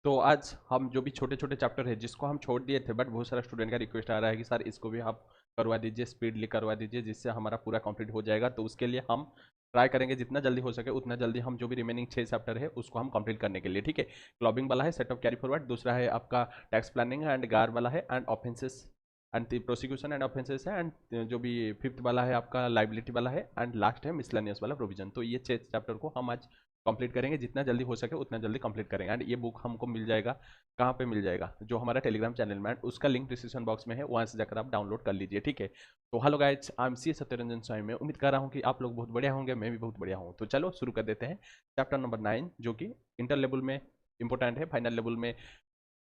तो आज हम जो भी छोटे छोटे चैप्टर है जिसको हम छोड़ दिए थे, बट बहुत सारा स्टूडेंट का रिक्वेस्ट आ रहा है कि सर इसको भी आप करवा दीजिए, स्पीडली करवा दीजिए, जिससे हमारा पूरा कंप्लीट हो जाएगा। तो उसके लिए हम ट्राई करेंगे जितना जल्दी हो सके उतना जल्दी हम जो भी रिमेनिंग 6 चैप्टर है उसको हम कंप्लीट करने के लिए, ठीक है। क्लॉबिंग वाला है, सेट ऑफ कैरी फॉरवर्ड, दूसरा है आपका टैक्स प्लानिंग एंड गार वाला है, and offences and prosecution and offences है, एंड जो भी फिफ्थ वाला है आपका लाइबिलिटी वाला है, एंड लास्ट है मिसलेनियस वाला प्रोविजन। तो ये 6 चैप्टर को हम आज कंप्लीट करेंगे, जितना जल्दी हो सके उतना जल्दी कंप्लीट करेंगे। एंड ये बुक हमको मिल जाएगा, कहाँ पे मिल जाएगा, जो हमारा टेलीग्राम चैनल में है, उसका लिंक डिस्क्रिप्शन बॉक्स में है, वहाँ से जाकर आप डाउनलोड कर लीजिए, ठीक है। तो hello guys, I am C Satyaranjan Swami. मैं उम्मीद कर रहा हूँ कि आप लोग बहुत बढ़िया होंगे, मैं भी बहुत बढ़िया हूँ। तो चलो शुरू कर देते हैं चैप्टर नंबर 9, जो कि इंटर लेवल में इंपॉर्टेंट है, फाइनल लेवल में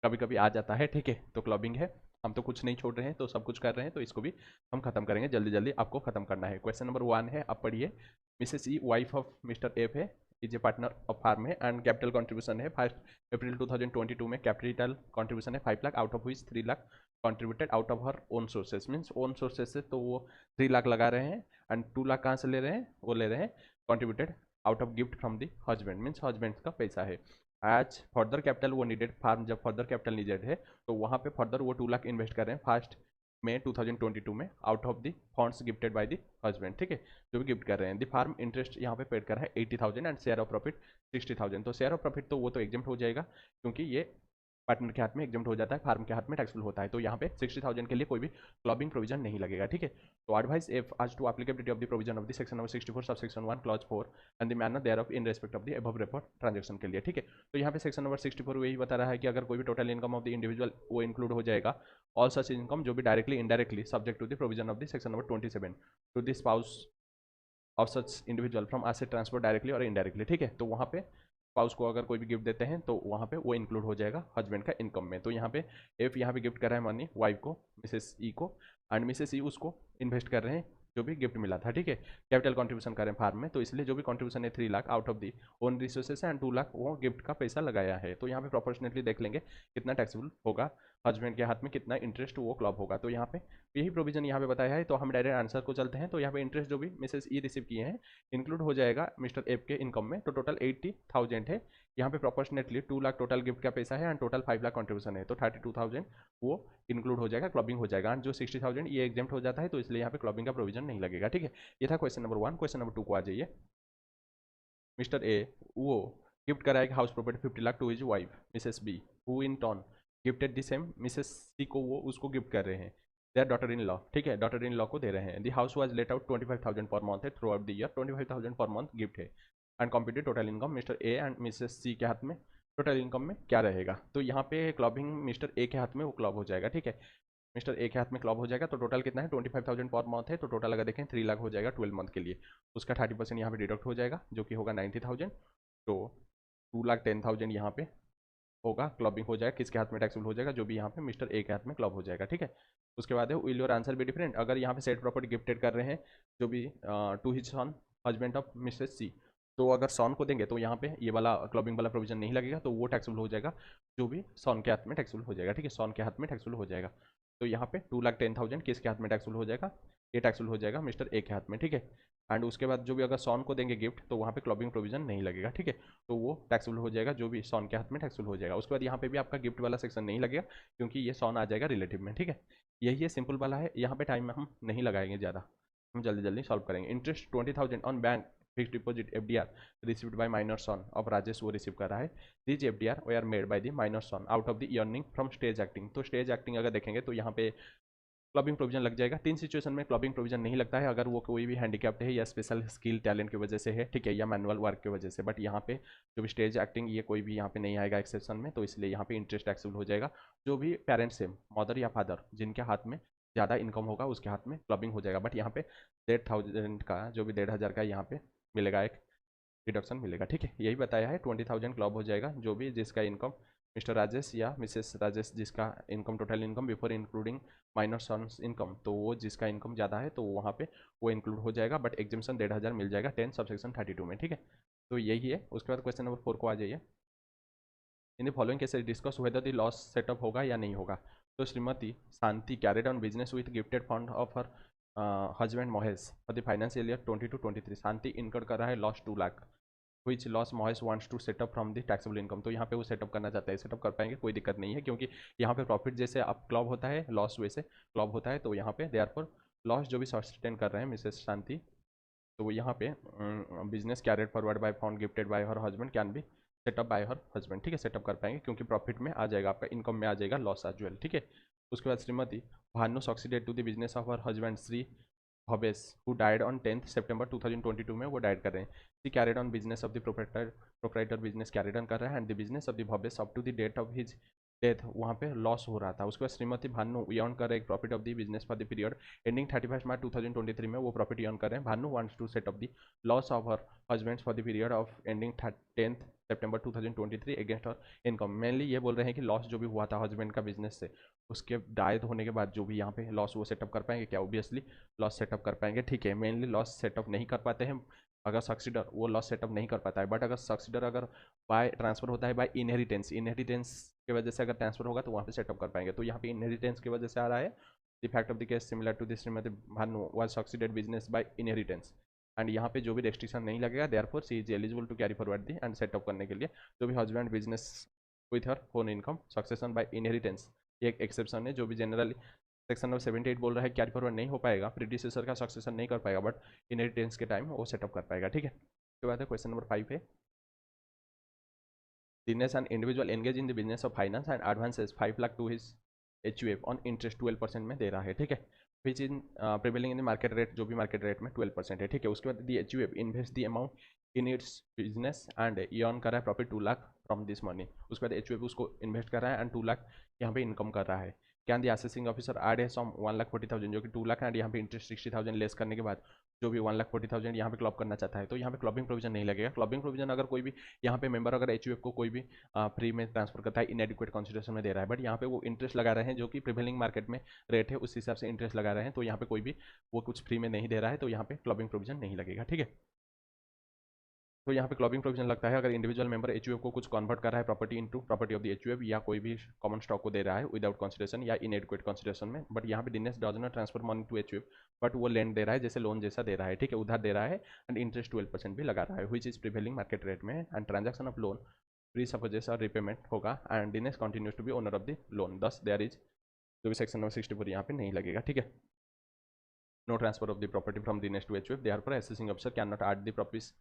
कभी कभी आ जाता है, ठीक है। तो क्लबिंग है, हम तो कुछ नहीं छोड़ रहे हैं, तो सब कुछ कर रहे हैं, तो इसको भी हम खत्म करेंगे, जल्दी जल्दी आपको खत्म करना है। क्वेश्चन नंबर 1 है, आप पढ़िए। Mrs E wife of mister F है, is a partner of firm है, एंड कैपिटल कंट्रीब्यूशन है 1 अप्रैल 2022 में कैपिटल कंट्रीब्यूशन है 5 lakh, out of which 3 lakh contributed out of her own sources. Means own sources से तो वो 3 लाख लगा रहे हैं, एंड 2 लाख कहाँ से ले रहे हैं, वो ले रहे हैं contributed out of gift from the husband, means husband का पैसा है। एज फर्दर कैपिटल वो नीडेड, फार्म जब फर्दर कैपिटल नीडेड है तो वहाँ पे फर्दर वो 2 लाख इन्वेस्ट कर रहे हैं 1 मई 2022 में, out of the funds gifted by the husband, ठीक है। जो भी गिफ्ट कर रहे हैं, द फार्म इंटरेस्ट यहाँ पे पेड कर रहा है 80,000 एंड शेयर ऑफ प्रॉफिट 60,000। तो शेयर ऑफ प्रॉफिट तो वो तो एग्जाम्प्ट हो जाएगा, क्योंकि ये पार्टनर के हाथ में एग्जाम्प्ट हो जाता है, फार्म के हाथ में टैक्सफुल होता है। तो यहाँ पे 60,000 के लिए कोई भी क्लॉबिंग प्रोविजन नहीं लगेगा, ठीक है। तो advice F as to applicability of the provision of the section number 64 subsection 1 clause 4 and the manner thereof in respect of the above report transaction के लिए, ठीक है। तो यहाँ पे सेक्शन नंबर 64 यही बता रहा है कि अगर कोई भी total income of the individual वो इंक्लूड हो जाएगा, ऑल सच इनकम जो भी directly indirectly subject to the provision of the section number 27 to the spouse of such individual from asset transfer directly और इनडायरेक्टली, ठीक है। तो वहाँ पे स्पाउस को अगर कोई भी गिफ्ट देते हैं तो वहाँ पे वो इंक्लूड हो जाएगा हस्बैंड का इनकम में। तो यहाँ पे एफ यहाँ पे गिफ्ट कर रहा है मनी वाइफ को, मिसेस ई को, एंड मिसेस ई उसको इन्वेस्ट कर रहे हैं जो भी गिफ्ट मिला था, ठीक है। कैपिटल कंट्रीब्यूशन कर रहे हैं फार्म में, तो इसलिए जो भी कंट्रीब्यूशन है 3 lakh out of the own resources and 2 lakh वो गिफ्ट का पैसा लगाया है। तो यहाँ पे प्रोपोर्शनेटली देख लेंगे कितना टैक्सेबल होगा, हस्बैंड के हाथ में कितना इंटरेस्ट वो क्लब होगा। तो यहाँ पे यही प्रोविजन यहाँ पे बताया है। तो हम डायरेक्ट आंसर को चलते हैं। तो यहाँ पे इंटरेस्ट जो भी मिसेस ई रिसीव किए हैं इंक्लूड हो जाएगा मिस्टर एफ के इनकम में, तो टोटल 80,000 है। यहाँ पे प्रोपोर्शनेटली 2 लाख टोटल गिफ्ट का पैसा है एंड टोटल 5 लाख कंट्रीब्यूशन है, तो 32,000 वो इंक्लूड हो जाएगा, क्लबिंग हो जाएगा। एंड जो 60,000 ये एग्जाम्प्ट हो जाता है, तो इसलिए यहाँ पे क्लबिंग का प्रोविजन नहीं लगेगा, ठीक है। ये था क्वेश्चन नंबर 1। क्वेश्चन नंबर 2 को आ जाइए। मिस्टर ए वो गिफ्ट कराएगा house property 50 lakh to his wife Mrs B, who in turn gifted the same Mrs C को, वो उसको गिफ्ट कर रहे हैं देयर डॉटर इन लॉ, ठीक है, डॉटर इन लॉ को दे रहे हैं। The house was let out 25,000 per month है through out the year, 25,000 per month gift है। And computed total income mister A and Mrs C के हाथ में टोटल इनकम में क्या रहेगा। तो यहाँ पे क्लबिंग मिस्टर ए के हाथ में वो क्लब हो जाएगा, ठीक है। मिस्टर ए के हाथ में क्लब हो जाएगा। तो टोटल कितना है, 25,000 पर मंथ है, तो टोटल अगर देखें 3 लाख हो जाएगा 12 मंथ के लिए। उसका 30% यहाँ पे डिडक्ट हो जाएगा, जो कि होगा 90,000। तो 2,10,000 यहाँ पे होगा, क्लबिंग हो जाएगा, किसके हाथ में टैक्सेबल हो जाएगा, जो भी यहाँ पे मिस्टर ए के हाथ में क्लब हो जाएगा, ठीक है। उसके बाद है विल योर आंसर भी डिफरेंट, अगर यहाँ पे सेट प्रॉपर्टी गिफ्टेड कर रहे हैं जो भी to his son husband of Mrs C, तो अगर सॉन को देंगे तो यहाँ पे ये वाला क्लबिंग वाला प्रोविजन नहीं लगेगा, तो वो टैक्सेबल हो जाएगा जो भी सॉन के हाथ में टैक्सेबल हो जाएगा, ठीक है, सॉन के हाथ में टैक्सेबल हो जाएगा। तो यहाँ पे 2,10,000 किसके हाथ में टैक्सेबल हो जाएगा, ये टैक्सेबल हो जाएगा मिस्टर ए के हाथ में, ठीक है। एंड उसके बाद जो भी अगर सॉन को देंगे गिफ्ट तो वहाँ पे क्लबिंग प्रोविजन नहीं लगेगा, ठीक है। तो वो टैक्सेबल हो जाएगा जो भी सॉन के हाथ में टैक्सेबल हो जाएगा। उसके बाद यहाँ पे भी आपका गिफ्ट वाला सेक्शन नहीं लगेगा, क्योंकि ये सॉन आ जाएगा रिलेटिव में, ठीक है। यही है, सिंपल वाला है, यहाँ पे टाइम में हम नहीं लगाएंगे ज़्यादा, हम जल्दी जल्दी सॉल्व करेंगे। Interest 20,000 on bank fix deposit FDR received by minor son of Rajesh, वो रिसीव कर रहा है। These FDR they are made by the minor son out of the earning from stage acting. तो स्टेज एक्टिंग अगर देखेंगे तो यहाँ पे क्लबिंग प्रोविजन लग जाएगा। 3 सिचुएशन में क्लबिंग प्रोविजन नहीं लगता है, अगर वो कोई भी हैंडीकैप्ड है या स्पेशल स्किल टैलेंट की वजह से है, ठीक है, या मैनुअल वर्क की वजह से। बट यहाँ पे जो भी स्टेज एक्टिंग ये कोई भी यहाँ पे नहीं आएगा एक्सेप्शन में, तो इसलिए यहाँ पे इंटरेस्ट टैक्सेबल हो जाएगा। जो भी पेरेंट्स है, मदर या फादर, जिनके हाथ में ज़्यादा इनकम होगा उसके हाथ में क्लबिंग हो जाएगा। बट यहाँ पे 1,500 का जो भी 1,500 का यहाँ पे मिलेगा, एक रिडक्शन मिलेगा, ठीक है। यही बताया है, 20,000 क्लब हो जाएगा जो भी जिसका इनकम मिस्टर राजेश या मिसेस राजेश जिसका income total income before including minor son's income, तो वो जिसका इनकम ज़्यादा है तो वहाँ पे वो इंक्लूड हो जाएगा। बट एग्जामेशन 1,500 मिल जाएगा 10 सबसेक्शन 32 में, ठीक है। तो यही है। उसके बाद क्वेश्चन नंबर 4 को आ जाइए। In the following cases discuss whether the loss setup होगा या नहीं होगा। तो Shrimati Shanti carried on business with gifted fund of her husband Mahesh for the financial year 22-23। Shanti incurred कर रहा है लॉस 2 लाख विच लॉस मॉइस wants to setup from the taxable income, तो यहाँ पे वो सेटअप करना चाहता है, सेटअप कर पाएंगे, कोई दिक्कत नहीं है, क्योंकि यहाँ पे प्रॉफिट जैसे अब क्लब होता है, लॉस वैसे क्लब होता है, तो यहाँ पे देयरफॉर लॉस जो भी सस्टेन कर रहे हैं मिसेस शांति, तो वो यहाँ पे business carried forward bye fund gifted bye her husband can be set up bye her husband, ठीक है, सेटअप कर पाएंगे क्योंकि प्रॉफिट में आ जाएगा, आपका इनकम में आ जाएगा लॉस एज वेल, ठीक है। उसके बाद Shrimati Bhanu succeeded to the business of her husband Shri Bhavesh who died on 10th September 2022 में वो डाइड कर रहे हैं। She carried on business of the proprietor business carried on कर रहा है and the business of the Bhavesh up to the date of his death वहाँ पे लॉस हो रहा था। उसके बाद श्रीमती भानु अर्न कर रहे हैं profit of the business for the period ending 31 March 2023 में वो प्रॉफिट अर्न कर रहे हैं। Bhanu wants to set off the loss of her husband for the period of ending 10th September 2023 against और इनकम। मेनली ये बोल रहे हैं कि लॉस जो भी हुआ था हस्बैंड का बिजनेस से, उसके डायद होने के बाद जो भी यहाँ पे लॉस वो सेटअप कर पाएंगे क्या? ऑब्वियसली लॉस सेटअप कर पाएंगे, ठीक है। मेनली लॉस सेटअप नहीं कर पाते हैं अगर सक्सीडर, वो लॉस सेटअप नहीं कर पाता है, बट अगर सक्सीडर अगर बाय ट्रांसफर होता है बाय इनहेरिटेंस, इनहेरिटेंस की वजह से अगर ट्रांसफर होगा तो वहाँ पे सेटअप कर पाएंगे। तो यहाँ पे इनहेरिटेंस की वजह से आ रहा है the fact of the case similar to this Shrimati Bhanu was succeeded business by inheritance and यहाँ पे जो भी रेस्ट्रिक्शन नहीं लगेगा therefore she is eligible to carry forward the and set up करने के लिए जो भी husband business with her own income succession by inheritance, ये एक एक्सेप्शन है जो भी जनरली सेक्शन नंबर 78 बोल रहा है कैरी फॉरवर्ड नहीं हो पाएगा, प्रीडिसेसर का सक्सेशन नहीं कर पाएगा, बट इनहेरिटेंस के टाइम वो सेटअप कर पाएगा, ठीक है। उसके बाद है क्वेश्चन नंबर 5 है Dinesh an individual engage in the business of finance and advances 5 lakh to his HUF on interest 12% में दे रहा है, ठीक है, which in prevailing in the market rate, जो भी मार्केट रेट में 12% है, ठीक है। उसके बाद दी HUF invest the amount in its business and earn कर रहा है profit 2 lakh from this money. उसके बाद HUF उसको इन्वेस्ट कर रहा है एंड 2 लाख यहाँ पे इनकम कर रहा है। Can the assessing officer add है सम 1,40,000 जो कि 2 लाख एंड यहाँ पे इंटरेस्ट 60,000 लेस करने के बाद जो भी 1,40,000 यहाँ पे क्लब करना चाहता है, तो यहाँ पे क्लबिंग प्रोविजन नहीं लगेगा। क्लबिंग प्रोविजन अगर कोई भी यहाँ पे मेंबर अगर HUF को कोई भी फ्री में ट्रांसफर करता है इनएडिक्वेट कंसिडरेशन में दे रहा है, बट यहाँ पे वो इंटरेस्ट लगा रहे हैं जो कि प्रिवेलिंग मार्केट में रेट है उस हिसाब से इंटरेस्ट लगा रहे हैं, तो यहाँ पे कोई भी वो कुछ फ्री में नहीं दे रहा है, तो यहाँ पे क्लबिंग प्रोविजन नहीं लगेगा, ठीक है। तो यहाँ पे क्लबिंग प्रोविजन लगता है अगर इंडिविजुअल मेंबर HUF को कुछ कन्वर्ट कर रहा है property into property of the HUF या कोई भी कॉमन स्टॉक को दे रहा है विदाउट कंसिडरेशन या इनएडिक्वेट कंसिडरेशन में, बट यहाँ पे Dinesh does not transfer money to HUF, but वो लेंड दे रहा है जैसे लोन जैसा दे रहा है, ठीक है, उधार दे रहा है एंड इंटरेस्ट 12% भी लगा रहा है which is prevailing market rate में and transaction of loan presupposes और रिपेमेंट होगा and Dinesh continues to be owner of the loan, thus there is जो भी सेक्शन नंबर 64 यहाँ पे नहीं लगेगा, ठीक है। No transfer of the property from Dinesh to HUF, therefore assessing officer can not add the profits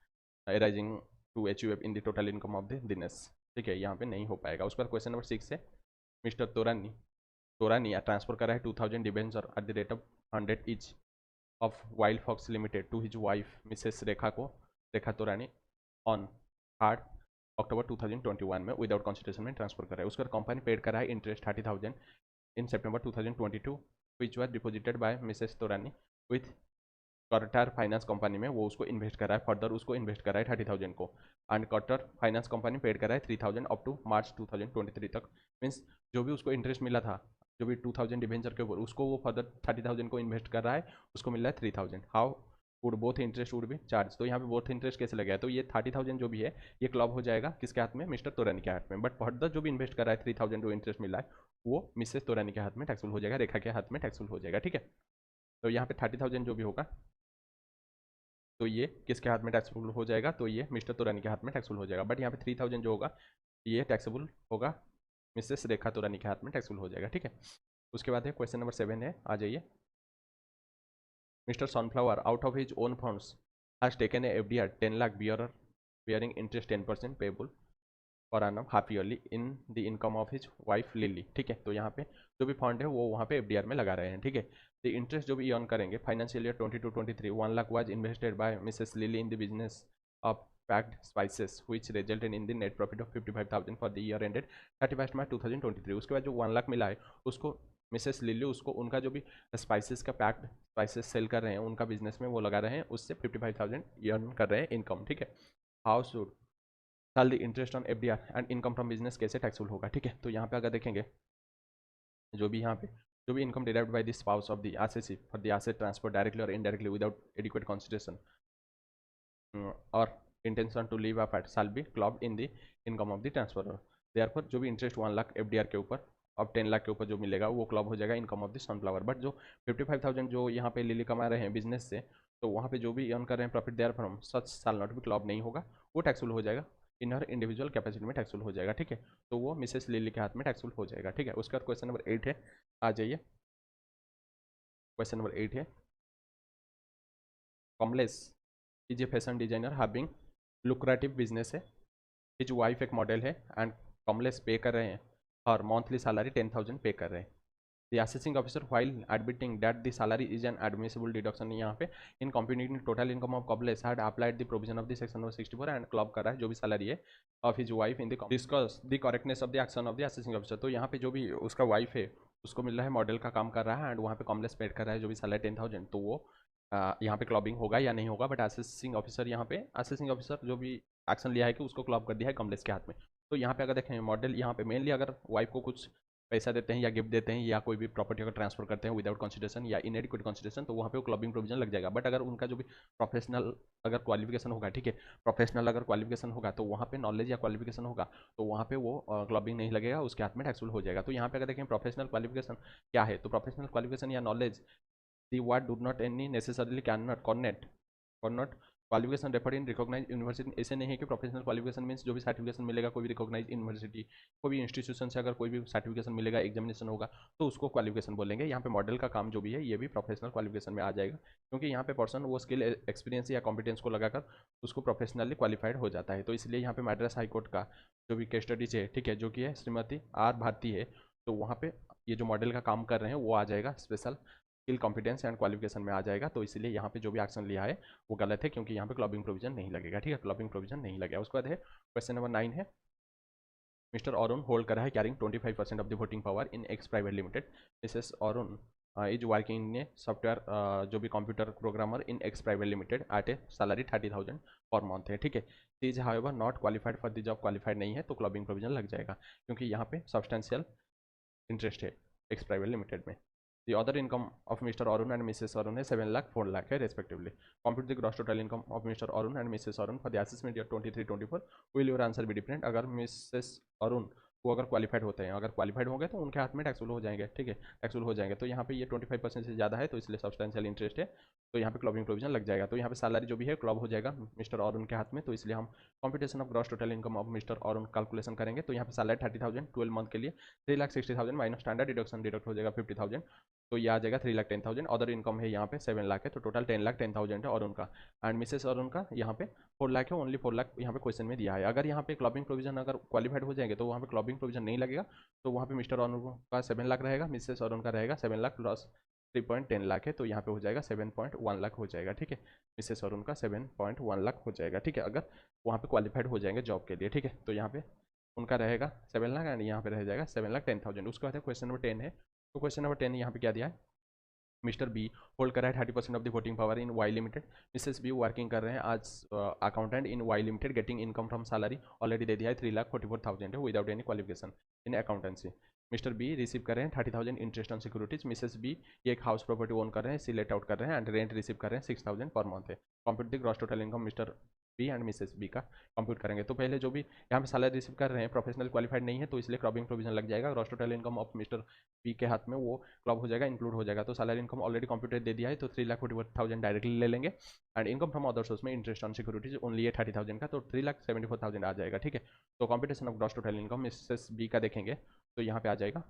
arising to HUF in the total income of the Dinesh, ठीक है, यहाँ पे नहीं हो पाएगा। उसके बाद क्वेश्चन नंबर 6 है मिस्टर तोरानी ट्रांसफर कर रहा है 2000 debenture at the rate of 100 each of wild fox limited to his wife Mrs Rekha Torani on 3 October 2021 में विदाउट कंसिडरेशन में ट्रांसफर कर रहा है। उसका कंपनी पेड कर रहा है interest 30,000 in September 2022 which was deposited by Mrs Torani with cutter finance company में, वो उसको इन्वेस्ट कर रहा है, फर्दर उसको इन्वेस्ट कर रहा है 30,000 को end cutter finance company paid कर रहा है 3,000 अप टू March 2023 तक। मीन्स जो भी उसको इंटरेस्ट मिला था जो भी 2,000 डिवेंचर के ऊपर उसको वो फर्दर 30,000 को इन्वेस्ट कर रहा है, उसको मिल रहा है 3,000। How would both interest would be charge, तो यहाँ पे बोथ इंटरेस्ट कैसे लगेगा, तो ये 30,000 जो भी है ये क्लब हो जाएगा किसके हाथ में? मिस्टर तोरानी के हाथ में, बट फर्दर जो भी इन्वेस्ट कर रहा है 3,000 जो इंटरेस्ट मिला है वो मिसेस तोरानी के हाथ में टैक्सफुल हो जाएगा, रेखा के हाथ में टैक्सफुल हो जाएगा, ठीक है। तो यहाँ पे 30,000 जो भी होगा तो ये किसके हाथ में टैक्सफुल हो जाएगा, तो ये मिस्टर तोरानी के हाथ में टैक्सफुल हो जाएगा, बट यहाँ पे 3,000 जो होगा ये टैक्सेबल होगा मिसेस रेखा तोरानी के हाथ में टैक्सफुल हो जाएगा, ठीक है। उसके बाद है क्वेश्चन नंबर 7 है, आ जाइए। Mister sunflower out of his own funds has taken a FDR 10 lakh bearing interest 10% payable पर annum half yearly in the income of his wife lily, ठीक है। तो यहाँ पे जो भी फंड है वो वहाँ पे FDR में लगा रहे हैं, ठीक है। द इंटरेस्ट जो भी अर्न करेंगे financial year 22-23 1 lakh was invested by Mrs lily in the business of packed spices which resulted in the net profit of 55,000 for the year ended 31 March 2023। उसके बाद जो 1 लाख मिला है उसको मिसेस लिली उसको उनका जो भी स्पाइसेस का पैक्ड स्पाइसेस सेल कर रहे हैं उनका बिजनेस में वो लगा रहे हैं, उससे 55,000 अर्न कर रहे हैं इनकम, ठीक है। हाउ शुड साल the interest on FDR and income from business कैसे टैक्सफुल होगा, ठीक है। तो यहाँ पे अगर देखेंगे जो भी यहाँ पे जो भी income derived by the spouse of the assessee for the asset transfer directly और इनडायरेक्टली विदाउट एडिक्वेट कंसिडरेशन और intention to live apart shall be clubbed in the income of the transfer, therefore जो भी interest 1 lakh FDR के ऊपर अब 10 लाख के ऊपर जो मिलेगा वो क्लब हो जाएगा income of the sunflower, but जो 55,000 जो यहाँ पे लिली कमा रहे हैं बिजनेस से तो वहाँ पे जो भी अर्न कर रहे हैं प्रॉफिट देयर फ्रॉम सच साल नॉट बी क्लब नहीं होगा, वो टैक्सफुल हो जाएगा, इन हर इंडिविजुअल कैपेसिटी में टैक्सफुल हो जाएगा, ठीक है। तो वो मिसेस लिली के हाथ में टैक्सफुल हो जाएगा, ठीक है। उसके बाद क्वेश्चन नंबर 8 है, आ जाइए। क्वेश्चन नंबर 8 है, Kamlesh is a fashion designer having lucrative business है, हिज वाइफ एक मॉडल है एंड कॉमलेस पे कर रहे हैं और मंथली सैलरी 10,000 पे कर रहे हैं। The assessing officer while admitting that the salary is an admissible deduction, यहाँ पे in computing total income of Cobbles had applied the provision of the section number 64 and club कर रहा है जो भी सैलरी है of his wife in the discuss the correctness of the action of the assessing officer। तो यहाँ पे जो भी उसका वाइफ है उसको मिल रहा है, मॉडल का काम कर रहा है एंड वहाँ पे कॉमलेस पेड कर रहा है जो भी सैलरी 10,000, तो वो यहाँ पे क्लबिंग होगा या नहीं होगा। बट असेसिंग ऑफिसर यहाँ पे असेसिंग ऑफिसर जो भी एक्शन लिया है कि उसको क्लब कर दिया है कॉमलेस के हाथ में। तो यहाँ पे अगर देखें मॉडल यहाँ पे मेनली अगर वाइफ को कुछ पैसा देते हैं या गिफ्ट देते हैं या कोई भी प्रॉपर्टी अगर ट्रांसफर करते हैं विदाउट कंसिडरेशन या इनएडिक्वेट कंसिडरेशन, तो वहाँ पे वो क्लबिंग प्रोविजन लग जाएगा। बट अगर उनका जो भी प्रोफेशनल अगर क्वालिफिकेशन होगा, ठीक है, प्रोफेशनल अगर क्वालिफिकेशन होगा तो वहाँ पे नॉलेज या क्वालिफिकेशन होगा तो वहाँ पे वो क्लबिंग नहीं लगेगा, उसके हाथ में टैक्सफुल हो जाएगा। तो यहाँ पे अगर देखें प्रोफेशनल क्वालिफिकेशन क्या है, तो प्रोफेशनल क्वालिफिकेशन या knowledge the word do not any necessarily can not connote qualification referred in recognise university. ऐसे नहीं है कि प्रोफेशनल क्वालिफिकेशन मीन्स जो भी सर्टिफिकेशन मिलेगा कोई भी रिकॉग्नाइज यूनिवर्सिटी कोई भी इंस्टीट्यूशन से अगर कोई भी सर्टिफिकेशन मिलेगा एग्जामिनेशन होगा तो उसको क्वालिफिकेशन बोलेंगे। यहाँ पे मॉडल का काम जो भी है ये भी प्रोफेशनल क्वालिफिकेशन में आ जाएगा, क्योंकि यहाँ पे पर्सन वो स्किल एक्सपीरियंस या कॉम्पिटेंस को लगाकर उसको प्रोफेशनली क्वालिफाइड हो जाता है। तो इसलिए यहाँ पे मद्रास हाईकोर्ट का जो भी केस स्टडीज है, ठीक है, जो कि है श्रीमती आर भारती है, तो वहाँ पे ये जो मॉडल का काम कर रहे हैं वो आ जाएगा special skill competence and qualification में आ जाएगा। तो इसलिए यहाँ पे जो भी एक्शन लिया है वो गलत है, क्योंकि यहाँ पे क्लबिंग प्रोविजन नहीं लगेगा, ठीक है, क्लबिंग प्रोविजन नहीं लगेगा। उसके बाद है क्वेश्चन नंबर 9 है, मिस्टर अरुण होल्ड करा है carrying 25% of the voting power in X private limited. Mrs Arun is working in a software जो भी computer programmer in X private limited at a salary 30,000 per month है, ठीक है। She is however not qualified for the job, qualified नहीं है तो clubbing provision लग जाएगा, क्योंकि यहाँ पे सब्सटेंशियल इंटरेस्ट है एक्स प्राइवेट लिमिटेड में। The other income of Mr. Arun and Mrs. Arun है 7 lakh 4 lakh है respectively. Compute the gross total income of Mr. Arun and Mrs. Arun for the assessment year 23-24. Will your answer be different? अगर Mrs. Arun वो अगर qualified होते हैं, अगर qualified होंगे तो उनके हाथ में टैक्सफुल हो जाएंगे, ठीक है, टैक्सफुल हो जाएंगे। तो यहाँ पे ये 25% से ज़्यादा है तो इसलिए सब्सटेंशियल इंटरेस्ट है, तो यहाँ पे क्लबिंग प्रोविजन लग जाएगा। तो यहाँ पे सैलरी जो भी है क्लब हो जाएगा मिस्टर अरुण के हाथ में, तो इसलिए हम competition of gross total income of mister Arun calculation करेंगे। तो यहाँ पे सैलरी 30,000 12 मंथ के लिए 3,60,000 माइनस स्टैंडर्ड डिडक्शन डिडक्ट हो जाएगा 50,000, तो ये आ जाएगा 3,10,000। अदर इनकम है यहाँ पे 7 लाख है, तो टोटल 10,10,000 है अरुण का। एंड मिसेस अरुण का यहाँ पे 4 लाख है, ओनली 4 लाख यहाँ पे क्वेश्चन में दिया है। अगर यहाँ पे क्लबिंग प्रोविजन अगर क्वालिफाइड हो जाएंगे तो वहाँ पे क्लबिंग प्रोविजन नहीं लगेगा, तो वहाँ पे मिस्टर अरुण का 7 लाख रहेगा, मिसेस अरुण का रहेगा 7 लाख प्लस 3.10 लाख है, तो यहाँ पे हो जाएगा 7.1 लाख हो जाएगा, ठीक है। मिसेस अरुण का 7.1 लाख हो जाएगा, ठीक है, अगर वहाँ पे क्वालिफाइड हो जाएंगे जॉब के लिए, ठीक है। तो यहाँ पे उनका रहेगा 7 लाख एंड यहाँ पे रह जाएगा 7,10,000। उसके बाद क्वेश्चन नंबर 10 है, तो क्वेश्चन नंबर 10 यहाँ पे क्या दिया है, मिस्टर बी होल्ड कर रहा है 30% of the voting power in Y limited. Mrs B working कर रहे हैं as accountant in Y limited, getting income from salary already दे दिया है 3,44,000 है without any qualification in accountancy. Mr B receive कर रहे हैं 30,000 interest on securities. Mrs B ये एक हाउस प्रॉपर्टी ओन कर रहे हैं, सी लेट आउट कर रहे हैं एंड रेंट रिसीव कर रहे हैं 6,000 पर मंथ है। Compute the gross total income Mr B and Mrs B का कंप्यूट करेंगे। तो पहले जो भी यहाँ पे सैलरी रिसीव कर रहे हैं प्रोफेशनल क्वालिफाइड नहीं है, तो इसलिए क्लबिंग प्रोविजन लग जाएगा। Gross total income of Mr B के हाथ में वो क्लब हो जाएगा, इंक्लूड हो जाएगा। तो सैलरी इनकम ऑलरेडी कंप्यूटर दे दिया है, तो 3,44,000 डायरेक्टली ले लेंगे and income from other source में इंटरेस्ट ऑन सिक्योरिटीज ओनली है 30,000 का, तो 3,74,000 आ जाएगा, ठीक है। तो computation of gross total income Mrs B का देखेंगे तो यहाँ पे आ जाएगा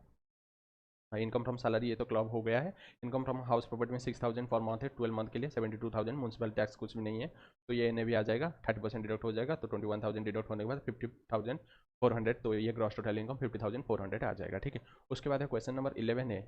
इनकम फ्रॉम सैलरी, ये तो क्लब हो गया है। इनकम फ्रॉम हाउस प्रॉपर्टी में 6,000 पर मंथ है, 12 मंथ के लिए 72,000, म्यूनसिपल टैक्स कुछ भी नहीं है, तो ये इन्हें भी आ जाएगा 30% डिडक्ट हो जाएगा, तो 21,000 डिडक्ट होने के बाद 50,400, तो ये ग्रॉस टोटल इनकम 50,400 आ जाएगा, ठीक है। उसके बाद है क्वेश्चन नंबर 11 है,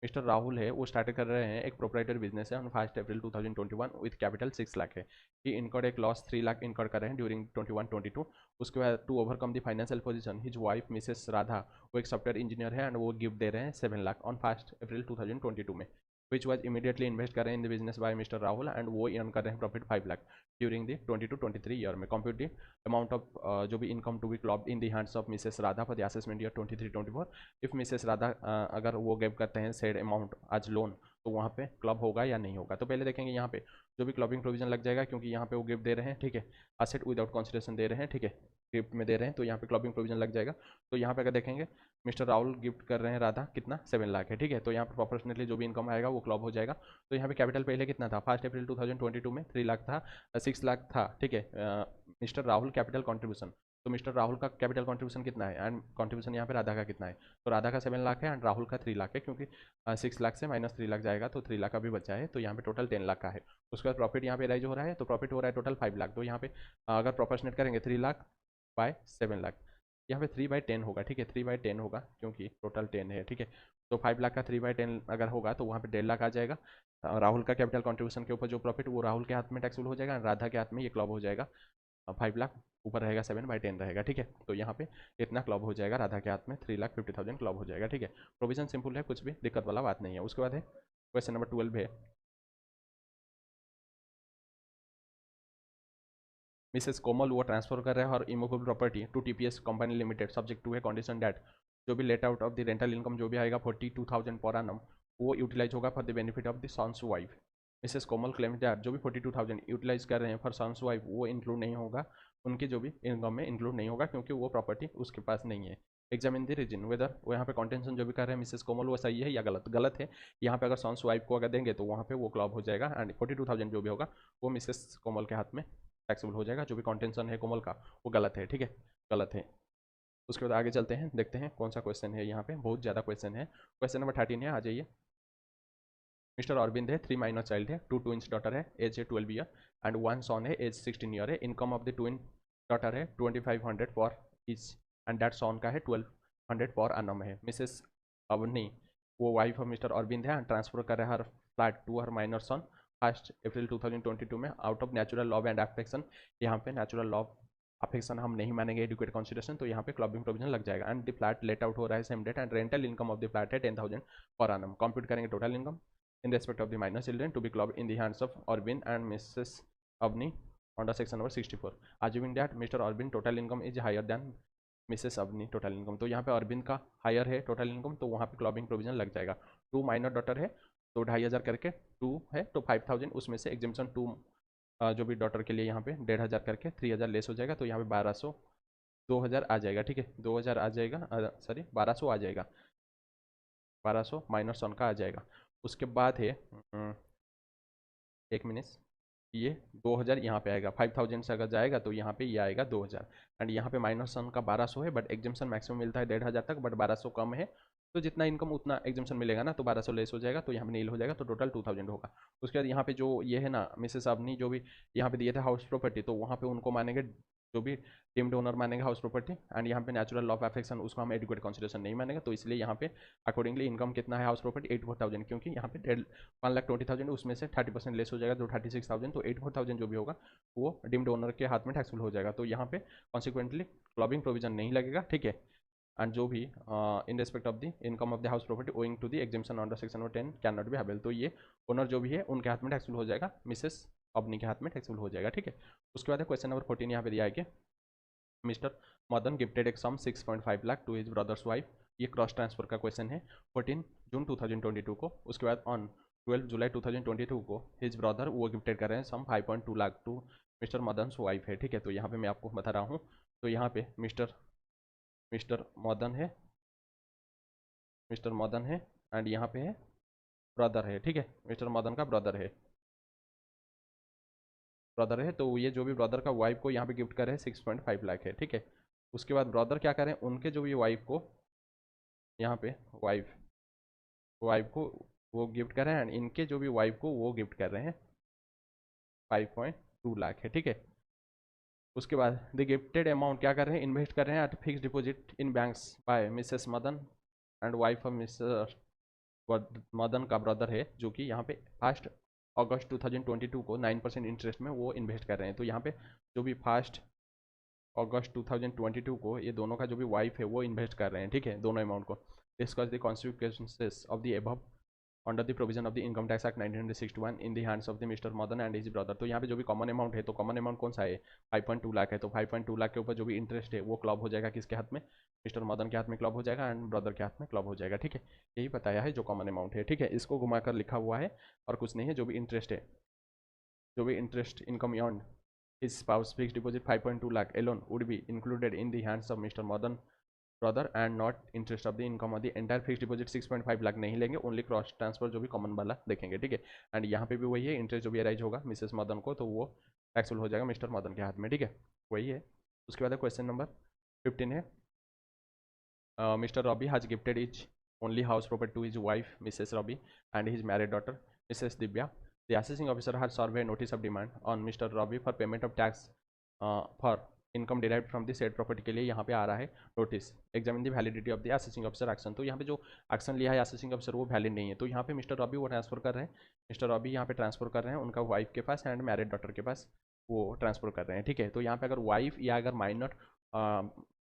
मिस्टर राहुल है वो स्टार्ट कर रहे हैं एक प्रोप्राइटर बिजनेस है on 1 April 2021 with capital 6 lakh है। ही इनकर्ड एक लॉस 3 लाख इनकर्ड कर रहे हैं ड्यूरिंग 21-22। उसके बाद to overcome the financial position his wife Mrs Radha वो एक सॉफ्टवेयर इंजीनियर है एंड वो गिफ्ट दे रहे हैं 7 लाख ऑन 1 अप्रैल 2022 में, विच वॉज इमीडिएटली इन्वेस्ट कर रहे हैं in the business by Mr Rahul and वो अर्न कर रहे हैं profit 5 lakh during the 22-23 year में। कंप्यूट द अमाउंट ऑफ जो भी income to be clubbed in the hands of Mrs Radha for the assessment year 23-24। If Mrs Radha अगर वो गिव करते हैं सेड अमाउंट आज लोन, तो वहाँ पे क्लब होगा या नहीं होगा। तो पहले देखेंगे यहाँ पे जो भी क्लबिंग प्रोविजन लग जाएगा, क्योंकि यहाँ पे वो गिफ्ट दे रहे हैं, ठीक है, असेट विदाउट कंसिडरेशन दे रहे हैं, ठीक है। गिफ्ट में दे रहे हैं, तो यहाँ पे क्लबिंग प्रोविजन लग जाएगा। तो यहाँ पे अगर देखेंगे मिस्टर राहुल गिफ्ट कर रहे हैं राधा कितना 7 लाख है, ठीक है। तो यहाँ पे प्रोपोर्शनेटली जो भी इनकम आएगा वो क्लब हो जाएगा। तो यहाँ पे कैपिटल पहले कितना था, 1 अप्रैल 2022 में 3 लाख था, 6 लाख था, ठीक है। मिस्टर राहुल कैपिटल कॉन्ट्रीब्यूशन, तो मिस्टर राहुल का कैपिटल कॉन्ट्रीब्यूशन कितना है एंड कॉन्ट्रीब्यूशन यहाँ पे राधा का कितना है, तो राधा का 7 लाख है एंड राहुल का 3 लाख है, क्योंकि 6 लाख से माइनस 3 लाख जाएगा तो 3 लाख अभी बचा है, तो यहाँ पे टोटल 10 लाख का है। उसके बाद प्रॉफिट यहाँ पे राइज हो रहा है, तो प्रॉफिट हो रहा है टोटल 5 लाख। तो यहाँ पे अगर प्रोपोर्शनेट करेंगे 3 लाख बाय 7 लाख, यहाँ पे 3/10 होगा, ठीक है, 3/10 होगा क्योंकि टोटल 10 है, ठीक है। तो 5 लाख का 3/10 अगर होगा तो वहाँ पे 1.5 लाख आ जाएगा। राहुल का कैपिटल कॉन्ट्रीब्यूशन के ऊपर जो प्रॉफिट वो राहुल के हाथ में टैक्सेबल हो जाएगा, राधा के हाथ में ये क्लब हो जाएगा। 5 लाख ऊपर रहेगा 7/10 रहेगा, ठीक है। तो यहाँ पे इतना क्लब हो जाएगा, राधा के हाथ में 3,50,000 क्लब हो जाएगा, ठीक है। प्रोविजन सिंपल है, कुछ भी दिक्कत वाला बात नहीं है। उसके बाद है क्वेश्चन नंबर 12 है, मिसेस कोमल वो ट्रांसफर कर रहे हैं और immovable property to TPS company limited subject to है कंडीशन दैट जो भी let out of the rental income जो भी आएगा 42,000 पर annum वो यूटिलाइज होगा for the benefit of the son's wife. Mrs Komal claim that जो भी 42,000 यूटिलाइज कर रहे हैं फॉर सन्स वाइफ वो इंक्लूड नहीं होगा, उनके जो भी इनकम में इंक्लूड नहीं होगा क्योंकि वो प्रॉपर्टी उसके पास नहीं है। एग्जामिन द रीजन वेदर वो यहाँ पे कॉन्टेंशन जो भी कर रहे हैं मिसेस कोमल वो सही है या गलत, गलत है। यहाँ पे अगर सन्स वाइफ को अगर देंगे तो वहाँ पे वो क्लब हो जाएगा एंड 42,000 जो भी होगा वो मिसेस कोमल के हाथ में टैक्सेबल हो जाएगा। जो भी कॉन्टेंशन है कोमल का वो गलत है, ठीक है, गलत है। उसके बाद आगे चलते हैं, देखते हैं कौन सा क्वेश्चन है। यहाँ पे बहुत ज़्यादा क्वेश्चन है। क्वेश्चन नंबर 13 है, आ जाइए। मिस्टर अरविंद है, 3 माइनर चाइल्ड है, 2 ट्विंस डॉटर है, एज है 12 ईयर एंड 1 सन है, एज 16 ईयर है। Income of the twin daughter है 2500 पर ईच एंड दैट सन का है 1200 पर annum है। मिसेस अवनी वो वाइफ ऑफ मिस्टर अरविंद है एंड ट्रांसफर कर रहा है हर flat to her minor sun 1 April 2022 में out of natural love and affection. यहाँ पे नेचुरल लव अफेक्शन हम नहीं मानेंगे एडुकेट कंसिडरेशन, तो यहाँ पे क्लबिंग प्रोविजन लग जाएगा। And the flat let out हो रहा है same date and rental income of the flat है 10,000 पर annum। कंप्यूट करेंगे total income in respect of the minor children to be clubbed in the hands of Arvind and Mrs. Avni under section number 64. Assuming that Mr. Arvind total income is higher than Mrs. Avni total income, तो यहाँ पे अरविंद का higher है total income, तो वहाँ पे clubbing provision लग जाएगा। 2 माइनर डॉटर है तो 2,500 करके 2 है तो 5,000 उसमें से एग्जाम्पशन 2 जो भी डॉटर के लिए यहाँ पे 1,500 करके 3,000 लेस हो जाएगा, तो यहाँ पे 1200 2,000 आ जाएगा, ठीक है, 2,000 आ जाएगा, सॉरी 1200 आ जाएगा, 1200 माइनर सन का आ जाएगा। उसके बाद है एक मिनट, ये 2,000 यहाँ पे आएगा, 5,000 से अगर जाएगा तो यहाँ पे ये आएगा 2,000 एंड यहाँ पे माइनस सन का 1200 है बट एग्जाम्शन मैक्सिमम मिलता है 1,500 तक, बट 1200 कम है तो जितना इनकम उतना एग्जाम्शन मिलेगा ना, तो 1200 लेस हो जाएगा तो यहाँ पे नील हो जाएगा, तो टोटल 2,000 होगा। उसके बाद यहाँ पे जो ये है ना मिसेस अवनी जो भी यहाँ पे दिए थे हाउस प्रॉपर्टी, तो वहाँ पे उनको मानेंगे जो भी डीम्ड ओनर मानेंगे हाउस प्रॉपर्टी एंड यहाँ पे नेचुरल लॉ ऑफ अफेक्शन उसको हम एडुकेट कंसिडरेशन नहीं मानेंगे, तो इसलिए यहाँ पे अकॉर्डिंगली इनकम कितना है हाउस प्रॉपर्टी 84,000, क्योंकि यहाँ पे 1,20,000 उसमें से 30% लेस हो जाएगा तो 36,000, तो 84,000 जो भी होगा वो डीम्ड ओनर के हाथ में टैक्सफुल हो जाएगा, तो यहाँ पे कॉन्सिक्वेंटली क्लबिंग प्रोविजन नहीं लगेगा, ठीक है। एंड जो भी in respect of the income of the house property owing to the exemption under section 10 can not be avail, तो ये ओनर जो भी है उनके हाथ में टैक्सफुल हो जाएगा, मिसेस अवनी के हाथ में टैक्सफुल हो जाएगा, ठीक है। उसके बाद क्वेश्चन नंबर 14 यहाँ पे दिया है कि मिस्टर मदन गिफ्टेड एक sum 6.5 lakh to his brother's wife, ये क्रॉस ट्रांसफर का क्वेश्चन है 14 जून 2022 को। उसके बाद ऑन 12 जुलाई 2022 को हिज ब्रदर वो गिफ्टेड कर रहे हैं sum 5.2 lakh to Mr Madan wife है, ठीक है। तो यहाँ पे मैं आपको बता रहा हूँ, तो यहाँ पे मिस्टर मदन है, मिस्टर मदन है एंड यहाँ पे है ब्रदर है, ठीक है, मिस्टर मदन का ब्रदर है, तो ये जो भी ब्रदर का वाइफ को यहाँ पे गिफ्ट कर रहे हैं 6.5 लाख है, ठीक है। उसके बाद ब्रदर क्या करें, उनके जो भी वाइफ को यहाँ पे वाइफ को वो गिफ्ट कर रहे हैं एंड इनके जो भी वाइफ को वो गिफ्ट कर रहे हैं 5.2 लाख है, ठीक है। उसके बाद द गिफ्टेड अमाउंट क्या कर रहे हैं, इन्वेस्ट कर रहे हैं eight fix deposit in banks by Mrs Madan and wife of mister Madan का ब्रदर है, जो कि यहाँ पे 1 अगस्त 2022 को 9% इंटरेस्ट में वो इन्वेस्ट कर रहे हैं, तो यहाँ पे जो भी 1 अगस्त 2022 को ये दोनों का जो भी वाइफ है वो इन्वेस्ट कर रहे हैं, ठीक है, दोनों अमाउंट को। Discuss the consequences of the above under the provision of the income tax act 1961 in the hands of the mister Madan and his brother, तो यहाँ पे जो भी कॉमन अमाउंट है, तो कॉमन अमाउंट कौन सा है 5.2 लाख है, तो 5.2 लाख के ऊपर जो भी इंटरेस्ट है वो क्लब हो जाएगा किसके हाथ में, मिस्टर मदन के हाथ में क्लब हो जाएगा एंड ब्रदर के हाथ में क्लब हो जाएगा, ठीक है। यही बताया है जो कॉमन अमाउंट है, ठीक है, इसको घुमाकर लिखा हुआ है और कुछ नहीं है। जो भी इंटरेस्ट है, जो भी interest income earn his spouse fixed deposit 5.2 lakh alone would be included in the hands of Mr. Madan brother and not interest of the income of the entire fixed deposit 6.5 lakh नहीं लेंगे, only cross transfer जो भी common वाला देखेंगे, ठीक है। And यहाँ पे भी वही है, इंटरेस्ट जो भी अराइज होगा मिसेस मदन को तो वो टैक्सेबल हो जाएगा मिस्टर मदन के हाथ में, ठीक है, वही है। उसके बाद क्वेश्चन नंबर 15 है, Mr Robbie has gifted his only house property to his wife Mrs Robbie and his married daughter Mrs Divya. The assessing officer has serve notice of demand on Mr Robbie for payment of tax for income derive from the said property के लिए यहाँ पे आ रहा है notice, examine the validity of the assessing officer action. तो यहाँ पे जो एक्शन लिया है असेसिंग ऑफिसर वो वैलिड नहीं है, तो यहाँ पे मिस्टर रॉबी वो ट्रांसफर कर रहे हैं, मिस्टर रॉबी यहाँ पे ट्रांसफर कर रहे हैं उनका वाइफ के पास एंड मैरिड डॉटर के पास वो ट्रांसफर कर रहे हैं, ठीक है। तो यहाँ पे अगर वाइफ या अगर माइनर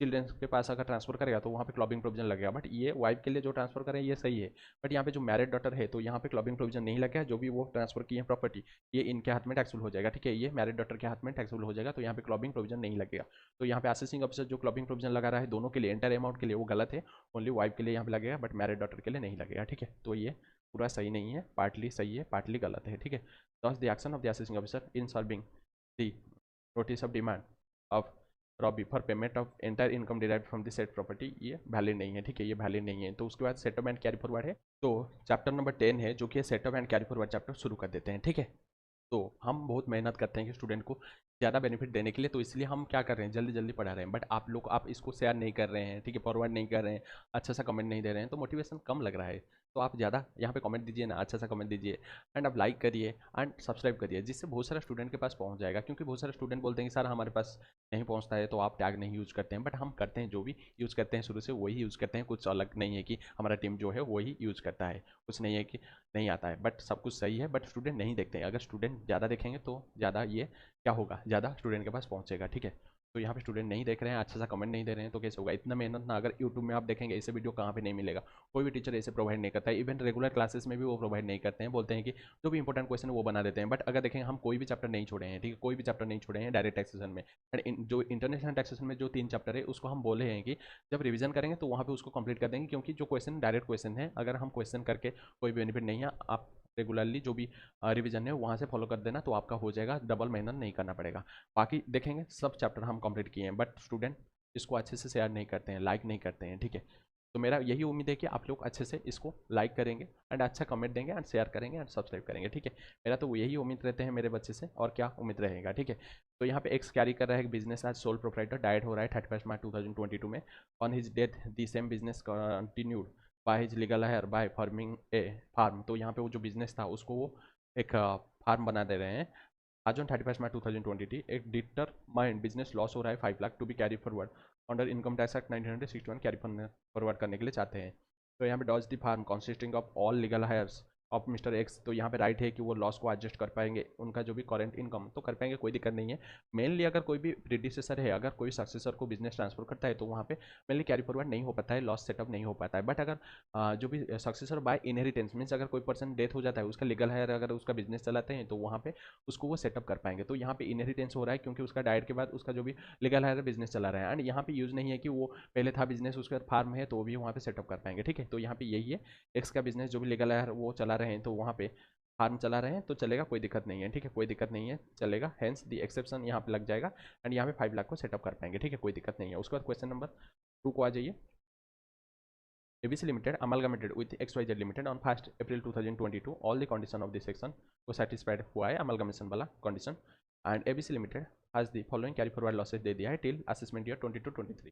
चिल्ड्रंस के पास अगर ट्रांसफर करेगा तो वहाँ पे क्लबिंग प्रोविजन लगेगा, बट ये वाइफ के लिए जो ट्रांसफर करें ये सही है, बट यहाँ पे जो मैरिड डॉटर है तो यहाँ पे क्लबिंग प्रोविजन नहीं लगेगा, जो भी वो ट्रांसफर की है प्रॉपर्टी ये इनके हाथ में टैक्सेबल हो जाएगा, ठीक है, ये मैरिड डॉटर के हाथ में टैक्सेबल हो जाएगा, तो यहाँ पे क्लबिंग प्रोविजन नहीं लगेगा। तो यहाँ पे असेसिंग ऑफिसर जो क्लबिंग प्रोविजन लगा रहा है दोनों के लिए एंटायर अमाउंट के लिए वो गलत है, ओनली वाइफ के लिए यहाँ पे लगेगा बट मैरिड डॉटर के लिए नहीं लगेगा, ठीक है। तो ये पूरा सही नहीं है, पार्टली सही है पार्टली गलत है, ठीक है। दस the action of the assessing officer in solving the notice of demand of Robbie for payment of entire income derived from the set property ये वैलिड नहीं है, ठीक है, ये वैलिड नहीं है। तो उसके बाद सेटअप एंड कैरी फॉरवर्ड है, तो चैप्टर नंबर 10 है जो कि है setup and carry forward chapter शुरू कर देते हैं, ठीक है। तो हम बहुत मेहनत करते हैं कि स्टूडेंट को ज़्यादा बेनिफिट देने के लिए, तो इसलिए हम क्या कर रहे हैं जल्दी जल्दी पढ़ा रहे हैं, बट आप लोग आप इसको शेयर नहीं कर रहे हैं, ठीक है, फॉरवर्ड नहीं कर रहे हैं, अच्छा सा कमेंट नहीं दे रहे हैं, तो मोटिवेशन कम लग रहा है। तो आप ज़्यादा यहाँ पे कमेंट दीजिए ना, अच्छा सा कमेंट दीजिए एंड आप लाइक करिए एंड सब्सक्राइब करिए, जिससे बहुत सारा स्टूडेंट के पास पहुँच जाएगा, क्योंकि बहुत सारे स्टूडेंट बोलते हैं कि सर हमारे पास नहीं पहुँचता है तो आप टैग नहीं यूज़ करते हैं, बट हम करते हैं, जो भी यूज़ करते हैं शुरू से वही यूज़ करते हैं, कुछ अलग नहीं है कि हमारा टीम जो है वही यूज़ करता है, कुछ नहीं है कि नहीं आता है, बट सब कुछ सही है, बट स्टूडेंट नहीं देखते हैं। अगर स्टूडेंट ज़्यादा देखेंगे तो ज़्यादा ये क्या होगा, ज़्यादा स्टूडेंट के पास पहुँचेगा, ठीक है। तो यहाँ पे स्टूडेंट नहीं देख रहे हैं, अच्छा सा कमेंट नहीं दे रहे हैं, तो कैसे होगा, इतना मेहनत ना अगर यूट्यूब में आप देखेंगे ऐसे वीडियो कहाँ पे नहीं मिलेगा, कोई भी टीचर ऐसे प्रोवाइड नहीं करता है, इवन रेगुलर क्लासेस में भी वो प्रोवाइड नहीं करते हैं, बोलते हैं कि जो भी इंपॉर्टेंट क्वेश्चन है वो बना देते हैं, बट अगर देखेंगे हम कोई भी चैप्टर नहीं छोड़े हैं, ठीक है, कोई भी चैप्टर नहीं छोड़े हैं डायरेक्ट टैक्सेशन में, एंड जो इंटरनेशनल टैक्सेशन में जो 3 चैप्टर है उसको हम बोले हैं कि जब रिवीजन करेंगे तो वहाँ पे उसको कंप्लीट कर देंगे, क्योंकि जो क्वेश्चन डायरेक्ट क्वेश्चन है अगर हम क्वेश्चन करके कोई बेनिफिट नहीं है, आप रेगुलरली जो भी रिवीजन है वहाँ से फॉलो कर देना तो आपका हो जाएगा, डबल मेहनत नहीं करना पड़ेगा। बाकी देखेंगे सब चैप्टर हम कंप्लीट किए हैं, बट स्टूडेंट इसको अच्छे से शेयर नहीं करते हैं, लाइक नहीं करते हैं, ठीक है। तो मेरा यही उम्मीद है कि आप लोग अच्छे से इसको लाइक करेंगे एंड अच्छा कमेंट देंगे एंड शेयर करेंगे एंड सब्सक्राइब करेंगे, ठीक है। मेरा तो यही उम्मीद रहते हैं मेरे बच्चे से, और क्या उम्मीद रहेगा, ठीक है। तो यहाँ पे एक्स कैरी कर रहा है business as sole proprietor, died हो रहा है 31 मार्च 2022 में, on his death the same business continued by his legal heir by forming a firm. तो यहाँ पे वो जो बिजनेस था उसको वो एक फार्म बना दे रहे हैं। आज ऑन 31 मार्च 2020 एक डिटरमाइंड बिजनेस लॉस हो रहा है 5 lakh to be carry forward under income tax act 1961 carry forward करने के लिए चाहते हैं। तो यहाँ पे does the firm consisting of all legal heirs of Mr X, तो यहाँ पे राइट है कि वो लॉस को एडजस्ट कर पाएंगे, उनका जो भी करेंट इनकम तो कर पाएंगे, कोई दिक्कत नहीं है। मेनली अगर कोई भी प्रीडिसेसर है, अगर कोई सक्सेसर को बिजनेस ट्रांसफर करता है तो वहाँ पे मेनली कैरी फॉरवर्ड नहीं हो पाता है, लॉस सेटअप नहीं हो पाता है, बट अगर जो भी सक्सेसर बाय इनहेरिटेंस मीन्स अगर कोई पर्सन डेथ हो जाता है उसका लीगल हायर अगर उसका बिजनेस चलाते हैं तो वहाँ पे उसको वो सेटअप कर पाएंगे। तो यहाँ पे इनहेरिटेंस हो रहा है क्योंकि उसका डाइट के बाद उसका जो भी लीगल हायर बिजनेस चला रहा है, एंड यहाँ पे यूज़ नहीं है कि वो पहले था बिजनेस उसके बाद फार्म है तो वो भी वहाँ पे सेटअप कर पाएंगे, ठीक है। तो यहाँ पे यही है, एक्स का बिजनेस जो भी लीगल हायर वो चला रहे हैं तो वहाँ पे फार्म चला रहे हैं तो चलेगा, कोई दिक्कत नहीं है, ठीक है, कोई दिक्कत नहीं है, चलेगा, हेंस दी एक्सेप्शन यहाँ पे लग जाएगा एंड यहाँ पे 5 लाख को सेटअप कर पाएंगे, ठीक है, कोई दिक्कत नहीं है। उसके बाद क्वेश्चन नंबर 2 को आ जाइए। ABC Limited amalgamated with XYZ Limited on 1st April 2022. All the condition of this section को satisfied हुआ है amalgamation वाला condition, and ABC Limited has the following carry forward losses दे दिया है till assessment year 22-23।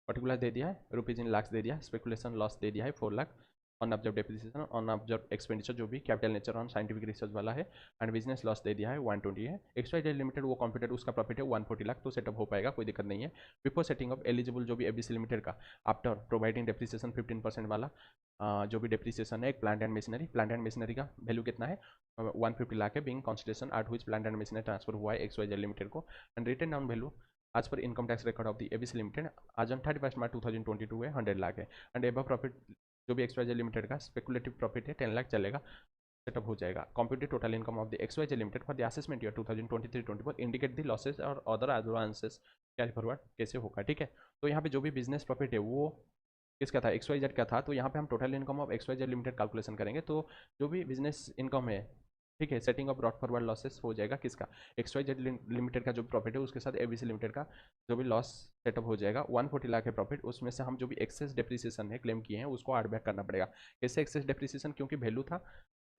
पर्टिकुलर दे दिया है, rupees in lakh दे दिया है, स्पेकुलेशन लॉस दे दिया है 4 lakh, on observe depreciation on observe expenditure जो भी capital nature on scientific research वाला है, एंड बिजनेस लॉस दे दिया है 120 है। XYZ लिमिटेड वो कंप्यूटर उसका प्रॉफिट है 140 लाख, तो सेटअप हो पाएगा, कोई दिक्कत नहीं है। बिफोर सेटिंग ऑफ एलिजिबल जो भी ABC लिमिटेड का आफ्टर प्रोवाइडिंग डेप्रिसिएशन 15% वाला जो भी डेप्रिसिएशन है एक प्लांट एंड मशीनरी का वैल्यू कितना है 150 लाख है, being consideration at which plant and machinery transfer हुआ है XYZ लिमिटेड को, and written down value as per income tax record of the ABC limited as on 31 March 2022 है 100 लाख है, एंड एबव प्रॉफिट जो भी XYZ लिमिटेड का speculative profit है 10 लाख चलेगा, सेटअप हो जाएगा। Computed total income of the XYZ limited for the assessment year 2023-24 indicate the losses और अदर एडवांसेस कैरी फॉरवर्ड कैसे होगा, ठीक है। तो यहाँ पे जो भी बिजनेस प्रॉफिट है वो किसका था, XYZ का था, तो यहाँ पे हम total income of XYZ limited calculation करेंगे, तो जो भी बिजनेस इनकम है ठीक है। Setting of broad forward losses हो जाएगा किसका, XYZ लिमिटेड का जो प्रॉफिट है उसके साथ ABC लिमिटेड का जो भी लॉस सेटअप हो जाएगा। 140 लाख है प्रॉफिट, उसमें से हम जो भी एक्सेस डेप्रिसिएशन है क्लेम किए हैं उसको एड बैक करना पड़ेगा। कैसे एक्सेस डेप्रिसिएशन, क्योंकि वैल्यू था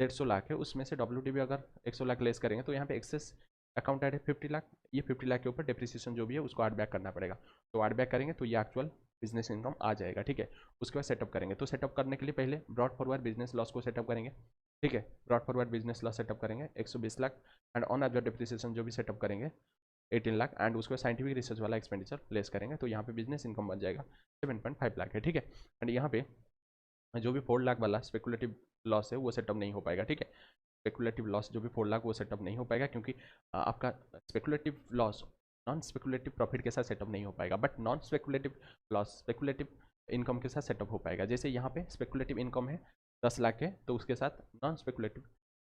150 लाख है, उसमें से WDV अगर 100 लाख लेस करेंगे तो यहाँ पे एक्सेस अकाउंट ऐड है 50 लाख, ये 50 लाख के ऊपर डेप्रिसिएशन जो भी है उसको एड बैक करना पड़ेगा। तो एड बैक करेंगे तो ये एक्चुअल बिजनेस इनकम आ जाएगा। ठीक है। उसके बाद सेटअप करेंगे, तो सेटअप करने के लिए पहले ब्रॉड फॉरवर्ड बिजनेस लॉस को सेटअप करेंगे। ठीक है। Brought forward business loss setup करेंगे 120 lakh, and on absorb depreciation जो भी सेटअप करेंगे 18 लाख, एंड उसको साइंटिफिक रिसर्च वाला एक्सपेंडिचर लेस करेंगे तो यहाँ पे बिजनेस इनकम बन जाएगा 7.5 लाख है। ठीक है। एंड यहाँ पे जो भी 4 लाख वाला स्पेकुलेटिव लॉस है वो सेटअप नहीं हो पाएगा। ठीक है। स्पेकुलेटिव लॉस जो भी 4 लाख वो सेटअप नहीं हो पाएगा, क्योंकि आपका speculative loss non speculative profit के साथ सेटअप नहीं हो पाएगा, but non speculative loss speculative income के साथ सेटअप हो पाएगा। जैसे यहाँ पे स्पेकुलेटिव इनकम है 10 लाख है, तो उसके साथ नॉन स्पेकुलेटिव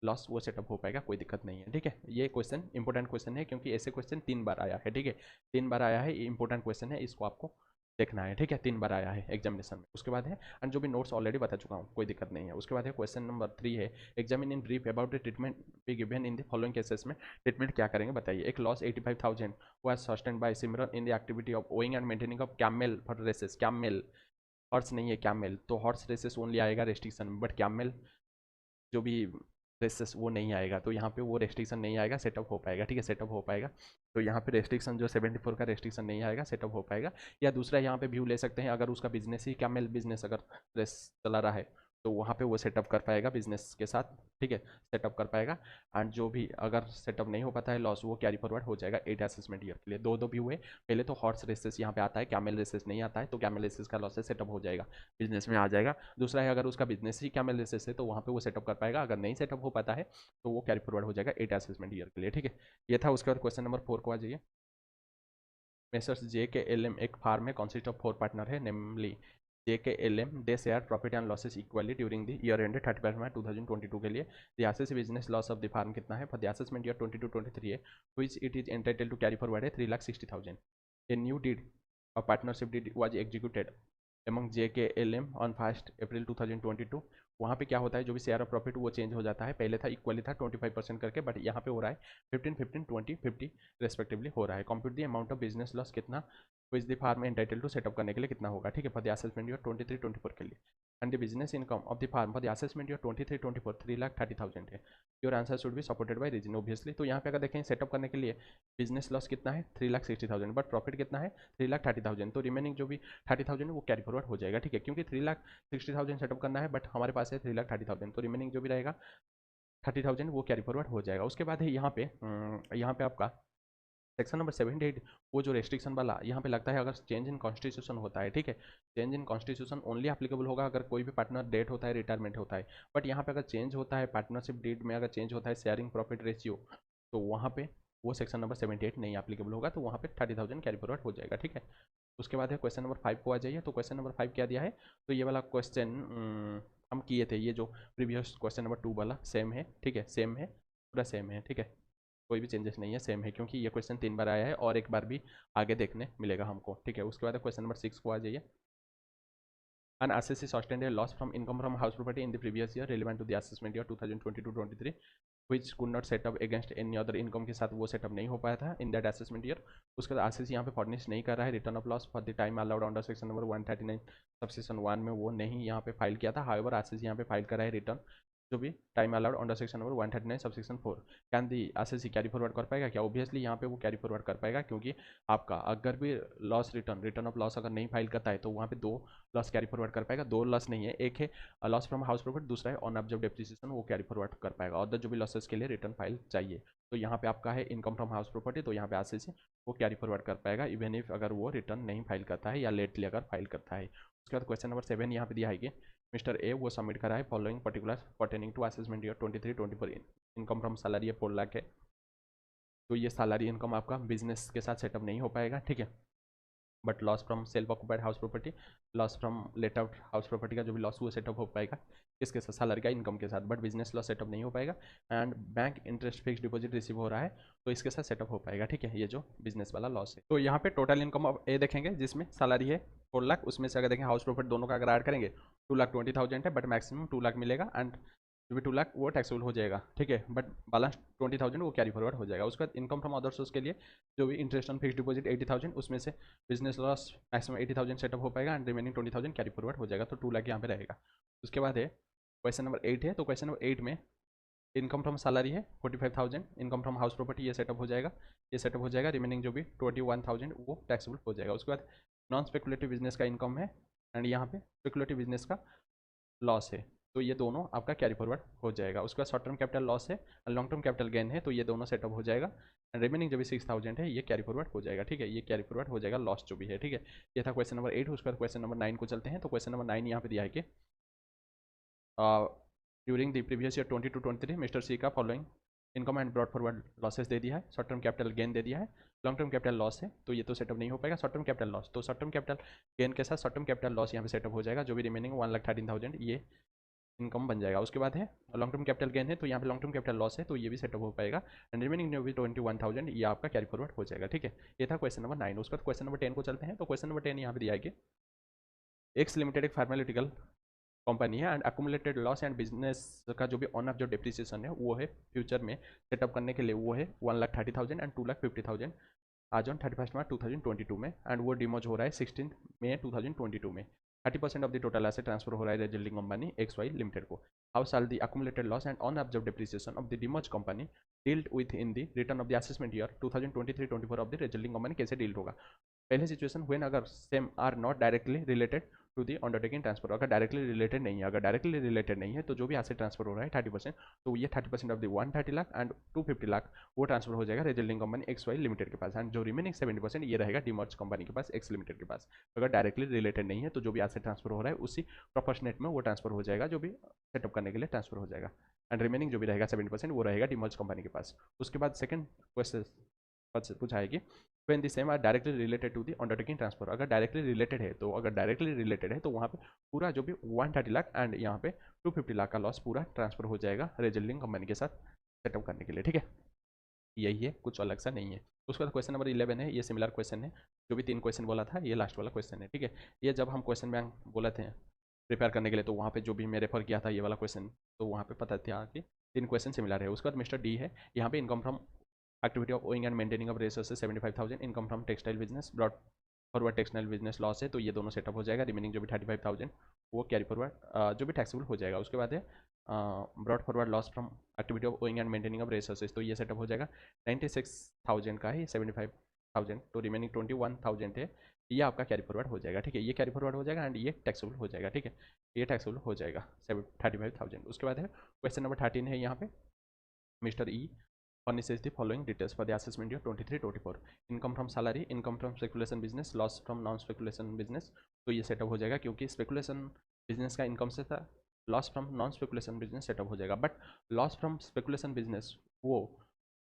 लॉस वो सेटअप हो पाएगा, कोई दिक्कत नहीं है। ठीक है। ये क्वेश्चन इंपॉर्टेंट क्वेश्चन है, क्योंकि ऐसे क्वेश्चन 3 बार आया है। ठीक है। 3 बार आया है, ये इंपॉर्टेंट क्वेश्चन है, इसको आपको देखना है। ठीक है। 3 बार आया है एग्जामिनेशन में। उसके बाद है, एंड जो भी नोट्स ऑलरेडी बता चुका हूँ, कोई दिक्कत नहीं है। उसके बाद है क्वेश्चन नंबर 3 है, examine in brief about the treatment be given in the following cases में ट्रीटमेंट क्या करेंगे बताइए। एक loss 85,000 was sustained by Simran in the activity of owning and maintaining of camel for races. Camel, horse नहीं है camel, तो horse races only आएगा restriction में, बट कैमल जो भी रेसेस वो नहीं आएगा, तो यहाँ पे वो रेस्ट्रिक्शन नहीं आएगा, सेटअप हो पाएगा। ठीक है। सेटअप हो पाएगा, तो यहाँ पे रेस्ट्रिक्शन जो 74 का रेस्ट्रिक्शन नहीं आएगा, सेटअप हो पाएगा। या दूसरा यहाँ पे व्यू ले सकते हैं, अगर उसका बिजनेस ही कैमल बिजनेस अगर रेस चला रहा है तो वहाँ पे वो सेटअप कर पाएगा बिजनेस के साथ। ठीक है। सेटअप कर पाएगा। एंड जो भी अगर सेटअप नहीं हो पाता है लॉस, वो कैरी फॉरवर्ड हो जाएगा 8 असेसमेंट ईयर के लिए। दो व्यू है, पहले तो हॉर्स रेसेस यहाँ पे आता है, कैमल रेसेस नहीं आता है, तो कैमल रेसेस का लॉस सेटअप हो जाएगा, बिजनेस में आ जाएगा। दूसरा है, अगर उसका बिजनेस ही कैमल रेसेस है तो वहाँ पे वो सेटअप कर पाएगा, अगर नहीं सेटअप हो पाता है तो वो कैरी फॉरवर्ड हो जाएगा 8 असेसमेंट ईयर के लिए। ठीक है। ये था। उसके बाद क्वेश्चन नंबर 4 को आ जाइए। मेसर्स JKLM एक फार्म में कॉन्सिस्ट ऑफ 4 पार्टनर है, namely JKLM they share profit and losses equally during the year ended 31 March 2022 के लिए। The assessed business loss of the firm कितना है फॉर द असेसमेंट ईयर 22-23 है, which it is entitled to carry forward है 3,60,000। A new deed of partnership deed was executed among JKLM on 1 April 2022। वहाँ पे क्या होता है, जो भी शेयर ऑफ प्रॉफिट वो चेंज हो जाता है, पहले था इक्वली था 25% करके, बट यहाँ पे हो रहा है 15-15 20-50 रेस्पेक्टिवली हो रहा है। Compute the amount of business loss कितना which the firm entitle to setup करने के लिए कितना होगा। ठीक है। फॉर द असेसमेंट ईयर 23-24 के लिए, and the business income of the firm for the assessment year 23-24 3,30,000 है। Your answer should be supported by reason obviously. तो यहाँ पे अगर देखें सेटअप करने के लिए बिजनेस लॉस कितना है 3,60,000, बट प्रॉफिट कितना है 3,30,000, तो रिमेनिंग जो भी 30,000 वो कैरी फॉरवर्ड हो जाएगा। ठीक है। क्योंकि 3,60,000 सेटअप करना है, बट हमारे पास है 3,30,000, तो रिमेनिंग जो भी रहेगा 30,000 वो कैरी फॉरवर्ड हो जाएगा। उसके बाद है यहाँ पे आपका सेक्शन नंबर 78, वो जो रेस्ट्रिक्शन वाला यहाँ पे लगता है, अगर चेंज इन कॉन्स्टिट्यूशन होता है। ठीक है। Change in constitution only applicable होगा अगर कोई भी पार्टनर डेट होता है, रिटायरमेंट होता है, बट यहाँ पे अगर चेंज होता है पार्टनरशिप डीड में, अगर चेंज होता है शेयरिंग प्रॉफिट रेशियो, तो वहाँ पे वो सेक्शन नंबर 78 नहीं एप्लीकेबल होगा, तो वहाँ पे 30,000 कैरी फॉरवर्ड हो जाएगा। ठीक है। उसके बाद है क्वेश्चन नंबर 5 को आ जाइए। तो क्वेश्चन नंबर 5 क्या दिया है, तो ये वाला क्वेश्चन हम किए थे, ये जो प्रीवियस क्वेश्चन नंबर 2 वाला सेम है। ठीक है। सेम है, पूरा सेम है। ठीक है। कोई भी चेंजेस नहीं है, सेम है, क्योंकि ये क्वेश्चन 3 बार आया है और एक बार भी आगे देखने मिलेगा हमको। ठीक है। उसके बाद क्वेश्चन नंबर 6 को आ जाइए। An assessee sustained a loss from income from house property in the previous year relevant to the assessment year 2022-23, which could not set up against any other income के साथ वो सेटअप नहीं हो पाया था इन दैट असेसमेंट ईयर। उसके बाद assessee यहाँ पे फर्निश नहीं कर रहा है return of loss for the time allowed under section number 139 subsection 1 में, वो नहीं यहाँ पे फाइल किया था। हाउएवर assessee यहाँ पे फाइल कर रहा है रिटर्न जो भी time allowed under section number 139 subsection 4। Can the assessee carry forward कर पाएगा क्या? ऑब्वियसली यहाँ पे वो कैरी फॉरवर्ड कर पाएगा, क्योंकि आपका अगर भी लॉस रिटर्न ऑफ लॉस अगर नहीं फाइल करता है तो वहाँ पे 2 लॉस कैरी फॉरवर्ड कर पाएगा। 2 लॉस नहीं है, एक है लॉस फ्रॉम हाउस प्रॉफिट, दूसरा है ऑन ऑब्जर्व डेप्रिसिएशन, वो कैरी फॉरवर्ड कर पाएगा। और जो भी लॉसेस के लिए रिटर्न फाइल चाहिए, तो यहाँ पे आपका है इनकम फ्रॉम हाउस प्रॉपर्टी, तो यहाँ पे एसएससी वो कैरी फॉरवर्ड कर पाएगा इवन इफ अगर वो रिटर्न नहीं फाइल करता है या लेटली अगर फाइल करता है। उसके बाद क्वेश्चन नंबर 7 यहाँ पे दिया है कि मिस्टर ए वो सबमिट करा है following particular pertaining to assessment year 23-24 income from salary 4 lakh है, तो ये सैलरी इनकम आपका बिजनेस के साथ सेटअप नहीं हो पाएगा। ठीक है। But loss from self occupied house property, loss from let out house property का जो भी लॉस वो सेटअप हो पाएगा इसके साथ सैलरी का इनकम के साथ, बट बिजनेस लॉस सेटअप नहीं हो पाएगा। And bank interest fix deposit receive हो रहा है तो इसके साथ सेटअप हो पाएगा। ठीक है। ये जो बिजनेस वाला लॉस है, तो यहाँ पे टोटल इनकम ऑफ ए देखेंगे जिसमें सैलरी है 4 लाख, उसमें से अगर देखें हाउस प्रॉफिट दोनों का अगर ऐड करेंगे 2,20,000 है, बट मैक्सिमम 2 लाख मिलेगा। एंड जो भी 2 लाख वो टैक्सेबल हो जाएगा, ठीक है, बट बैलेंस 20,000 वो कैरी फॉरवर्ड हो जाएगा। उसके बाद इनकम फ्रॉम अदर सोर्स के लिए जो भी इंटरेस्ट ऑन फिक्स डिपॉजिट 80,000, उसमें से बिजनेस लॉस मैक्सिमम 80,000 सेटअप हो पाएगा एंड रिमेनिंग 20,000 कैरी फॉरवर्ड हो जाएगा, तो 2 लाख यहाँ पे रहेगा। उसके बाद है क्वेश्चन नंबर 8 है, तो क्वेश्चन नंबर 8 में इनकम फ्रॉम सैलरी है 45,000, इनकम फ्रॉम हाउस प्रॉपर्टी ये सेटअप हो जाएगा, ये सेटअप हो जाएगा, रिमेनिंग जो भी 21,000 वो टैक्सेबल हो जाएगा। उसके बाद नॉन स्पेकुलेटिव बिजनेस का इनकम है एंड यहाँ पे स्पेकुलेटिव बिजनेस का लॉस है, तो ये दोनों आपका कैरी फॉरवर्ड हो जाएगा। उसके बाद शॉर्ट टर्म कैपिटल लॉस है, लॉन्ग टर्म कैपिटल गेन है, तो ये दोनों सेटअप हो जाएगा एंड रिमेनिंग जो भी 6,000 है ये कैरी फॉरवर्ड हो जाएगा, ठीक है, ये कैरी फॉरवर्ड हो जाएगा लॉस जो भी है, ठीक है। ये था क्वेश्चन नंबर 8। उसके बाद क्वेश्चन नंबर 9 को चलते हैं, तो क्वेश्चन नंबर 9 यहाँ पे दिया है कि during the previous year 20 to 23 Mr C का following income and brought forward losses दे दिया है, शॉर्ट टर्म कैपिटल गेन दे दिया है, लॉन्ग टर्म कैपिटल लॉस है, तो ये तो सेटअप नहीं हो पाएगा। शॉर्ट टर्म कैपिटल लॉस, तो शॉर्ट टर्म कैपिटल गेन के साथ शॉर्ट टर्म कैपिटल लॉस यहाँ पे सेटअप हो जाएगा, जो भी रिमेनिंग 1,13,000 ये इनकम बन जाएगा। उसके बाद है लॉन्ग टर्म कैपिटल गेन है, तो यहाँ पे लॉन्ग टर्म कैपिटल लॉस है, तो ये भी सेटअप हो पाएगा एंड रिमेनिंग जो भी 21,000 ये आपका कैरी फॉरवर्ड हो जाएगा, ठीक है। ये था क्वेश्चन नंबर 9। उसके बाद क्वेश्चन नंबर 10 को चलते हैं, तो क्वेश्चन नंबर 10 यहाँ पे दिया है कि एक्स लिमिटेड एक फार्मास्यूटिकल कंपनी है and accumulated loss and business का जो भी ऑन ऑफ जो डिप्रिसिएशन है वो है फ्यूचर में सेटअप करने के लिए वो है 1,30,000 एंड 2,50,000 आज ऑन 31 मार्च 2022 में, एंड वो डिमोज हो रहा है 16 मई 2022 में। 30% of the total asset transfer हो रहा है resulting company X Y limited को। How shall the accumulated loss and unabsorbed depreciation of the demerged company dealt with in the return of the assessment year 2023-24 of the resulting company कैसे deal होगा। पहले situation when अगर same are not directly related to the undertaking transfer, अगर directly related नहीं है, अगर directly related नहीं है तो जो भी एसेट ट्रांसफर हो रहा है 30%, तो ये 30% of the 130 lakh and 250 lakh वो ट्रांसफर हो जाएगा resulting company X Y limited के पास एंड जो रिमेनिंग 70% ये रहेगा डीमर्ज कंपनी के पास एक्स लिमिटेड के पास। अगर डायरेक्टली रिलेटेड नहीं है तो जो भी एसेट ट्रांसफर हो रहा है उसी प्रोपोर्शनेट में वो ट्रांसफर हो जाएगा, जो भी सेटअप करने के लिए ट्रांसफर हो जाएगा एंड रिमेनिंग जो भी रहेगा 70% वो रहेगा डीमर्ज कंपनी के पास। उसके बाद सेकंड क्वेश्चन पूछा है कि when the same are directly related to the undertaking transfer, अगर डायरेक्टली रिलेटेड है तो अगर डायरेक्टली रिलेटेड है तो वहाँ पे पूरा जो भी 130 लाख एंड यहाँ पे 250 लाख का लॉस पूरा ट्रांसफर हो जाएगा रेजल्टिंग कंपनी के साथ सेटअप करने के लिए, ठीक है। यही है, कुछ अलग सा नहीं है। उसके बाद क्वेश्चन नंबर 11 है, ये सिमिलर क्वेश्चन है, जो भी 3 क्वेश्चन बोला था ये लास्ट वाला क्वेश्चन है, ठीक है। ये जब हम क्वेश्चन बैंक बोला थे प्रिपेयर करने के लिए तो वहाँ पे जो भी मैं रेफर किया था ये वाला क्वेश्चन, तो वहाँ पे पता था कि 3 क्वेश्चन सिमिलर है। उसके बाद मिस्टर डी है, यहाँ पे income from activity of owning and maintaining of resources 75,000, income from textile business brought forward textile business loss है, तो ये दोनों सेटअप हो जाएगा, रिमेनिंग जो भी 35,000 वो कैरी फॉरवर्ड जो भी टैक्सेबल हो जाएगा। उसके बाद है brought forward loss from activity of owning and maintaining of resources, तो ये सेटअप हो जाएगा 96,000 का है, 75,000, तो रिमेनिंग 21,000 है, ये आपका कैरी फॉरवर्ड हो जाएगा, ठीक है। ये कैरी फॉरवर्ड हो जाएगा एंड ये टैक्सेबल हो जाएगा, ठीक है, ये टैक्सेबल हो जाएगा 35,000। उसके बाद है क्वेश्चन नंबर 13 है, यहाँ पे mister E furnishes the following details for the assessment year 23-24, income from salary, income from speculation business, loss from non speculation business, तो ये सेटअप हो जाएगा क्योंकि स्पेकुलेशन बिजनेस का इनकम से था, loss from non speculation business setup हो जाएगा, but loss from speculation business वो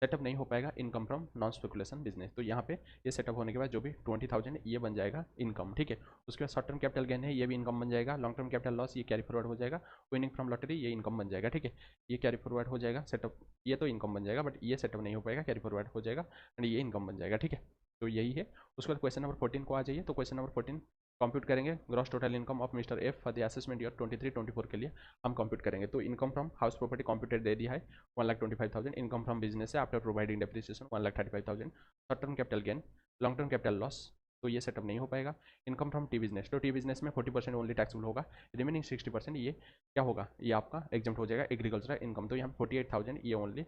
सेटअप नहीं हो पाएगा income from non speculation business, तो यहाँ पे ये सेटअप होने के बाद जो भी 20,000 ये बन जाएगा इनकम, ठीक है। उसके बाद शॉर्ट टर्म कैपिटल गेन है, ये भी इनकम बन जाएगा, लॉन्ग टर्म कैपिटल लॉस ये कैरी फॉरवर्ड हो जाएगा, विनिंग फ्रॉम लॉटरी ये इनकम बन जाएगा, ठीक है, ये कैरी फॉरवर्ड हो जाएगा सेटअप, ये तो इनकम बन जाएगा बट ये सेटअप नहीं हो पाएगा, कैरी फॉरवर्ड हो जाएगा एंड ये इनकम बन जाएगा, ठीक है, तो यही है। उसके बाद क्वेश्चन नंबर 14 को आ जाइए, तो क्वेश्चन नंबर 14 कंप्यूट करेंगे gross total income of mister F for the assessment year 23-24 के लिए हम कंप्यूट करेंगे, तो income from house property computed दे दिया है 1,25,000, इनकम फ्रॉम बिजनेस है after providing depreciation 1,35,000, short term capital gain, long term capital loss, तो ये सेटअप नहीं हो पाएगा, इनकम फ्रॉम टी बिजनेस, तो टी बिजनेस में 40% ओनली टैक्सेबल होगा, रिमेनिंग 60% ये क्या होगा, ये आपका एग्जम्प्ट हो जाएगा एग्रीकल्चरल इनकम, तो यहाँ 48,000 ये ओनली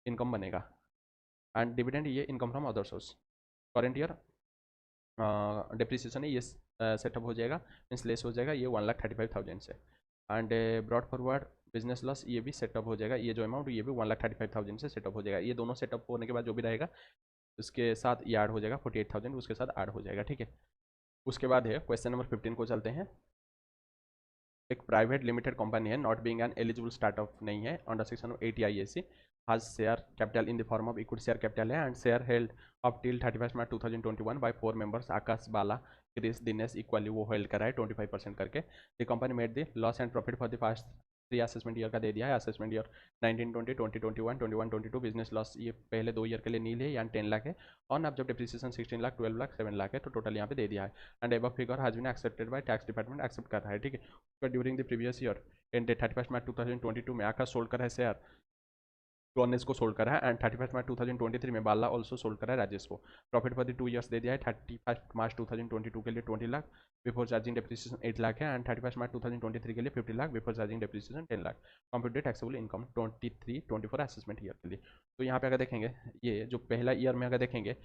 इनकम बनेगा एंड डिविडेंड ये income from other source, current year depreciation है ये सेटअप हो जाएगा, मीन्स लेस हो जाएगा, ये 1,35,000 से and brought forward business loss ये भी सेटअप हो जाएगा, ये जो अमाउंट ये भी 1,35,000 से सेटअप हो जाएगा, ये दोनों सेटअप होने के बाद जो भी रहेगा उसके साथ ये ऐड हो जाएगा 48,000 उसके साथ ऐड हो जाएगा, ठीक है। उसके बाद है क्वेश्चन नंबर 15 को चलते हैं, एक प्राइवेट लिमिटेड कंपनी है not being an eligible startup नहीं है under section 80 IAC has share capital in the form of equity share capital है and share held up till 31 March 2021 by 4 members Akash Bala Chris Dinesh equally वो hold करा है 25% करके। The company made the loss and profit for the first 3 assessment year का दे दिया है। Assessment year 1920, 2021, 21-22 business loss ये पहले 2 ईयर के लिए नील है, यानी 10 लाख है। ऑन अब जब डिप्रिसिएशन 16 लाख, 12 लाख, 7 लाख है, तो टोटल यहाँ पे दे दिया है। And above figure has been accepted by tax department, accept कर रहा है, ठीक है। तो during the previous year end 31 March 2022 में आकाश सोल्ड कर है शेयर, गॉनेस को सोल्ड करा है। एंड 31 मार्च 2023 में बाला ऑल्सो सोल्ड करा है राजेश को। Profit for the 2 years they दिया है। 31 मार्च 2022 के लिए 20 lakh, before charging depreciation 8 lakh है। एंड 31 मार्च 2023 के लिए 50 lakh, before charging depreciation 10 lakh. Computed taxable income 23-24 assessment year के लिए। तो यहाँ पे अगर देखेंगे, ये जो पहला ईयर में अगर देखेंगे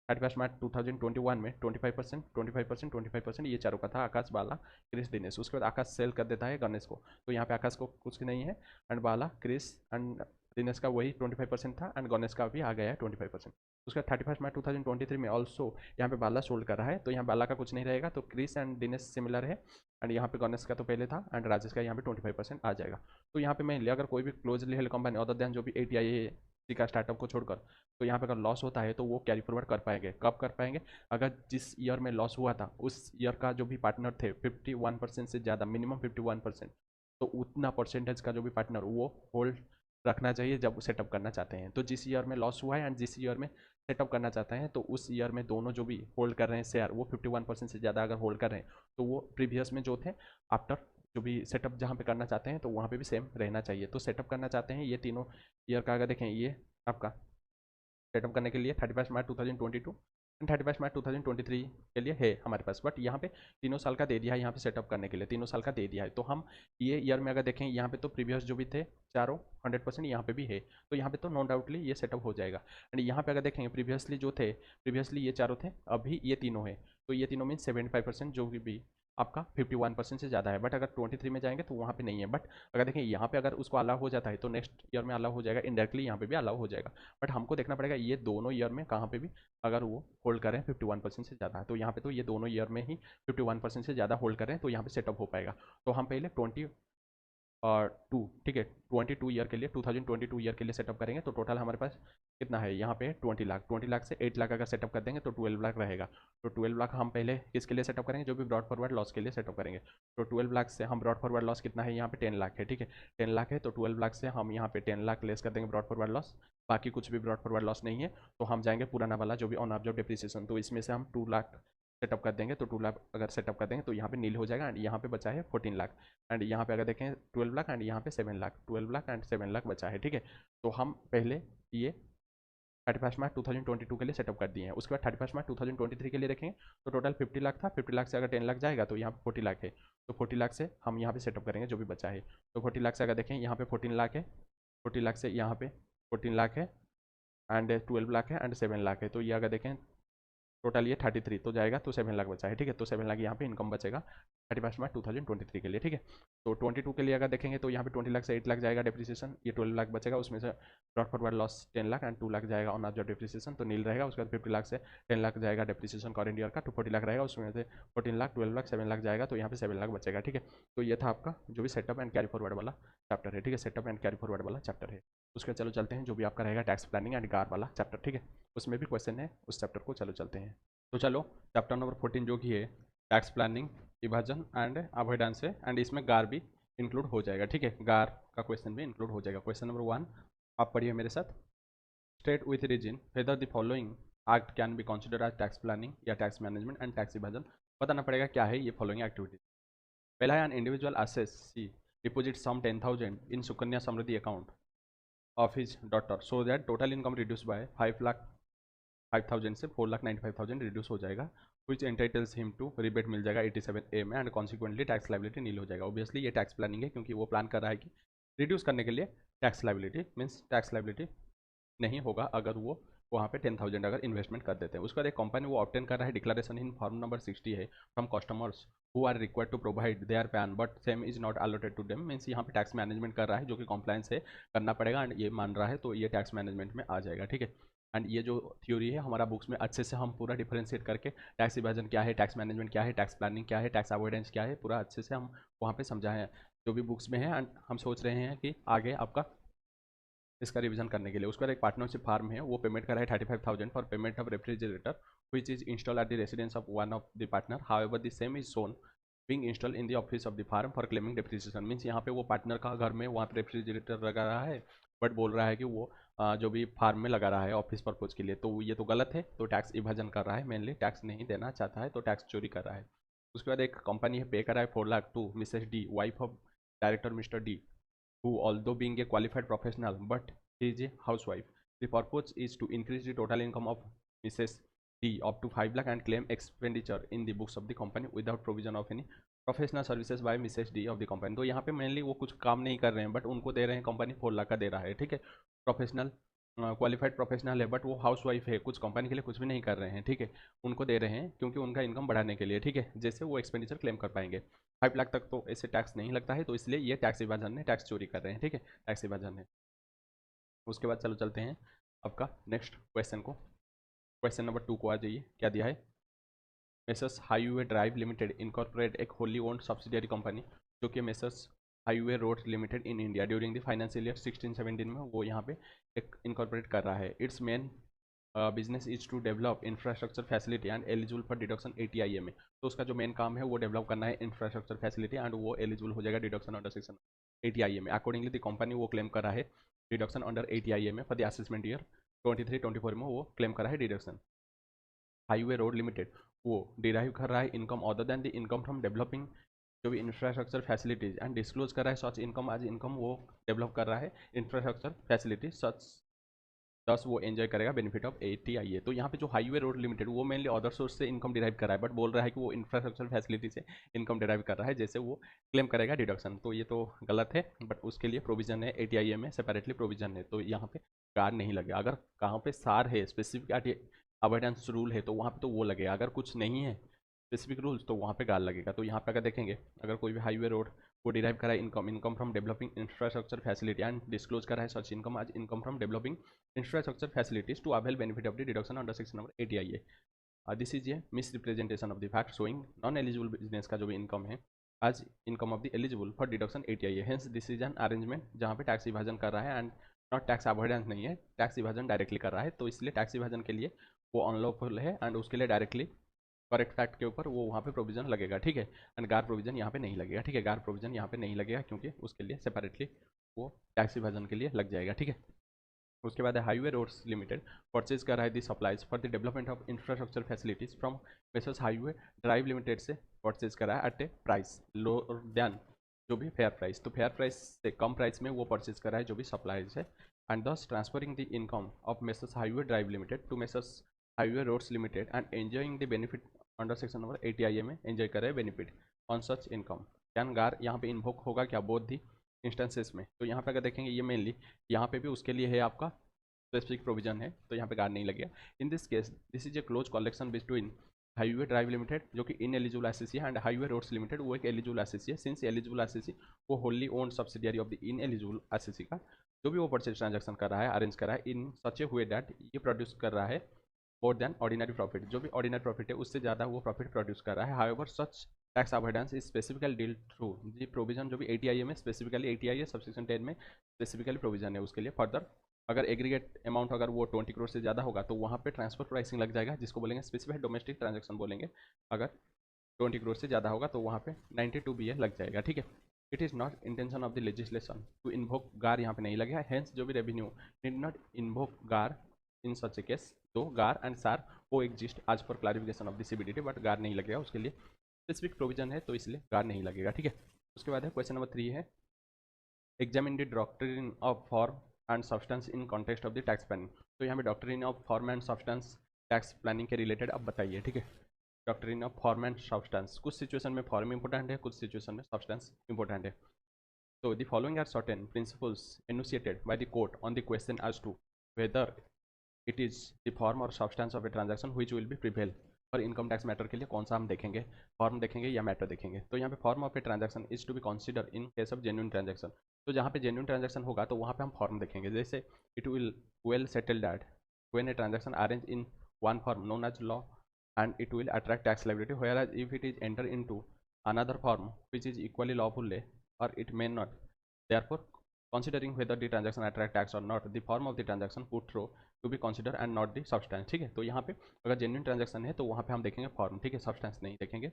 31 मार्च 2021 में 25%, 25%, 25% ये चारों का था, आकाश, बाला, क्रिस, दिनेश। उसके बाद आकाश सेल कर देता है गणेश को, तो यहाँ पे आकाश को कुछ नहीं है। And Bala, Chris and Dinesh का वही 25% था, एंड गणेश का भी आ गया है 25%। उसके बाद 31 मार्च 2023 में ऑल्सो यहाँ पे बाला सोल्ड कर रहा है, तो यहाँ बाला का कुछ नहीं रहेगा, तो क्रिस एंड दिनेश सिमिलर है। एंड यहाँ पे गणेश का तो पहले था, एंड राजेश का यहाँ पे 25% आ जाएगा। तो यहाँ पे मैं अगर कोई भी closely held company other than जो भी ATI का स्टार्टअप को छोड़कर, तो यहाँ पे अगर लॉस होता है तो वो कैरी फॉरवर्ड कर पाएंगे। कब कर पाएंगे? अगर जिस ईयर में लॉस हुआ था उस ईयर का जो भी पार्टनर थे 51% से ज़्यादा, मिनिमम 51%, तो उतना परसेंटेज का जो भी पार्टनर वो होल्ड रखना चाहिए जब सेटअप करना चाहते हैं। तो जिस ईयर में लॉस हुआ है एंड जिस ईयर में सेटअप करना चाहते हैं, तो उस ईयर में दोनों जो भी होल्ड कर रहे हैं शेयर, वो 51% से ज़्यादा अगर होल्ड कर रहे हैं, तो वो प्रीवियस में जो थे आफ्टर जो भी सेटअप जहाँ पे करना चाहते हैं, तो वहाँ पे भी सेम रहना चाहिए। तो सेटअप करना चाहते हैं ये तीनों ईयर का अगर देखें, ये आपका सेटअप करने के लिए 31 मार्च 2022 एंड 31 मार्च 2023 के लिए है हमारे पास। बट यहाँ पे 3 साल का दे दिया है, यहाँ पे सेटअप करने के लिए 3 साल का दे दिया है। तो हम ये ईयर में अगर देखें, यहाँ पे तो प्रीवियस जो भी थे चारों 100% यहाँ पे भी है, तो यहाँ पे तो नो डाउटली ये सेटअप हो जाएगा। एंड यहाँ पे अगर देखेंगे प्रीवियसली जो थे, प्रीवियसली ये चारों थे, अभी ये तीनों है, तो ये तीनों मीन 75% जो भी आपका 51% से ज़्यादा है। बट अगर 23 में जाएंगे तो वहाँ पे नहीं है। बट अगर देखें यहाँ पे अगर उसको अलाउ हो जाता है तो नेक्स्ट ईयर में अलाउ हो जाएगा, इनडायरेक्टली यहाँ पे भी अलाउ हो जाएगा। बट हमको देखना पड़ेगा ये दोनों ईयर में कहाँ पे भी अगर वो होल्ड करें 51% से ज़्यादा, तो यहाँ पे तो ये दोनों ईयर में ही 51% से ज़्यादा होल्ड करें तो यहाँ पे सेटअप हो पाएगा। तो हम पहले 2, ठीक है, 22 ईयर के लिए, 2022 ईयर के लिए सेटअप करेंगे। तो टोटल हमारे पास कितना है यहाँ पे 20 लाख, 20 लाख से 8 लाख अगर सेटअप कर देंगे तो 12 लाख रहेगा। तो 12 लाख हम पहले किसके लिए सेटअप करेंगे? जो भी ब्रॉड फॉरवर्ड लॉस के लिए सेटअप करेंगे। तो 12 लाख से हम ब्रॉड फॉरवर्ड लॉस कितना है यहाँ पे 10 लाख है, ठीक है, 10 लाख है। तो 12 लाख से हम यहाँ पे 10 लाख लेस कर देंगे ब्रॉड फॉरवर्ड लॉस, बाकी कुछ भी ब्रॉड फॉरवर्ड लॉस नहीं है। तो हम जाएंगे पुराना वाला जो भी ऑन ऑब्जर्व डिप्रिसिएशन, तो इसमें से हम 2 लाख सेटअप कर देंगे। तो 2 लाख अगर सेटअप कर देंगे तो यहाँ पे नील हो जाएगा, एंड यहाँ पे बचा है 14 लाख। एंड यहाँ पे अगर देखें 12 लाख, एंड यहाँ पे 7 लाख, 12 लाख एंड 7 लाख बचा है, ठीक है। तो हम पहले ये 31 मार्च 2022 के लिए सेटअप कर दिए हैं। उसके बाद 31 मार्च 2023 के लिए देखेंगे तो टोटल 50 लाख था, 50 लाख से अगर 10 लाख जाएगा तो यहाँ पे 40 लाख है। तो 40 लाख से हम यहाँ पे सेटअप करेंगे जो भी बचा है। तो 40 लाख से अगर देखें यहाँ पे 14 लाख है, 40 लाख से यहाँ पे 14 लाख है, एंड 12 लाख है, एंड 7 लाख है। तो ये अगर देखें टोटल ये 33 तो जाएगा, तो 7 लाख बचा है, ठीक है। तो 7 लाख यहाँ पे इनकम बचेगा 31 मार्च 2023 के लिए, ठीक है। तो 22 के लिए अगर देखेंगे तो यहाँ पे 20 लाख से 8 लाख जाएगा डेप्रिसिएशन, ये 12 लाख बचेगा, उसमें से brought forward loss 10 lakh and 2 lakh जाएगा ऑन ऑब्जर्व डेप्रिसिएशन, तो नील रहेगा। उसके बाद 50 लाख से 10 लाख जाएगा डेप्रिसिएशन करेंट ईयर का, तो 40 लाख रहेगा, उसमें से 14 लाख, 12 लाख, 7 लाख जाएगा, तो यहाँ पे 7 लाख बचेगा, ठीक है। तो ये था आपका जो भी सेटअप एंड कैरी फॉरवर्ड वाला चैप्टर है, ठीक है, सेटअप एंड कैरी फॉरवर्ड वाला चैप्टर है। उसके चलो चलते हैं जो भी आपका रहेगा टैक्स प्लानिंग एंड गार वाला चैप्टर, ठीक है, उसमें भी क्वेश्चन है, उस चैप्टर को चलो चलते हैं। तो चलो चैप्टर नंबर 14 जो कि है टैक्स प्लानिंग, विभाजन एंड अवॉइडेंस है, एंड इसमें गार भी इंक्लूड हो जाएगा, ठीक है, गार का क्वेश्चन भी इंक्लूड हो जाएगा। क्वेश्चन नंबर 1 आप पढ़िए मेरे साथ। State with reason whether the following act can be considered as tax planning या टैक्स मैनेजमेंट एंड टैक्स विभाजन। बताना पड़ेगा क्या है ये फॉलोइंग एक्टिविटीज। पहला है an individual assessee deposit sum 10,000 in Sukanya Samriddhi account of his daughter so that total income reduce by 5,05,000 से 4,95,000 रिड्यूस हो जाएगा, which entitles him to rebate मिल जाएगा 87A में, and consequently tax liability nil हो जाएगा। ऑब्वियसली ये टैक्स प्लानिंग है क्योंकि वो प्लान कर रहा है कि रिड्यूस करने के लिए tax liability, means tax liability नहीं होगा अगर वो वहाँ पे 10,000 अगर इन्वेस्टमेंट कर देते हैं। उसके बाद एक कंपनी वो ऑब्टेन कर रहा है डिक्लेरेशन इन फॉर्म नंबर 60 है from customers who are required to provide their PAN but same is not allotted to them, means यहाँ पे टैक्स मैनेजमेंट कर रहा है जो कि कॉम्प्लायंस है, करना पड़ेगा, एंड ये मान रहा है, तो ये टैक्स मैनेजमेंट में आ जाएगा, ठीक है। एंड ये जो थ्योरी है हमारा बुक्स में अच्छे से हम पूरा डिफरेंशिएट करके टैक्स विभाजन क्या है, टैक्स मैनेजमेंट क्या है, टैक्स प्लानिंग क्या है, टैक्स अवॉइडेंस क्या है, पूरा अच्छे से हम वहाँ पे समझाए हैं जो भी बुक्स में है। एंड हम सोच रहे हैं कि आगे आपका इसका रिवीजन करने के लिए। उसके बाद एक पार्टनरशिप फार्म है वो पेमेंट कर रहा है 35,000 for payment of refrigerator which is install at the residence of one of the partner, however the same is shown being installed in the office of the firm for claiming depreciation। Means यहाँ पे वो partner का घर में वहाँ पे refrigerator लगा रहा है, बट बोल रहा है कि वो जो भी फार्म में लगा रहा है ऑफिस पर्पज़ के लिए, तो ये तो गलत है, तो टैक्स इवाजन कर रहा है, मेनली टैक्स नहीं देना चाहता है, तो टैक्स चोरी कर रहा है। उसके बाद एक कंपनी है पे कर रहा है 4 lakh to Mrs D, wife of director Mr D, who although being a qualified professional but he is a housewife। The purpose is to increase the total income of Mrs. D up to 5 lakh and claim expenditure in the books of the company without provision of any professional services by Mrs. D of the company। तो यहाँ पे mainly वो कुछ काम नहीं कर रहे हैं, बट उनको दे रहे हैं, कंपनी 4 लाख का दे रहा है, ठीक है। प्रोफेशनल क्वालिफाइड प्रोफेशनल है, बट वो हाउस वाइफ है, कुछ कंपनी के लिए कुछ भी नहीं कर रहे हैं, ठीक है। उनको दे रहे हैं क्योंकि उनका इनकम बढ़ाने के लिए, ठीक है, जैसे वो एक्सपेंडिचर क्लेम कर पाएंगे। 5 लाख तक तो ऐसे टैक्स नहीं लगता है, तो इसलिए ये टैक्स इवाजन है, टैक्स चोरी कर रहे हैं, ठीक है, टैक्स इवाजन है। उसके बाद चलो चलते हैं आपका नेक्स्ट क्वेश्चन को। क्वेश्चन नंबर 2 को आ जाइए, क्या दिया है। Messrs highway drive limited incorporate एक होली ओन्ड सब्सिडियरी कंपनी, जो कि messrs highway road limited in India during the financial year 16-17 में वो यहाँ पे एक इनकॉर्पोरेट कर रहा है। Its main business is to develop infrastructure facility and eligible for deduction ATIA में। तो उसका जो मेन काम है वो डेवलप करना है इंफ्रास्ट्रक्चर फैसिलिटी, एंड वो एलिजिबल हो जाएगा डिडक्शन अंडर सेक्शन ATIA में। अकॉर्डिंगली द कंपनी वो क्लेम कर रहा है डिडक्शन अंडर ATIA में फॉर द असेसमेंट ईयर 23-24 में वो क्लेम कर रहा है डिडक्शन। हाईवे रोड लिमिटेड वो डिराइव कर रहा है income other than the income from developing जो भी इंफ्रास्ट्रक्चर फैसिलिटीज एंड डिस्क्लोज कर रहा है सच इनकम आज इनकम वो डेवलप कर रहा है इंफ्रास्ट्रक्चर फैसिलिटीज सच, दस वो एंजॉय करेगा बेनिफिट ऑफ ATIA। तो यहाँ पे जो हाईवे रोड लिमिटेड वो मेनली अदर सोर्स से इनकम डिराइव कर रहा है, बट बोल रहा है कि वो इंफ्रास्ट्रक्चर फैसिलिटी से इनकम डिराइव कर रहा है, जैसे वो क्लेम करेगा डिडक्शन। तो ये तो गलत है, बट उसके लिए प्रोविजन है ATIA में, सेपरेटली प्रोविजन है, तो यहाँ पे कार नहीं लगेगा। अगर कहाँ पे सार है, स्पेसिफिक अवॉइडेंस रूल है, तो वहाँ पे तो वो लगेगा। अगर कुछ नहीं है स्पेसिफिक रूल्स, तो वहाँ पे गाल लगेगा। तो यहाँ पे अगर देखेंगे, अगर कोई भी हाईवे रोड वो डिराइव करा है income from developing infrastructure facility and disclose करा है such income as income from developing infrastructure facilities to avail benefit of the deduction under section number ATIA। This is a misrepresentation of the fact showing non eligible business का जो भी income है as income of the eligible for deduction ATIA। Hence this is an arrangement जहाँ पे tax विभाजन कर रहा है एंड नॉट टैक्स अवॉइडेंस नहीं है, टैक्स विभाजन डायरेक्टली कर रहा है। तो इसलिए टैक्स विभाजन के लिए वो अनलॉफुल है एंड उसके लिए डायरेक्टली करेक्ट फैक्ट के ऊपर वो वहाँ पे प्रोविजन लगेगा, ठीक है। एंड गार प्रोविजन यहाँ पे नहीं लगेगा, ठीक है, गार प्रोविजन यहाँ पे नहीं लगेगा क्योंकि उसके लिए सेपरेटली वो टैक्स विभाजन के लिए लग जाएगा, ठीक है। उसके बाद हाईवे रोड्स लिमिटेड परचेज कर रहा है the supplies for the development of infrastructure facilities from Messrs highway drive limited से परचेज कर रहा है at a price lower than जो भी फेयर प्राइस, तो फेयर प्राइस से कम प्राइस में वो परचेज कर रहा है जो भी सप्लाईज है, and thus transferring the income of messrs highway drive limited to messrs highway roads limited and enjoying the benefit under section number ATIA में एंजॉय कर रहे हैं benefit on such income. Can GAAR यहाँ पे invoke होगा क्या both the instances में। तो यहाँ पे अगर देखेंगे ये मेनली यहाँ पे भी उसके लिए है आपका स्पेसिफिक प्रोविजन है, तो यहाँ पे गार नहीं लगेगा। इन this case this is A close collection between highway drive limited जो कि इन एलिजिबल एसएससी है एंड हाईवे रोड्स लिमिटेड वो एक एलिजिबल एसएससी है। सिंस एलिजिबल एसएससी वो Holi own subsidiary of the in eligible SSC का जो भी वो परचेज ट्रांजैक्शन कर रहा है अरेंज कर रहा है इन सच ए हुए दैट ये प्रोड्यूस कर रहा है मोर देन ऑर्डिनरी प्रॉफिट, जो भी ऑर्डिनरी प्रॉफिट है उससे ज़्यादा वो प्रॉफिट प्रोड्यूस कर रहा है। However such tax avoidance is specifically deal through the provision जो भी ATIA में स्पेसिफिकली ATIA सबसेक्शन 10 में स्पेसिफिकली प्रोविजन है उसके लिए। फर्दर अगर एग्रीगेट अमाउंट अगर वो 20 करोड़ से ज़्यादा होगा तो वहाँ पे ट्रांसफर प्राइसिंग लग जाएगा, जिसको बोलेंगे स्पेसिफाइड डोमेस्टिक ट्रांजेक्शन बोलेंगे। अगर 20 करोड़ से ज़्यादा होगा तो वहाँ पे 92BA लग जाएगा, ठीक है। It is not intention of the legislation to invoke GAAR यहाँ पे नहीं लगेगा। हेंस जो भी रेवेन्यू डिड नॉट इन्वोक गार इन सच ए केस, तो गार एंड सार वो एग्जिस्ट आज for clarification of the CBDT, but गार नहीं लगेगा, उसके लिए स्पेसिफिक प्रोविजन है तो इसलिए गार नहीं लगेगा, ठीक है। उसके बाद है क्वेश्चन नंबर 3 है examine the doctrine of form and substance in context of the tax planning. तो यहाँ पे doctrine of form and substance tax planning के रिलेटेड अब बताइए, ठीक है। Doctrine of form and substance, कुछ सिचुएशन में फॉर्म इंपॉर्टेंट है, कुछ सिचुएशन में सब्सटेंस इंपॉर्टेंट है। तो the following are certain principles enunciated by the court on the question as to whether it is the form और substance of a transaction which will be prevail. और income tax matter के लिए कौन सा हम देखेंगे, फॉर्म देखेंगे या मैटर देखेंगे। तो यहाँ पे form of a transaction is to be consider in case of genuine transaction. तो जहाँ पे जेन्युइन ट्रांजैक्शन होगा तो वहाँ पे हम फॉर्म देखेंगे, जैसे it will well settle that when a transaction arrange in one form known as law and it will attract tax liability, whereas if it is enter into another form which is equally lawful और it may not. Therefore considering whether the transaction attract tax or not, the form of the transaction put through to be considered and not the substance, ठीक है। तो यहाँ पे अगर genuine transaction है तो वहाँ पे हम देखेंगे फॉर्म, ठीक है, सब्सटेंस नहीं देखेंगे।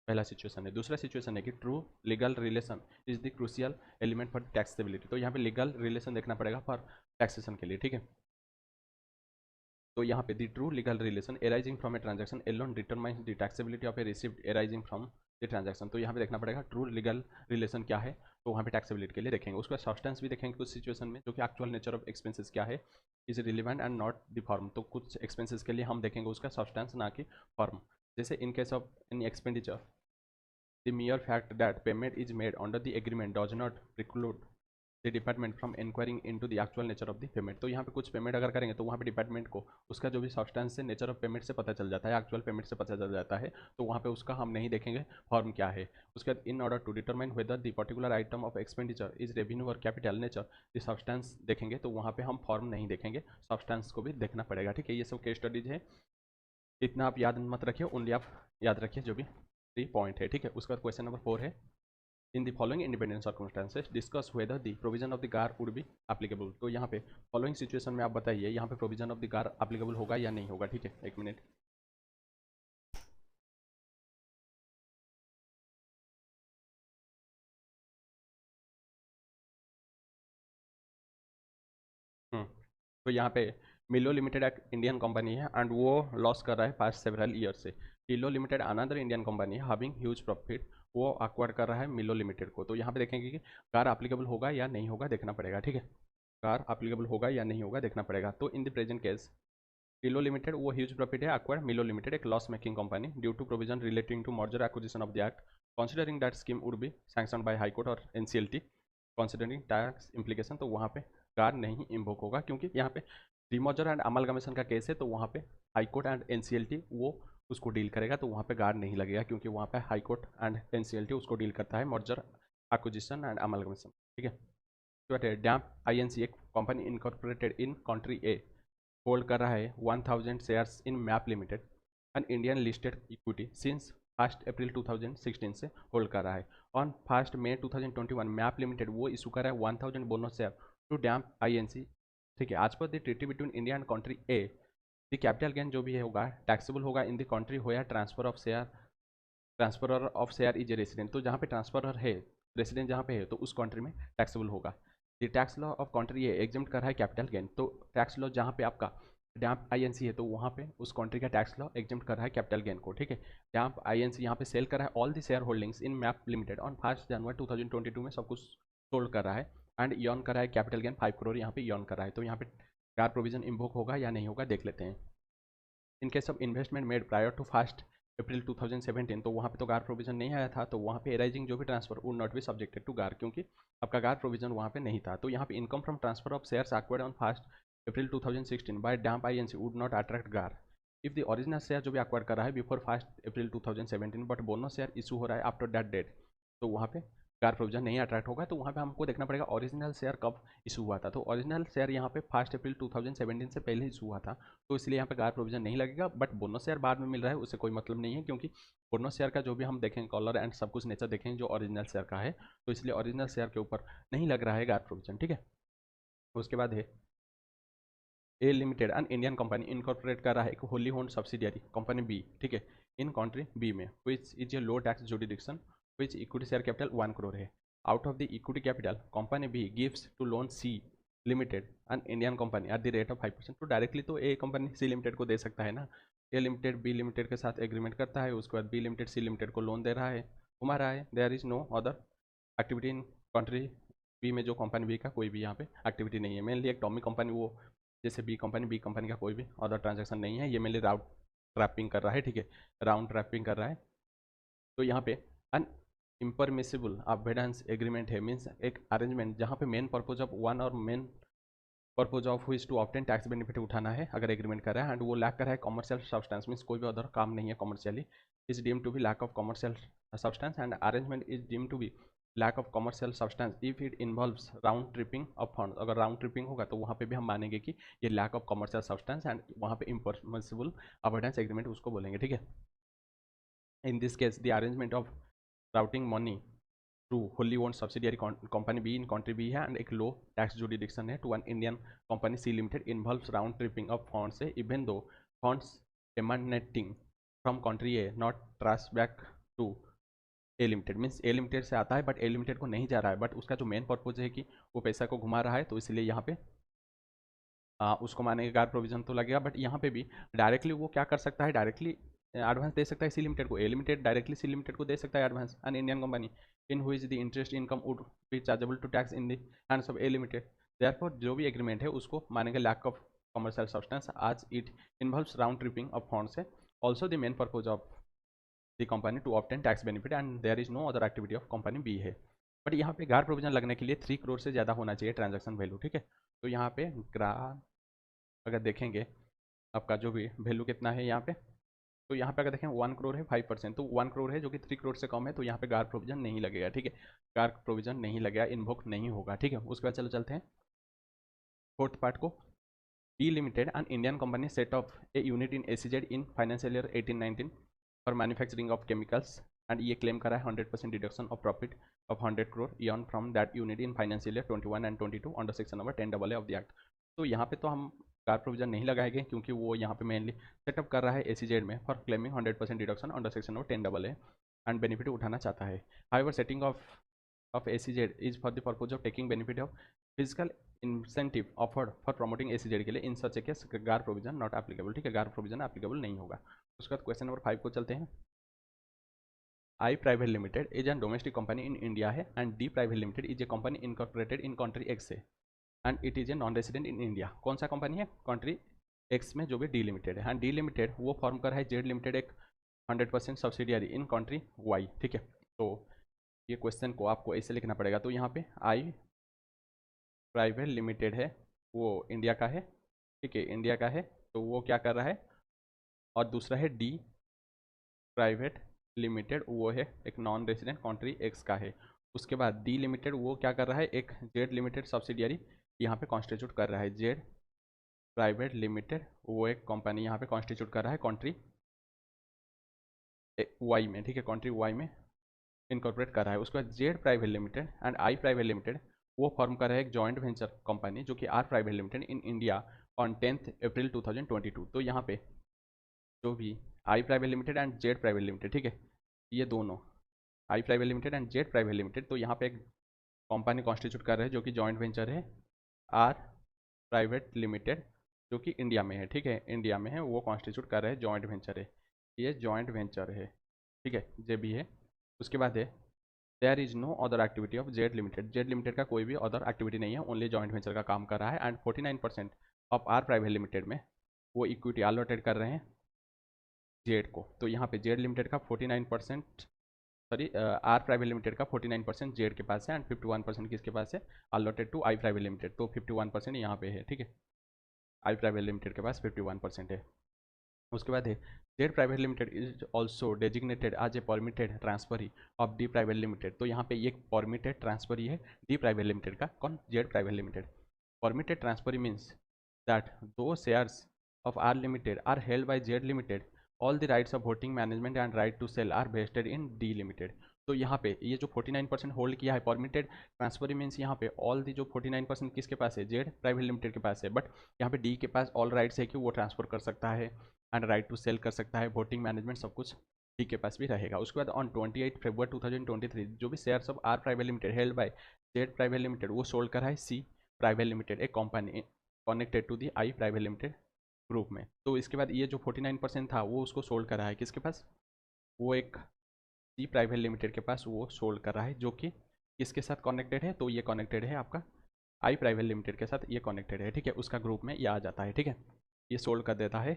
पहला सिचुएशन है। दूसरा सिचुएशन है कि true legal relation is the crucial element for taxability. तो यहाँ पे लीगल रिलेशन देखना पड़ेगा फॉर टैक्सेशन के लिए, ठीक है। तो यहाँ पे the true legal relation arising from a transaction alone determines the taxability of a received arising from the transaction. तो यहाँ पे देखना पड़ेगा ट्रू लीगल रिलेशन क्या है, तो वहाँ पे टैक्सेबिलिटी के लिए देखेंगे। उसका सब्सटेंस भी देखेंगे कुछ सिचुएशन में, जो कि एक्चुअल नेचर ऑफ एक्सपेंसेस क्या है, is relevant and not the form. तो कुछ एक्सपेंसेस के लिए हम देखेंगे उसका सब्सटेंस ना कि फॉर्म। जैसे इन case of any expenditure the mere fact that payment is made under the agreement does not preclude the department from inquiring into the actual nature of the payment। तो यहाँ पे कुछ पेमेंट अगर करेंगे तो वहाँ पे डिपार्टमेंट को उसका जो भी सब्सटेंस है नेचर ऑफ पेमेंट से पता चल जाता है, एक्चुअल पेमेंट से पता चल जाता है। तो वहाँ पे उसका हम नहीं देखेंगे फॉर्म क्या है। उसके बाद in order to determine whether the particular item of expenditure is revenue और कैपिटल नेचर द सब्सटेंस देखेंगे। तो वहाँ पे हम फॉर्म नहीं देखेंगे, सब्सटेंस को भी देखना पड़ेगा, ठीक है। ये सब केस स्टडीज है, इतना आप याद मत रखिए, ओनली आप याद रखिए जो भी 3 पॉइंट है, ठीक है। उसके बाद क्वेश्चन नंबर 4 है इन the following independent circumstances discuss whether the provision of the गार वुड बी एप्लीकेबल। तो यहाँ पे फॉलोइंग सिचुएशन में आप बताइए यहाँ पे प्रोविजन ऑफ द गार एप्लीकेबल होगा या नहीं होगा, ठीक है। एक मिनट। तो यहाँ पे मिलो लिमिटेड एक इंडियन कंपनी है एंड वो लॉस कर रहा है पास्ट सेवरल ईयर से। Dhillon limited another Indian company है हैविंग ह्यूज प्रॉफिट, वो अक्वायर कर रहा है मिलो लिमिटेड को। तो यहाँ पे देखेंगे कि कार एप्लीकेबल होगा या नहीं होगा देखना पड़ेगा, ठीक है। कार एप्लीकेबल होगा या नहीं होगा देखना पड़ेगा। तो in the present case Tilo limited वो ह्यूज प्रॉफिट है, अक्वायर मिलो लिमिटेड एक loss making company due to provision relating to merger acquisition of the act considering that scheme would be sanction by high court और NCLT considering tax implication. तो वहाँ पे car नहीं invoke होगा क्योंकि यहाँ पे डीमर्जर एंड अमलगमेशन का केस है। तो वहाँ पे हाई कोर्ट एंड एनसीएलटी वो उसको डील करेगा, तो वहाँ पे गार्ड नहीं लगेगा क्योंकि वहाँ पे हाई कोर्ट एंड एनसीएलटी उसको डील करता है मर्जर एक्विजिशन एंड अमलगमेशन, ठीक है। तो डैम्प आईएनसी एक company incorporated in country A hold कर रहा है 1000 shares in Map limited and Indian listed equity since 1 April 2016 से होल्ड कर रहा है। ऑन 1 मई 2021 मैप लिमिटेड वो इशू कर रहा है 1000 bonus share to Damp INC, ठीक है। As per the treaty between India and country A the capital gain जो भी है होगा टैक्सेबल होगा इन द कंट्री होया transfer of share is a resident. तो जहाँ पे ट्रांसफर है रेसिडेंट जहाँ पे है तो उस कंट्री में टैक्सेबल होगा। The tax law of country A exempt कर रहा है कैपिटल गेन। तो टैक्स लॉ जहाँ पे आपका डैम्प आईएनसी है तो वहाँ पे उस कंट्री का टैक्स लॉ एग्जम्प्ट कर रहा है कैपिटल गेन को, ठीक है। डैम्प आईएनसी यहाँ पे सेल कर रहा है all the share holdings in Map limited on 1 जनवरी 2022 में सब कुछ सोल्ड कर रहा है एंड यॉन कर रहा है कैपिटल गेन 5 करोड़ यहाँ पे यॉन कर रहा है। तो यहाँ पे कार प्रोविजन इन्वोक होगा या नहीं होगा देख लेते हैं। In case of investment made prior to 1 April 2017 तो वहाँ पे तो गार प्रोविजन नहीं आया था, तो वहाँ पे एराइजिंग जो भी transfer would not be subjected to GAAR क्योंकि आपका गार प्रोविजन वहाँ पे नहीं था। तो यहाँ पे income from transfer of shares acquired on 1 April 2016 by Damp INC would not attract GAAR if the original share जो भी एक्वायर कर रहा है before 1 April 2017 but bonus share issue हो रहा है आफ्टर दैट डेट, तो वहाँ पे कार प्रोविजन नहीं अट्रैक्ट होगा। तो वहाँ पे हमको देखना पड़ेगा ओरिजिनल शेयर कब इशू हुआ था। तो ओरिजिनल शेयर यहाँ पे 1 अप्रैल 2017 से पहले इशू हुआ था, तो इसलिए यहाँ पे कार प्रोविजन नहीं लगेगा। बट बोनस शेयर बाद में मिल रहा है उससे कोई मतलब नहीं है क्योंकि बोनस शेयर का जो भी हम देखेंगे कॉलर एंड सब कुछ नेचर देखेंगे जो ओरिजिनल शेयर का है, तो इसलिए ओरिजिनल शेयर के ऊपर नहीं लग रहा है कार प्रोविजन, ठीक है। उसके बाद है A limited and Indian company incorporate कर रहा है एक wholly owned subsidiary company B, ठीक है, इन कंट्री बी में which is a low tax jurisdiction which equity share capital 1 crore है। Out of the equity capital company B gives to loan C limited and Indian company at the rate of 5%। तो directly तो ए company C limited को दे सकता है ना, ए limited B limited के साथ एग्रीमेंट करता है, उसके बाद बी लिमिटेड सी लिमिटेड को लोन दे रहा है, घुमा रहा है। There is no other activity in country B में, जो कंपनी बी का कोई भी यहाँ पे एक्टिविटी नहीं है। मेनली एक टॉमी कंपनी वो जैसे बी कंपनी का कोई भी अदर ट्रांजैक्शन नहीं है, ये मेनली राउंड ट्रैपिंग कर रहा है, ठीक है, राउंड ट्रैपिंग कर रहा है। तो यहाँ पे अन इम्परमिसिबल अवेडेंस एग्रीमेंट है, मीन्स एक अरेंजमेंट जहाँ पे मेन पर्पज ऑफ वन और मेन पर्पज ऑफ हुई टू ऑब्टेन टैक्स बेनिफिट उठाना है अगर एग्रीमेंट कर रहा है एंड वो लैक कर रहा है कमर्शियल सब्सटेंस, मीन्स कोई भी अदर काम नहीं है commercially, is deem to be lack of commercial substance and arrangement is deem to be lack of commercial substance if it involves round tripping of fund. अगर round tripping होगा तो वहाँ पे भी हम मानेंगे कि ये lack of commercial substance and वहाँ पे इम्पॉसिबल अवॉइडेंस एग्रीमेंट उसको बोलेंगे, ठीक है। In this case the arrangement of routing money through wholly owned subsidiary company be in country B है एंड एक लो टैक्स जुडिडिक्शन है to one Indian company C limited involves round tripping of funds है even though funds emanating from country A not trans back to A limited means A limited से आता है but A limited को नहीं जा रहा है, बट उसका जो मेन पर्पज है कि वो पैसा को घुमा रहा है, तो इसलिए यहाँ पे उसको मानेंगे गार प्रोविजन तो लगेगा। बट यहाँ पे भी डायरेक्टली वो क्या कर सकता है, डायरेक्टली एडवांस दे सकता है सी लिमिटेड को, A limited directly C limited को दे सकता है advance. An Indian company in हुई the interest income would be chargeable to tax in the hands of A limited, therefore जो भी एग्रीमेंट है उसको मानेंगे lack of commercial substance as it involves round tripping of funds है, also the main purpose of the company to obtain tax benefit and there is no other activity of company B है। But यहाँ पे गार provision लगने के लिए 3 करोड़ से ज़्यादा होना चाहिए ट्रांजैक्शन वैल्यू, ठीक है। तो यहाँ पे अगर देखेंगे आपका जो भी वैल्यू कितना है यहाँ पे, तो यहाँ पे अगर देखें 1 करोड़ है 5%, तो 1 करोड़ है जो कि 3 करोड़ से कम है, तो यहाँ पे गार प्रोविजन नहीं लगेगा, ठीक है। गार प्रोविजन नहीं लगेगा, इन्वोक नहीं होगा, ठीक है। उसके बाद चलो चलते हैं फोर्थ पार्ट को। D limited an Indian company set off a unit in SEZ in financial year 18-19 for manufacturing of chemicals and ये क्लेम करा है 100% deduction of profit of 100 crore earned from that unit in financial year 21 and 22 under section number 10AA of the act. तो यहाँ पे तो हम car provision नहीं लगाएंगे क्योंकि वो यहाँ पे मेनली सेटअप कर रहा है एसीजेड में for claiming 100% deduction under section number 10AA and benefit उठाना चाहता है। However setting of ACZ is for the purpose of taking benefit of physical incentive offered for promoting ACZ के लिए इन सच ए केस गार प्रोविजन नॉट एप्लीकेबल, ठीक है। गार provision applicable नहीं होगा। उसके बाद क्वेश्चन नंबर 5 को चलते हैं। I private limited is an domestic company in India है and D private limited is a company incorporated in country X है and it is a non resident in India. कौन सा कंपनी है, country X में जो भी D limited है, and D limited वो फॉर्म कर है जेड लिमिटेड एक 100% सब्सिडियरी इन कंट्री वाई, ठीक है। तो ये क्वेश्चन को आपको ऐसे लिखना पड़ेगा। तो यहाँ पे आई प्राइवेट लिमिटेड है वो इंडिया का है, ठीक है, इंडिया का है, तो वो क्या कर रहा है, और दूसरा है डी प्राइवेट लिमिटेड वो है एक नॉन रेसिडेंट कंट्री एक्स का है। उसके बाद डी लिमिटेड वो क्या कर रहा है, एक जेड लिमिटेड सब्सिडियरी यहाँ पे कॉन्स्टिट्यूट कर रहा है। जेड प्राइवेट लिमिटेड वो एक कंपनी यहाँ पे कॉन्स्टिट्यूट कर रहा है कंट्री वाई में, ठीक है, कंट्री वाई में इनकॉर्पोरेट कर रहा है। उसके बाद Z private limited and I private limited वो फॉर्म कर रहा है एक जॉइंट वेंचर कंपनी जो कि R private limited in India on 10 April 2022। तो यहाँ पे जो भी I private limited and Z private limited, ठीक है, ये दोनों I private limited and Z private limited, तो यहाँ पे एक कंपनी कॉन्स्टिट्यूट कर रहे हैं जो कि जॉइंट वेंचर है आर प्राइवेट लिमिटेड जो कि इंडिया में है, ठीक है, इंडिया में है, वो कॉन्स्टिट्यूट कर रहे हैं जॉइंट वेंचर है, ये जॉइंट वेंचर है, ठीक है, जे भी है। उसके बाद है there is no other activity of Z limited, Z limited का कोई भी अदर एक्टिविटी नहीं है, ओनली जॉइंट वेंचर का काम कर रहा है and 49% of R private limited में वो इक्विटी अलॉटेड कर रहे हैं जेड को। तो यहाँ पे जेड लिमिटेड का 49%, सॉरी आर प्राइवेट लिमिटेड का 49% जेड के पास है एंड 51% किसके पास है, allotted to I private limited. तो 51% यहाँ पे है, ठीक है, आई प्राइवेट लिमिटेड के पास 51% है। उसके बाद है Z private limited is also designated as a permitted transferee of D private limited. तो यहाँ पे ये परमिटेड ट्रांसफरी है डी प्राइवेट लिमिटेड का, कौन, Z private limited. Permitted transferee means that the shares of R limited are held by Z limited, all the rights of voting management and right to sell are vested in D limited. तो यहाँ पे ये जो 49% hold किया है permitted transferee means यहाँ पे all the जो 49% किसके पास है, जेड प्राइवेट लिमिटेड के पास है, बट यहाँ पे डी के पास ऑल राइट्स है कि वो ट्रांसफर कर सकता है एंड राइट टू सेल कर सकता है, वोटिंग मैनेजमेंट सब कुछ डी के पास भी रहेगा। उसके बाद ऑन 28 फरवरी 2023 जो भी shares of R private limited held by Z private limited वो सोल्ड करा है सी प्राइवेट लिमिटेड एक company connected to the I private limited group में। तो इसके बाद ये जो 49% था वो उसको सोल्ड कर रहा है किसके पास, वो एक सी प्राइवेट लिमिटेड के पास वो सोल्ड कर रहा है जो कि किसके साथ कनेक्टेड है, तो ये कनेक्टेड है आपका आई प्राइवेट लिमिटेड के साथ, ये कनेक्टेड है, ठीक है, उसका ग्रुप में ये आ जाता है, ठीक है, ये सोल्ड कर देता है,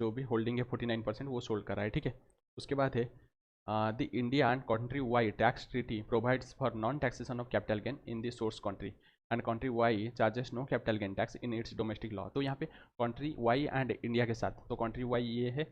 जो भी होल्डिंग है 49% वो सोल्ड कर रहा है, ठीक है। उसके बाद है the India and country Y tax treaty provides for non taxation of capital gain in the source country and country Y charges no capital gain tax in its domestic law. तो यहाँ पे कंट्री वाई एंड इंडिया के साथ, तो country Y ये है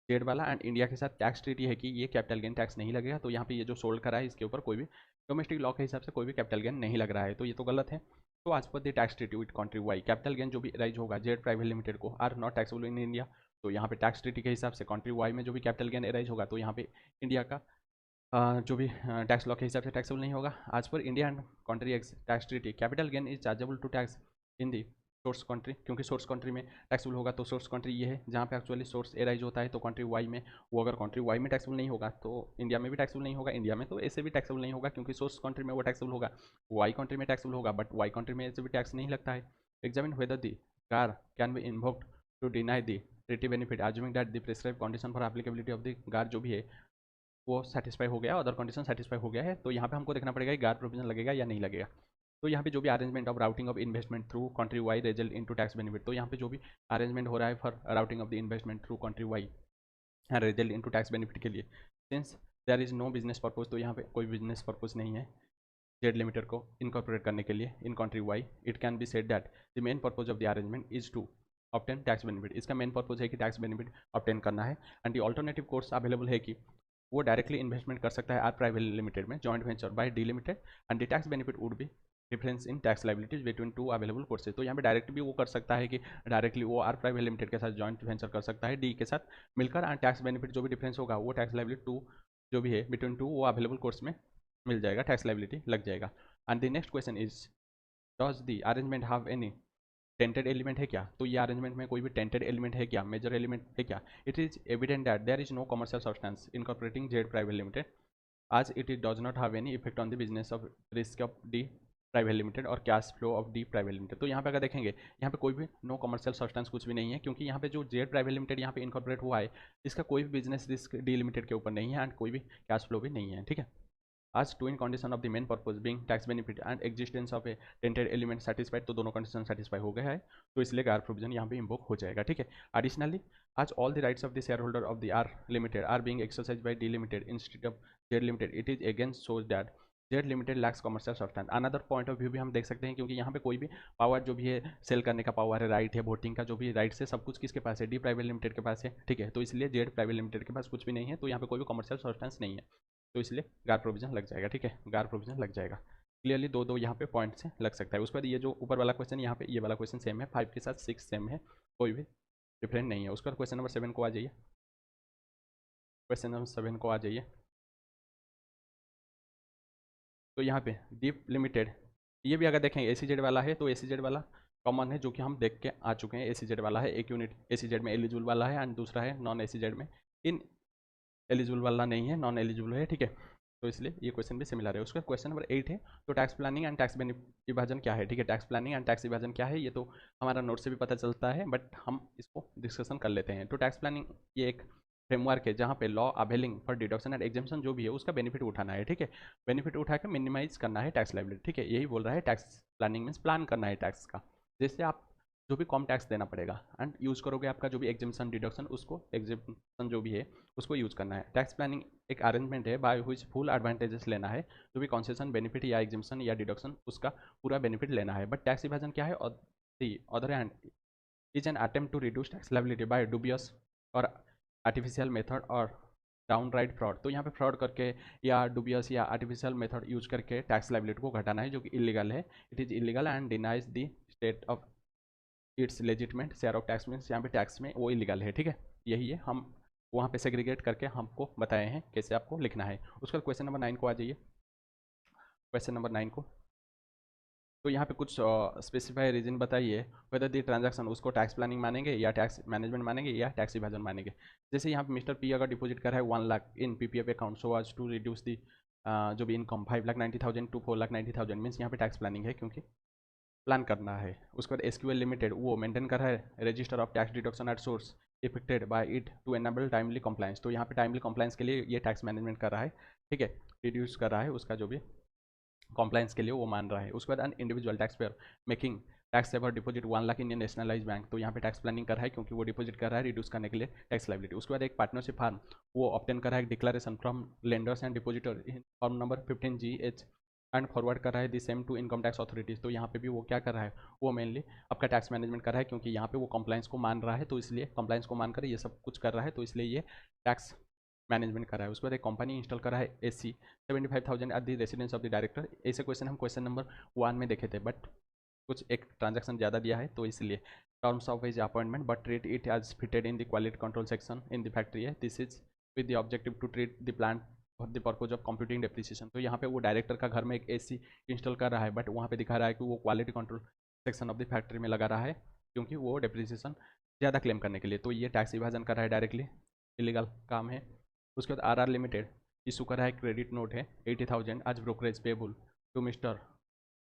Z वाला and India के साथ टैक्स ट्रीटी है कि ये कैपिटल गेन टैक्स नहीं लगेगा। तो यहाँ पे ये जो सोल्ड करा है इसके ऊपर कोई भी डोमेस्टिक लॉ के हिसाब से कोई भी कैपिटल गेन नहीं लग रहा है, तो ये तो गलत है। तो as per the tax treaty with country Y capital gain जो भी राइज होगा जेड प्राइवेट लिमिटेड को are not taxable in India. तो यहाँ पे टैक्स ट्रीटी के हिसाब से कंट्री वाई में जो भी कैपिटल गेन अराइज होगा तो यहाँ पे इंडिया का जो भी टैक्स लॉ के हिसाब से टैक्सेबल नहीं होगा। As per India and country X tax treaty capital gain is chargeable to tax in the source country, क्योंकि सोर्स कंट्री में टैक्सेबल होगा तो सोर्स कंट्री ये है जहाँ पे एक्चुअली सोर्स एराइज होता है, तो कंट्री वाई में वो अगर कंट्री वाई में टैक्सेबल नहीं होगा तो इंडिया में भी टैक्सेबल नहीं होगा, इंडिया में तो ऐसे भी टैक्सेबल नहीं होगा क्योंकि सोर्स कंट्री में वो टैक्सेबल होगा, वाई कंट्री में टैक्सेबल होगा, बट वाई कंट्री में ऐसे भी टैक्स नहीं लगता है। Examine whether the GAAR can be invoked to deny the treaty benefit assuming that the prescribe condition for applicability of the GAAR जो भी है वो सेटिस्फाई हो गया, अदर कंडीशन सेटिस्फाई हो गया है, तो यहाँ पे हमको देखना पड़ेगा कि गार प्रोविजन लगेगा या नहीं लगेगा। तो यहाँ पे जो भी arrangement of routing of investment through country Y result into tax benefit, तो यहाँ पे जो भी अरेंजमेंट हो रहा है for routing of the investment through country Y result into tax benefit के लिए, since there is no business purpose, तो यहाँ पे कोई बिजनेस पर्पज नहीं है जेड लिमिटेड को इनकॉर्पोरेट करने के लिए in country Y, it can be said that the main purpose of the arrangement is to obtain tax benefit, इसका मेन पर्पज है कि टैक्स बेनिफिट ऑब्टेन करना है, and the alternative course available है कि वो डायरेक्टली इन्वेस्टमेंट कर सकता है आर प्राइवेट लिमिटेड में joint venture by D limited, and the tax benefit would be difference in tax liabilities between two available courses, तो यहाँ पे डायरेक्ट भी वो कर सकता है कि डायरेक्टली वो आर प्राइवेट लिमिटेड के साथ जॉइंट वेंचर कर सकता है डी के साथ मिलकर, एंड टैक्स बेनिफिट जो भी डिफरेंस होगा वो टैक्स लाइबिलिटी टू जो भी है बिटवीन टू वो अवेलेबल कोर्स में मिल जाएगा, टैक्स लाइबिलिटी लग जाएगा। And the next question is does the arrangement have any tainted element है क्या, तो ये अरेंजमेंट में कोई भी टेंटेड एलिमेंट है क्या, मेजर एलिमेंट है क्या। It is evident that there is no commercial substance incorporating Z private limited as it does not have any effect on the business of risk of D private limited और cash flow of D private limited, तो यहाँ पे अगर देखेंगे यहाँ पे कोई भी नो कमर्शियल सब्सटेंस कुछ भी नहीं है, क्योंकि यहाँ पे जो जेड प्राइवेट लिमिटेड यहाँ पे इनकॉर्पोरेट हुआ है इसका कोई भी बिजनेस रिस्क डी लिमिटेड के ऊपर नहीं है एंड कोई भी कैश फ्लो भी नहीं है, ठीक है। As to in condition of the main purpose being tax benefit and existence of a tainted element satisfied, तो दोनों कंडीशन सेटिस्फाई हो गया है, तो इसलिए गार प्रोविजन यहाँ पे इन्वोक हो जाएगा, ठीक है। Additionally as all the rights of the share holder of the R limited are being exercise by D limited instead of Z limited, it is against shows that Z limited lacks commercial substance. Another point of view भी हम देख सकते हैं, क्योंकि यहाँ पे कोई भी पावर जो भी है सेल करने का पावर है, राइट है, वोटिंग का जो भी राइट्स है, सब कुछ किसके पास है, डी प्राइवेट लिमिटेड के पास है, ठीक है, तो इसलिए जेड प्राइवेट लिमिटेड के पास कुछ भी नहीं है, तो यहाँ पे कोई भी कमर्शियल सब्सटेंस नहीं है, तो इसलिए गार प्रोविजन लग जाएगा, ठीक है, गार प्रोविजन लग जाएगा। क्लियरली दो दो यहाँ पे पॉइंट से लग सकता है। उसके बाद ये जो ऊपर वाला क्वेश्चन यहाँ पे ये वाला क्वेश्चन सेम है, 5 के साथ 6 सेम है, कोई भी डिफरेंट नहीं है। उसके बाद क्वेश्चन नंबर 7 को आ जाइए, क्वेश्चन नंबर 7 को आ जाइए। तो यहाँ पे डीप लिमिटेड, ये भी अगर देखेंगे एसीजेड वाला है, तो एसीजेड वाला कॉमन है जो कि हम देख के आ चुके हैं, एसीजेड वाला है, एक यूनिट एसीजेड में एलिजिबल वाला है एंड दूसरा है नॉन एसीजेड में इन एलिजिबल वाला नहीं है, नॉन एलिजिबल है, ठीक है, तो इसलिए ये क्वेश्चन भी सिमिलर है। उसका क्वेश्चन नंबर 8 है, तो टैक्स प्लानिंग एंड टैक्स विभाजन क्या है, ठीक है, टैक्स प्लानिंग एंड टैक्स विभाजन क्या है ये तो हमारा नोट से भी पता चलता है, बट हम इसको डिस्कशन कर लेते हैं। तो टैक्स प्लानिंग ये एक फ्रेमवर्क है जहाँ पे law availing for deduction and exemption जो भी है उसका बेनिफिट उठाना है, ठीक है, बेनिफिट उठा के मिनिमाइज करना है टैक्स लायबिलिटी, ठीक है, यही बोल रहा है टैक्स प्लानिंग मीन्स प्लान करना है टैक्स का, जैसे आप जो भी कम टैक्स देना पड़ेगा एंड यूज़ करोगे आपका जो भी एग्जाम्पशन डिडक्शन उसको एग्जाम्पशन जो भी है उसको यूज़ करना है। टैक्स प्लानिंग एक अरेंजमेंट है बाय व्हिच फुल एडवांटेजेस लेना है, जो भी कंसेशन बेनिफिट या एग्जाम्पशन या डिडक्शन उसका पूरा बेनिफिट लेना है। बट टैक्स विभाजन क्या है, other hand is an attempt to reduce tax liability by dubious और आर्टिफिशियल मेथड और डाउन राइट फ्रॉड, तो यहाँ पे फ्रॉड करके या डुबियस या आर्टिफिशियल मेथड यूज करके टैक्स लायबिलिटी को घटाना है जो कि इलीगल है, it is illegal and denies the state of its legitimate share of tax means यहाँ पे टैक्स में वो इलीगल है, ठीक है, यही है, हम वहाँ पे सेग्रीगेट करके हमको बताए हैं कैसे आपको लिखना है। उसका क्वेश्चन नंबर 9 को आ जाइए, क्वेश्चन नंबर 9 को, तो यहाँ पे कुछ स्पेसिफाई रीजन बताइए वेदर दी ट्रांजैक्शन उसको टैक्स प्लानिंग मानेंगे या टैक्स मैनेजमेंट मानेंगे या टैक्स विभाजन मानेंगे। जैसे यहाँ पे मिस्टर पी अगर डिपॉजिट कर रहा है 1 लाख इन पीपीएफ अकाउंट सो आज टू रिड्यूस दी जो भी इनकम 5,90,000 टू 4,90,000 मीन्स यहाँ पे टैक्स प्लानिंग है क्योंकि प्लान करना है। उसके बाद एसक्यूएल लिमिटेड वो मेंटेन कर रहा है register of tax deduction at source effected by it to enable timely compliance, तो यहाँ पे टाइमली कंप्लायंस के लिए ये टैक्स मैनेजमेंट कर रहा है, ठीक है, रिड्यूस कर रहा है उसका जो भी कंप्लायंस के लिए वो मान रहा है। उसके बाद an individual taxpayer making tax saver deposit 1 lakh in nationalise bank, तो यहाँ पे टैक्स प्लानिंग कर रहा है क्योंकि वो डिपॉजिट कर रहा है रिड्यूस करने के लिए टैक्स लायबिलिटी। उसके बाद एक पार्टनरशिप फार्म वो ऑब्टेन कर रहा है declaration from lenders and depositor in form number 15GH and forward कर रहा है the same to income tax authorities, तो यहाँ पे भी वो क्या कर रहा है, वो मेनली आपका टैक्स मैनेजमेंट कर रहा है क्योंकि यहाँ पे वो कंप्लायंस को मान रहा है, तो इसलिए कंप्लायंस को मानकर ये सब कुछ कर रहा है, तो इसलिए ये टैक्स मैनेजमेंट कर रहा है। उसके बाद एक कंपनी इंस्टॉल कर रहा है AC 75,000 eight the residence of the director, ऐसे क्वेश्चन हम क्वेश्चन नंबर 1 में देखे थे, बट कुछ एक ट्रांजैक्शन ज़्यादा दिया है तो इसलिए terms of his appointment but treat it as fitted in the quality control section in the factory है, this is with the objective to treat the plant for the purpose of computing depreciation, तो यहाँ पे वो director का घर में एक AC install कर रहा है बट वहाँ पे दिखा रहा है कि वो quality control section of the factory में लगा रहा है, क्योंकि वो डेप्रिसिएशन ज़्यादा क्लेम करने के लिए, तो ये टैक्स इवाजन कर रहा है डायरेक्टली, इलीगल काम है। उसके बाद आर लिमिटेड इशू कर रहा है क्रेडिट नोट है 80,000 as brokerage payable to Mr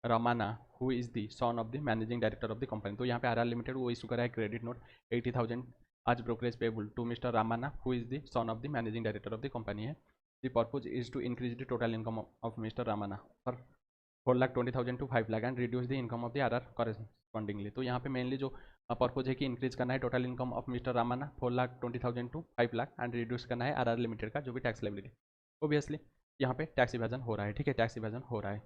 Ramana who is the son of the managing director of the company. तो यहाँ पे आर लिमिटेड वो इशू कर रहा है credit note 80,000 as brokerage payable to Mr Ramana who is the son of the managing director of the company है। The purpose is to increase the total income of Mr Ramana for 4,20,000 to 5 lakh and reduce the income of the R correspondingly. तो यहाँ पे mainly जो purpose है कि increase करना है total income of Mr Ramana 4,20,000 to 5 lakh and reduce करना है आर लिमिटेड का जो भी टैक्स लायबिलिटी। ओबियसली यहाँ पे टैक्स इवेजन हो रहा है, ठीक है, टैक्स इवेजन हो रहा है।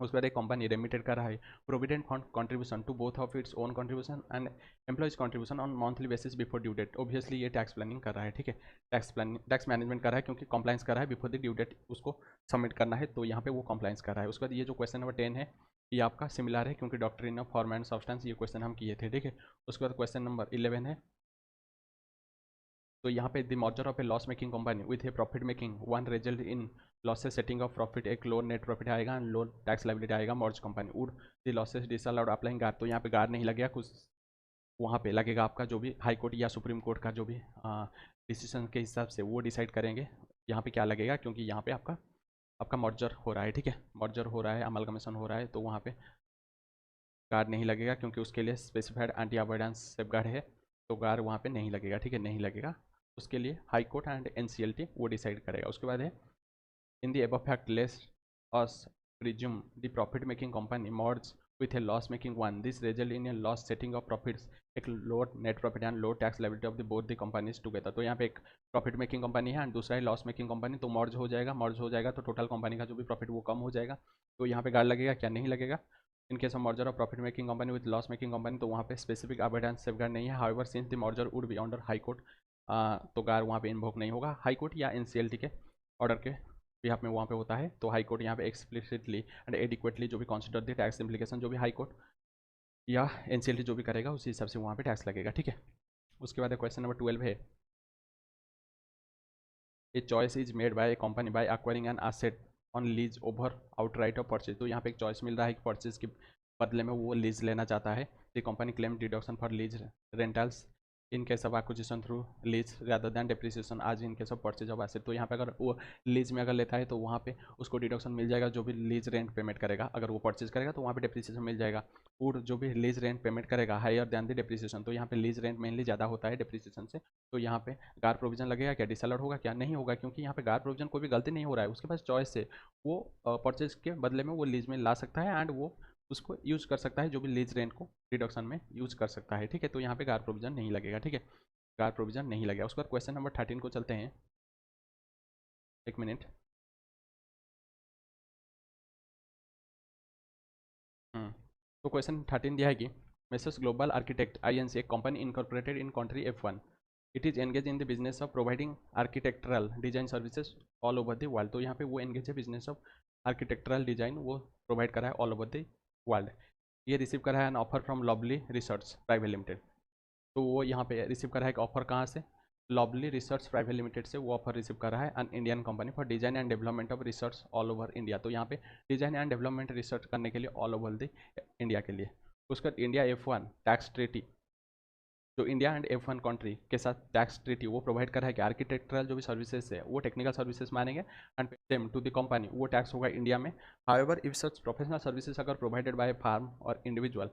उसके बाद एक कंपनी रेमिटेड कर रहा है provident fund contribution to both of its own contribution and employees contribution on monthly basis before due date. Obviously ये टैक्स प्लानिंग कर रहा है, ठीक है, टैक्स मैनेजमेंट कर रहा है, क्योंकि कंप्लाइंस कर रहा है बिफोर द ड्यू डेट उसको सबमिट करना है, तो यहाँ पे वो कंप्लाइंस कर रहा है। उसके बाद ये जो क्वेश्चन नंबर 10 है ये आपका सिमिलर है, क्योंकि doctrine of form and substance ये क्वेश्चन हम किए थे, ठीक है। उसके बाद क्वेश्चन नंबर 11 है, तो यहाँ पे the merger of a loss making company with a profit making one result in losses setting off profit, एक लो नेट प्रॉफिट आएगा एंड लो टैक्स लायबिलिटी आएगा merge company would the losses disallowed applying GAAR. तो यहाँ पे गार नहीं लगेगा, कुछ वहाँ पे लगेगा आपका जो भी हाई कोर्ट या सुप्रीम कोर्ट का जो भी डिसीजन के हिसाब से वो डिसाइड करेंगे यहाँ पे क्या लगेगा, क्योंकि यहाँ पे आपका आपका मर्जर हो रहा है, ठीक है, मर्जर हो रहा है, अमलगमेशन हो रहा है, तो वहाँ पे गार नहीं लगेगा, क्योंकि उसके लिए स्पेसिफाइड एंटी अवॉइडेंस सेफगार्ड है, तो गार वहाँ पे नहीं लगेगा, ठीक है, नहीं लगेगा। उसके लिए हाई कोर्ट एंड एनसीएलटी वो डिसाइड करेगा। उसके बाद है in the above fact less us presume the profit making company merge with a loss making one, this result in a loss setting of profits, एक lower net profit and low tax liability of the both the companies together। तो यहाँ पे एक profit making company है and दूसरा है loss making company, तो मर्ज हो जाएगा, मर्ज हो जाएगा तो टोटल कंपनी का जो भी प्रॉफिट वो कम हो जाएगा, तो यहाँ पे गार्ड लगेगा क्या, नहीं लगेगा। इन case of merger of profit making company with loss making company, तो वहाँ पे स्पेसिफिक अवॉइडेंस सेफगार्ड नहीं है, however since the merger would be under high court, तो गार वहाँ पे इन्वोक नहीं होगा, हाई कोर्ट या एनसीएलटी के ऑर्डर के बिहाफ में वहाँ पे होता है, तो हाई कोर्ट यहाँ पे एक्सप्लिसिटली एंड एडिक्वेटली जो भी कंसिडर द टैक्स इम्प्लीकेशन जो भी हाई कोर्ट या एनसीएलटी जो भी करेगा उसी हिसाब से वहाँ पे टैक्स लगेगा, ठीक है। उसके बाद क्वेश्चन नंबर 12 है a choice is made by A company by acquiring an asset on lease over outright of purchase. तो यहाँ पे एक चॉइस मिल रहा है कि परचेज के बदले में वो लीज लेना चाहता है, the company claim deduction for lease rentals in case of acquisition through lease rather than depreciation as in case of purchase of asset. तो यहाँ पे अगर वो लीज में अगर लेता है तो वहाँ पे उसको डिडक्शन मिल जाएगा, जो भी लीज रेंट पेमेंट करेगा, अगर वो परचेज करेगा तो वहाँ पे डेप्रिसिएशन मिल जाएगा, और जो भी लीज रेंट पेमेंट करेगा हायर दैन द डेप्रिसिएशन, तो यहाँ पे लीज रेंट मेनली ज़्यादा होता है डेप्रिसिएशन से, तो यहाँ पे गार प्रोविजन लगेगा क्या, डिसअलाउड होगा क्या, नहीं होगा, क्योंकि यहाँ पे गार प्रोविजन कोई भी गलती नहीं हो रहा है, उसके पास चॉइस है, वो परचेज के बदले में वो लीज में ला सकता है एंड वो उसको यूज कर सकता है, जो भी लीज रेंट को रिडक्शन में यूज कर सकता है, ठीक है, तो यहाँ पे गार प्रोविजन नहीं लगेगा, ठीक है, गार प्रोविजन नहीं लगेगा। उसके बाद क्वेश्चन नंबर 13 को चलते हैं, एक मिनट। तो क्वेश्चन 13 दिया है कि मेसर्स ग्लोबल आर्किटेक्ट आईएनसी एक company incorporated in country F1, it is engage in the business of providing architectural design services all over the world. तो यहाँ पे वो एंगेज है बिजनेस ऑफ आर्किटेक्चरल डिजाइन वो प्रोवाइड करा है ऑल ओवर द वर्ल्ड। ये रिसीव करा है an offer from lovely research private limited, तो वो यहाँ पे रिसीव करा है एक ऑफर कहाँ से, लवली रिसर्च प्राइवेट लिमिटेड से वो ऑफर रिसीव कर रहा है N Indian company for design and development of research all over India. तो यहाँ पे डिजाइन एंड डेवलपमेंट रिसर्च करने के लिए ऑल ओवर द इंडिया के लिए। उसका इंडिया F1 टैक्स ट्रीटी, जो इंडिया एंड F1 कंट्री के साथ टैक्स ट्रीटी वो प्रोवाइड कर रहा है कि आर्किटेक्चरल जो भी सर्विसेज है वो टेक्निकल सर्विसेज मानेंगे and same to the company वो टैक्स होगा इंडिया में। However if such professional services अगर प्रोवाइडेड बाय फार्म और इंडिविजुअल,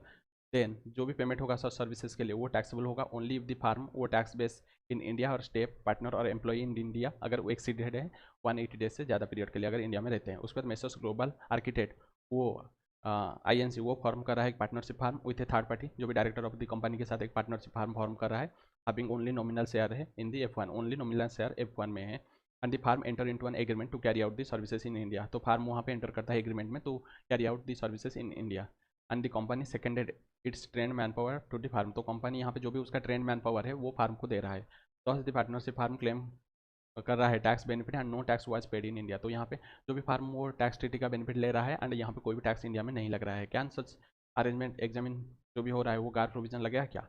देन जो भी पेमेंट होगा सच सर्विसेज के लिए वो टैक्सेबल होगा ओनली इफ द फार्म वो टैक्स बेस इन इंडिया और स्टेप पार्टनर और एम्प्लॉई इन इंडिया अगर वो एक्सीडेड है 180 डेज से ज़्यादा पीरियड के लिए अगर इंडिया में रहते हैं। उसके बाद मेसर्स ग्लोबल आर्किटेक्ट वो आईएनसी वो फॉर्म कर रहा है एक partnership firm with a third party, जो भी डायरेक्टर ऑफ द कंपनी के साथ एक पार्टनरशिप फार्म फॉर्म कर रहा है, हैविंग ओनली नॉमिनल शेयर है in the F1, only nominal share F1 में है and the firm enter into an agreement to carry out the services in India. तो फार्म वहाँ पे एंटर करता है एग्रीमेंट में to carry out the services in India and the company seconded its trained manpower to the firm. तो company यहाँ पे जो भी उसका ट्रेंड मैन पावर है वो फार्म को दे रहा है। तो द पार्टनरशिप फार्म क्लेम कर रहा है tax benefit and no tax was paid in India. तो यहाँ पे जो भी फार्म वो टैक्स ट्रीटी का बेनिफिट ले रहा है एंड यहाँ पे कोई भी टैक्स इंडिया में नहीं लग रहा है। कैन सच अरेंजमेंट एग्जामिन जो भी हो रहा है वो गार प्रोविजन लगेगा क्या,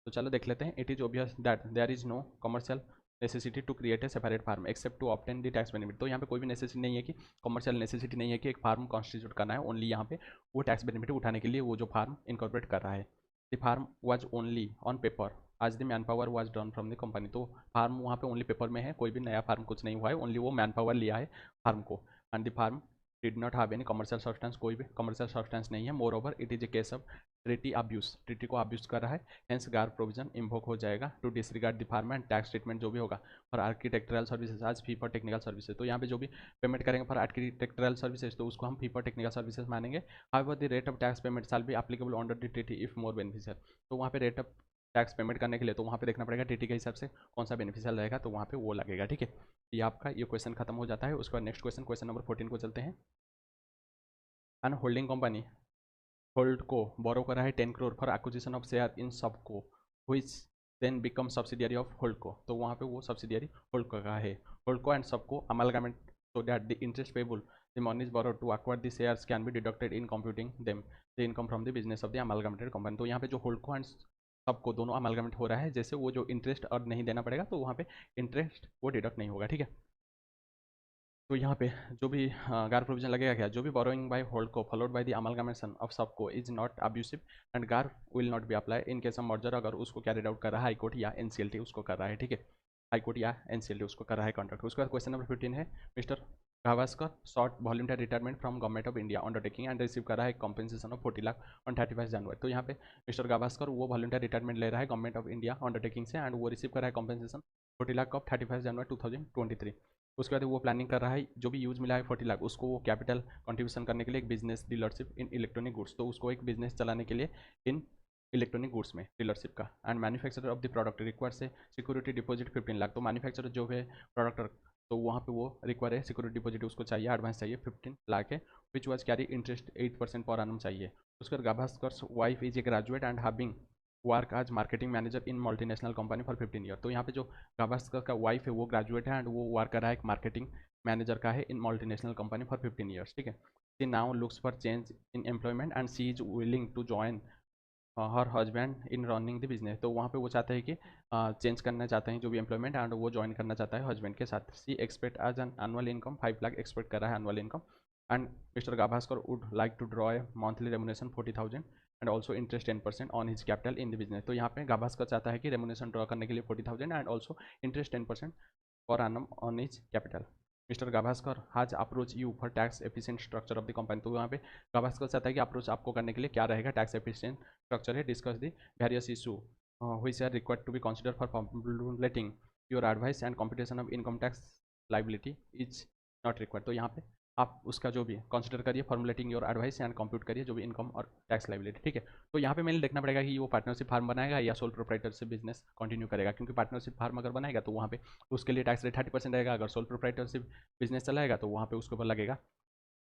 तो चलो देख लेते हैं। It is obvious that there is no commercial necessity to create a separate firm except to obtain the tax benefit. तो यहाँ पे कोई भी नेसेसिटी नहीं है कि कॉमर्शियल नेसेसिटी नहीं है कि एक फार्म कॉन्स्टिट्यूट करना है, ओनली यहाँ पे वो टैक्स बेनिफिट उठाने के लिए वो जो फार्म इनकॉर्पोरेट कर रहा है। The firm was only on paper as the manpower was done from the company. तो फार्म वहाँ पे ओनली पेपर में है, कोई भी नया फार्म कुछ नहीं हुआ है, ओनली वो मैन पावर लिया है फार्म को। And the firm did not have any commercial substance, कोई भी कमर्शियल सब्सटेंस नहीं है। More it is a case of treaty abuse, treaty को अब्यूज कर रहा है, हेंस गार प्रोविजन इन्वोक हो जाएगा to disregard the firm and tax treatment जो भी होगा फॉर आर्किटेक्चरल सर्विसेज आज फी फॉर टेक्निकल सर्विसेज। तो यहाँ पे जो भी पेमेंट करेंगे फॉर आर्किटेक्चरल सर्विसेज तो उसको हम फी फॉर टेक्निकल सर्विसेज मानेंगे। However the rate of tax payment shall be applicable under the treaty if more beneficial. तो वहाँ पे रेट ऑफ टैक्स पेमेंट करने के लिए तो वहाँ पे देखना पड़ेगा टीटी के हिसाब से कौन सा बेनिफिशियल रहेगा, तो वहाँ पे वो लगेगा। ठीक है, ये आपका ये क्वेश्चन खत्म हो जाता है। उसके बाद नेक्स्ट क्वेश्चन, क्वेश्चन नंबर 14 को चलते हैं। एन होल्डिंग कंपनी होल्ड को बोरो करा है 10 crore for acquisition of share in SubCo which then become subsidiary of HoldCo. तो वहाँ पे वो सब्सिडियरी होल्ड को का है। होल्ड को एंड सबको अमलगामेंट so that the interest payable the money is borrowed to acquire the shares can be deducted in computing them the income from the business of the amalgamated company। तो यहाँ पे जो hold को and सबको दोनों अमलगामेंट हो रहा है, जैसे वो जो इंटरेस्ट और नहीं देना पड़ेगा तो वहाँ पे इंटरेस्ट वो डिडक्ट नहीं होगा। ठीक है, तो यहाँ पे जो भी गार प्रोविजन लगेगा क्या, जो भी बोरोइंग बाय होल्ड को फॉलोड बाय द अमलगामेशन ऑफ सबको इज नॉट अब्यूसिव एंड गार will not B apply in case of merger. अगर उसको कैरिड आउट कर रहा है हाई कोर्ट या एनसीएलटी उसको कर रहा है। ठीक है, हाई कोर्ट या एनसीएलटी उसको कर रहा है कॉन्ट्रैक्ट। उसके बाद क्वेश्चन नंबर 15 है, mister Gavaskar short volunteer retirement from government of India undertaking and receive कर रहा है कॉम्पेंसेशन ऑफ 40 लाख ऑन 31 जनवरी। तो यहाँ पे मिस्टर गावस्कर वो वॉलंटियर रिटायरमेंट ले रहा है गवर्नमेंट ऑफ इंडिया अंडरटेकिंग से एंड वो रिसीव कर रहा है कॉम्पेंसेशन 40 लाख ऑफ 31 जनवरी 2023। उसके बाद वो प्लानिंग कर रहा है जो भी यूज मिला है 40 लाख उसको वो कैपिटल कंट्रीब्यूशन करने के लिए एक बिजनेस डीलरशिप इन इलेक्ट्रॉनिक गुड्स, तो उसको एक बिजनेस चलाने के लिए इन इलेक्ट्रॉनिक गुड्स में डीलरशिप का। And manufacturer of the product require से सिक्योरिटी डिपॉजिट 15 लाख। तो मैन्युफैक्चरर जो है प्रोडक्ट तो वहाँ पे वो रिक्वायर है सिक्योरिटी डिपॉजिट उसको चाहिए, एडवांस चाहिए 15 लाख है, विच वाज कैरी इंटरेस्ट 8% पर annum चाहिए। उसके बाद Gabhaskar wife is a graduate and having work as marketing manager in multinational company for 15 year. तो यहाँ पे जो गाभास्कर का वाइफ है वो ग्रेजुएट है एंड वो वर्क कर रहा है एक मार्केटिंग मैनेजर का है in multinational company for 15 years. ठीक है, she now looks for change in employment and she is willing to join her husband in running the business. तो वहाँ पे वो चाहते हैं कि चेंज करना चाहते हैं जो भी एम्प्लॉयमेंट एंड वो ज्वाइन करना चाहता है हस्बैंड के साथ। She expect as an annual income 5 lakh expect कर रहा है annual income and Mr Gabhaskar would like to draw a monthly remuneration 40,000 and also interest 10% on his capital in the business. तो यहाँ पे गाभास्कर चाहता है कि रेमुनेशन ड्रॉ करने के लिए 40,000 and also interest 10% per annum on his capital. Mr Gabhaskar has approach you for tax efficient structure of the company. तो यहाँ पे गाभास्कर चाहता है कि अप्रोच आपको करने के लिए क्या रहेगा, टैक्स एफिशिएंट स्ट्रक्चर है, discuss the various issue which are required to be consider for formulating your advice and computation of income tax liability is not required. तो यहाँ पे आप उसका जो भी कंसिडर करिए, formulating your advice and compute करिए जो भी इनकम और टैक्स लाइबिलिटी। ठीक है, तो यहाँ पे मैंने देखना पड़ेगा कि वो पार्टनरशिप फार्म बनाएगा या सोल प्रोप्राइटरशिप बिजनेस कंटिन्यू करेगा, क्योंकि पार्टनरशिप फार्म अगर बनाएगा तो वहाँ पे उसके लिए टैक्स रेट 30% रहेगा। अगर सोल प्रोप्राइटरशिप बिजनेस चलाएगा तो वहाँ पे उसके ऊपर लगेगा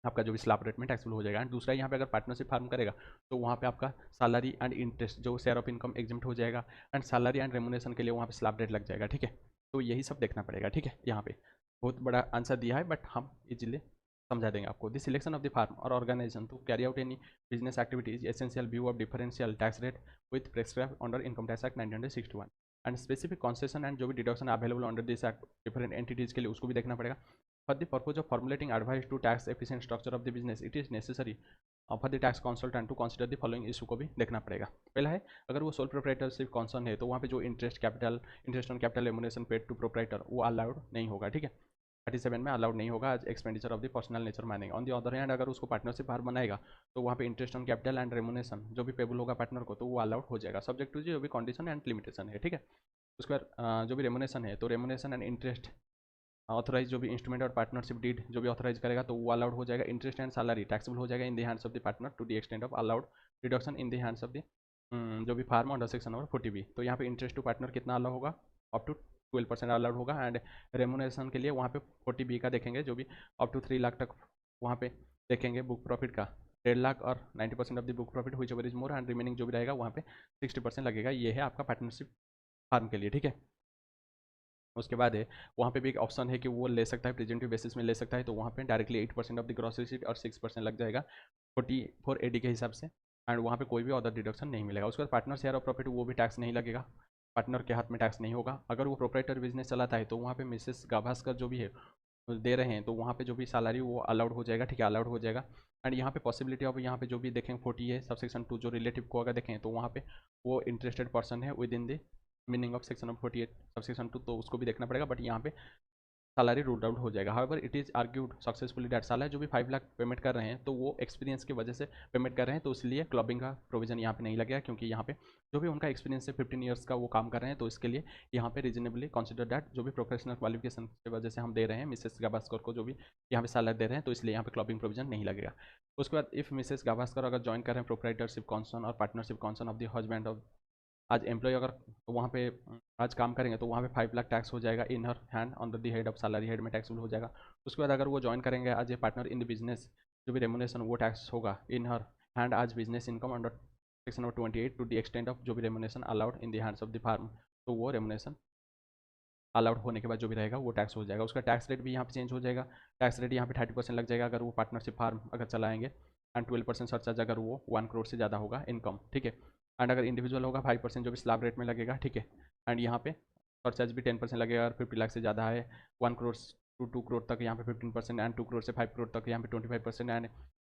आपका जो भी स्लैब रेट में टैक्सफुल हो जाएगा। एंड दूसरा यहाँ पे अगर पार्टनरशिप फार्म करेगा तो वहाँ पे आपका सैलरी एंड इंटरेस्ट जो शेयर ऑफ इनकम एग्जिम्ट हो जाएगा एंड सैलरी एंड रेमुनेशन के लिए वहाँ पे स्लैब रेट लग जाएगा। ठीक है, तो यही सब देखना पड़ेगा। ठीक है, यहाँ पे बहुत बड़ा आंसर दिया है बट हम इजीली समझा देंगे आपको। The selection of the firm और organisation to carry out any business activities essential view of differential tax rate with prescribe under income tax act 1961 and specific concession and जो भी deduction available under this act different entities के लिए उसको भी देखना पड़ेगा। For the purpose of formulating advice to tax efficient structure of the business it is necessary for the tax consultant to consider the following issue को भी देखना पड़ेगा। पहला है, अगर वो सोल प्रोप्राइटरशिप कॉन्सर्न है तो वहाँ पे जो interest on capital remuneration paid to proprietor वो अलाउड नहीं होगा। ठीक है, 37 में अलाउड नहीं होगा, expenditure of the personal nature मानेंगे। ऑन द अदर हैंड अगर उसको पार्टनरशिप फार्म बनाएगा तो वहाँ पे interest on capital and remuneration जो भी पेबल होगा पार्टनर को तो वो अलाउड हो जाएगा, सब्जेक्ट टू जो भी कंडीशन एंड लिमिटेशन है। ठीक है, उसके बाद जो भी रेमुनेशन है तो रेमुनेशन एंड इंटरेस्ट ऑथराइज जो भी इंस्ट्रूमेंट और पार्टनरशिप डीड जो भी ऑथराइज करेगा तो वो अलाउड हो जाएगा। इंटरेस्ट एंड सैलरी टैक्सेबल हो जाएगा in the hands of the partner to the extent of allowed reduction in the hands of the जो भी farm under section number 40B। तो यहाँ पे इंटरेस्ट टू पार्टनर कितना अलाउ होगा, अप टू 12% अलाउड होगा। एंड रेमुनेशन के लिए वहाँ पे 40B का देखेंगे जो भी अप टू 3 लाख तक वहाँ पे देखेंगे। बुक प्रॉफिट का 1.5 लाख और 90% of the book profit which ever is more and remaining जो भी रहेगा वहाँ पे 60% लगेगा। ये है आपका पार्टनरशिप फार्म के लिए। ठीक है, उसके बाद है वहाँ पे भी एक ऑप्शन है कि वो ले सकता है प्रेजेंटिव बेसिस में ले सकता है, तो वहाँ पे directly 8% of the gross receipt और 6% लग जाएगा 44AD के हिसाब से एंड वहाँ पे कोई भी अदर डिडक्शन नहीं मिलेगा। उसके बाद पार्टनर शेयर ऑफ प्रॉफिट वो भी टैक्स नहीं लगेगा पार्टनर के हाथ में टैक्स नहीं होगा। अगर वो प्रोप्राइटर बिजनेस चलाता है तो वहाँ पे मिसेस गाभास्कर जो भी है दे रहे हैं तो वहाँ पे जो भी सैलरी वो अलाउड हो जाएगा, ठीक है, अलाउड हो जाएगा। एंड यहाँ पे पॉसिबिलिटी ऑफ यहाँ पे जो भी देखें 40 है सबसेक्शन 2 जो रिलेटिव को अगर देखें तो वहाँ पे वो इंटरेस्टेड पर्सन है with in the meaning of section of 48 subsection 2, तो उसको भी देखना पड़ेगा। बट यहाँ पे सैलरी रूल्ड आउट हो जाएगा। However it is argued successfully that साला जो भी 5 लाख पेमेंट कर रहे हैं तो वो एक्सपीरियंस की वजह से पेमेंट कर रहे हैं, तो इसलिए क्लबिंग का प्रोविजन यहाँ पे नहीं लगेगा, क्योंकि यहाँ पे जो भी उनका एक्सपीरियंस है 15 ईयर्स का वो काम कर रहे हैं, तो इसके लिए यहाँ पे रीजनेबली कंसिडर दैट जो भी प्रोफेशनल क्वालिफिकेशन की वजह से हम दे रहे हैं मिसेस गाभास्कर को जो भी यहाँ पे सैलरी दे रहे हैं, तो इसलिए यहाँ पे क्लबिंग प्रोविजन नहीं लगेगा। उसके बाद इफ मिसेस गाभास्कर अगर ज्वाइन कर रहे हैं प्रोप्राइटरशिप कॉन्सर्न और partnership concern of the husband of आज एम्प्लॉय अगर वहाँ पे आज काम करेंगे तो वहाँ पे 5 लाख टैक्स हो जाएगा in her hand on the head of salary, head में टैक्सेबल हो जाएगा। उसके बाद अगर वो ज्वाइन करेंगे as a partner in the business जो भी रेमुनेशन वो टैक्स होगा in her hand as business income under section number 28 to the extent of जो भी remuneration allowed in the hands of the firm, तो वो रेमुनेशन अलाउड होने के बाद जो भी रहेगा वो टैक्स हो जाएगा। उसका टैक्स रेट भी यहाँ पे चेंज हो जाएगा। टैक्स रेट यहाँ पे 30% लग जाएगा अगर वो पार्टनरशिप फार्म अगर चलाएंगे, एंड 12% सरचार्ज अगर वो 1 करोड़ से ज़्यादा होगा इनकम, ठीक है। एंड अगर इंडिविजुअल होगा 5% जो भी स्लैब रेट में लगेगा, ठीक है। एंड यहाँ पे सरचार्ज भी 10% लगेगा अगर 50 लाख से ज़्यादा है, 1 करोड़ टू 2 करोड़ तक यहाँ पे 15%, एंड 2 करोड़ से 5 करोड़ तक यहाँ पे 25%, एंड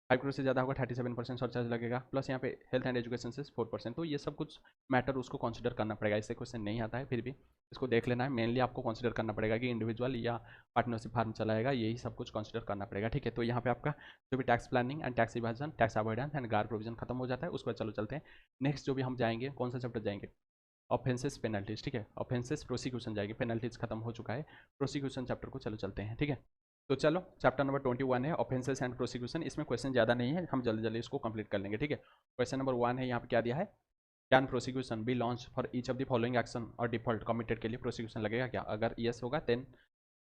5 करोड़ से ज़्यादा होगा 37% सरचार्ज लगेगा, प्लस यहाँ पे हेल्थ एंड एजुकेशन से 4%। तो ये सब कुछ मैटर उसको कंसिडर करना पड़ेगा। इससे क्वेश्चन नहीं आता है, फिर भी इसको देख लेना है। मेनली आपको कंसिडर करना पड़ेगा कि इंडिविजुअल या पार्टनरशिप फार्म चलाएगा, यही सब कुछ कंसिडर करना पड़ेगा, ठीक है। तो यहाँ पे आपका जो भी tax planning and tax evasion, tax avoidance and GAAR provision खत्म हो जाता है। उसके बाद चलो चलते हैं नेक्स्ट जो भी हम जाएंगे, कौन सा चैप्टर जाएंगे, ऑफेंसेस पेनल्टीज, ठीक है। ऑफेंसेस प्रोसिक्यूशन जाएगी, पेनल्टीज खत्म हो चुका है, प्रोसिक्यूशन चैप्टर को चलो चलते हैं, ठीक है। तो चलो चैप्टर नंबर 21 है ऑफेंसेस एंड प्रोसिक्यूशन। इसमें क्वेश्चन ज़्यादा नहीं है, हम जल्दी जल्दी इसको कंप्लीट कर लेंगे, ठीक है। क्वेश्चन नंबर 1 है, यहाँ पे क्या दिया है, can prosecution be launch for each of the following action और डिफॉल्ट कमिटेड के लिए प्रोसिक्यूशन लगेगा क्या। अगर यस होगा then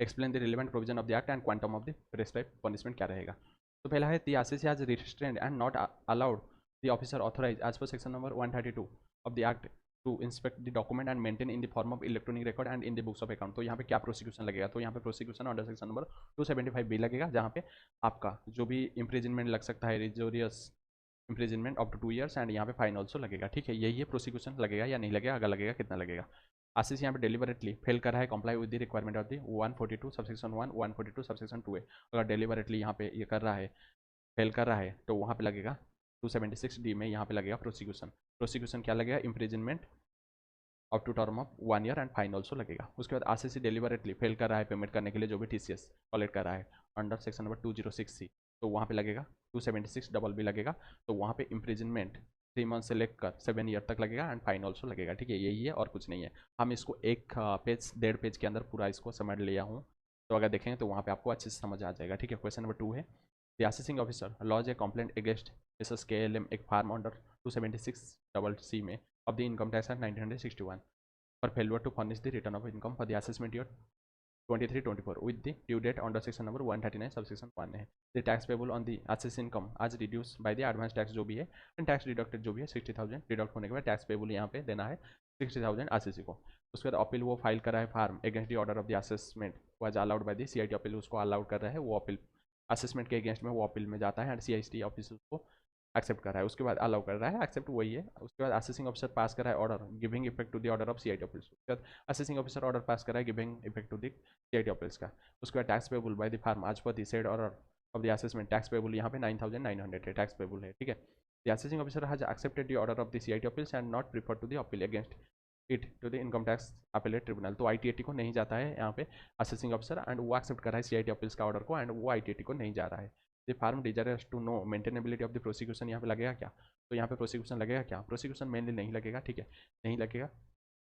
explain the relevant provision of the act and quantum of the prescribe punishment क्या रहेगा। तो पहला है the RCC has restrained and not allowed the officer authorise as per section number 132 of the act to inspect the document and maintain in the form of electronic record and in the books of account. तो यहाँ पे क्या prosecution लगेगा, तो यहाँ पे prosecution under section number 275 B लगेगा, जहाँ पे आपका जो भी इम्प्रिजनमेंट लग सकता है, rigorous imprisonment up to 2 years, and यहाँ पे फाइन ऑल्सो लगेगा, ठीक है। यही है प्रोसिक्यूशन लगेगा या नहीं लगेगा, अगर लगेगा कितना लगेगा। आशीष यहाँ पे डिलीवरेटली फेल कर रहा है comply with the requirement of the 142 subsection 1 142 subsection 2 है। अगर डिलीवरेटली यहाँ पे ये कर रहा है, फेल कर रहा है, तो वहाँ पे लगेगा 276 डी में यहाँ पे लगेगा प्रोसिक्यूशन। प्रोसिक्यूशन क्या लगेगा, imprisonment up to term of 1 year and fine also लगेगा। उसके बाद आरसीसी डिलीवरेटली फेल कर रहा है पेमेंट करने के लिए जो भी टीसीएस कलेक्ट कर रहा है अंडर सेक्शन नंबर 206C, तो वहाँ पे लगेगा 276 डबल भी लगेगा, तो वहाँ पे इम्प्रिजनमेंट 3 मंथ से लेकर 7 ईयर तक लगेगा एंड फाइन ऑल्सो लगेगा, ठीक है। यही है और कुछ नहीं है। हम इसको एक पेज 1.5 पेज के अंदर पूरा इसको समझ लिया हूँ, तो अगर देखेंगे तो वहाँ पे आपको अच्छे से समझ आ जाएगा, ठीक है। क्वेश्चन नंबर 2 है the assessing officer lodge a complaint against Mrs KLM एक फार्म अंडर 276 में of the income tax act 1961 for failure to furnish the return of income for the assessment year 23-24 with the due date under section number 139 subsection 1 है। The tax payable on the assessed income as reduced by the advance tax जो भी है and tax deducted जो भी है 60,000 deduct होने के बाद टैक्स पेबल यहाँ पे देना है 60,000 आरसीसी को। उसके बाद अपील वो फाइल करा है firm against the order of the assessment was allowed by the CIT appeal उसको अलाउड कर रहा है, वो अपील असेसमेंट के अगेंस्ट में वो अपील में जाता है एंड CIT ऑफिस उसको एक्सेप्ट कर रहा है, उसके बाद अलाउ कर रहा है, एक्सेप्ट वही है। उसके बाद असेसिंग ऑफिसर पास कर रहा है order giving effect to the order of CIT appeals. उसके बाद असेसिंग ऑफिसर ऑर्डर पास कर रहा है giving effect to the CIT appeals का। उसके बाद tax payable by the firm as per the said order of the assessment tax payable यहाँ पे 9,900 है, टैक्स पेबल है, ठीक है। The assessing officer has accepted the order of the CIT appeals and not prefer to the appeal against it to the income tax appellate tribunal. तो ITAT को नहीं जाता है यहाँ पे असेसिंग ऑफिसर एंड वो एक्सेप्ट कर रहा है CIT अपील्स का ऑर्डर को एंड वो ITAT को नहीं जा रहा है। The firm desires to know maintainability of the prosecution यहाँ पे लगेगा क्या, तो यहाँ पे प्रोसिक्यूशन लगेगा क्या, प्रोसिक्यूशन मेनली नहीं लगेगा, ठीक है, नहीं लगेगा।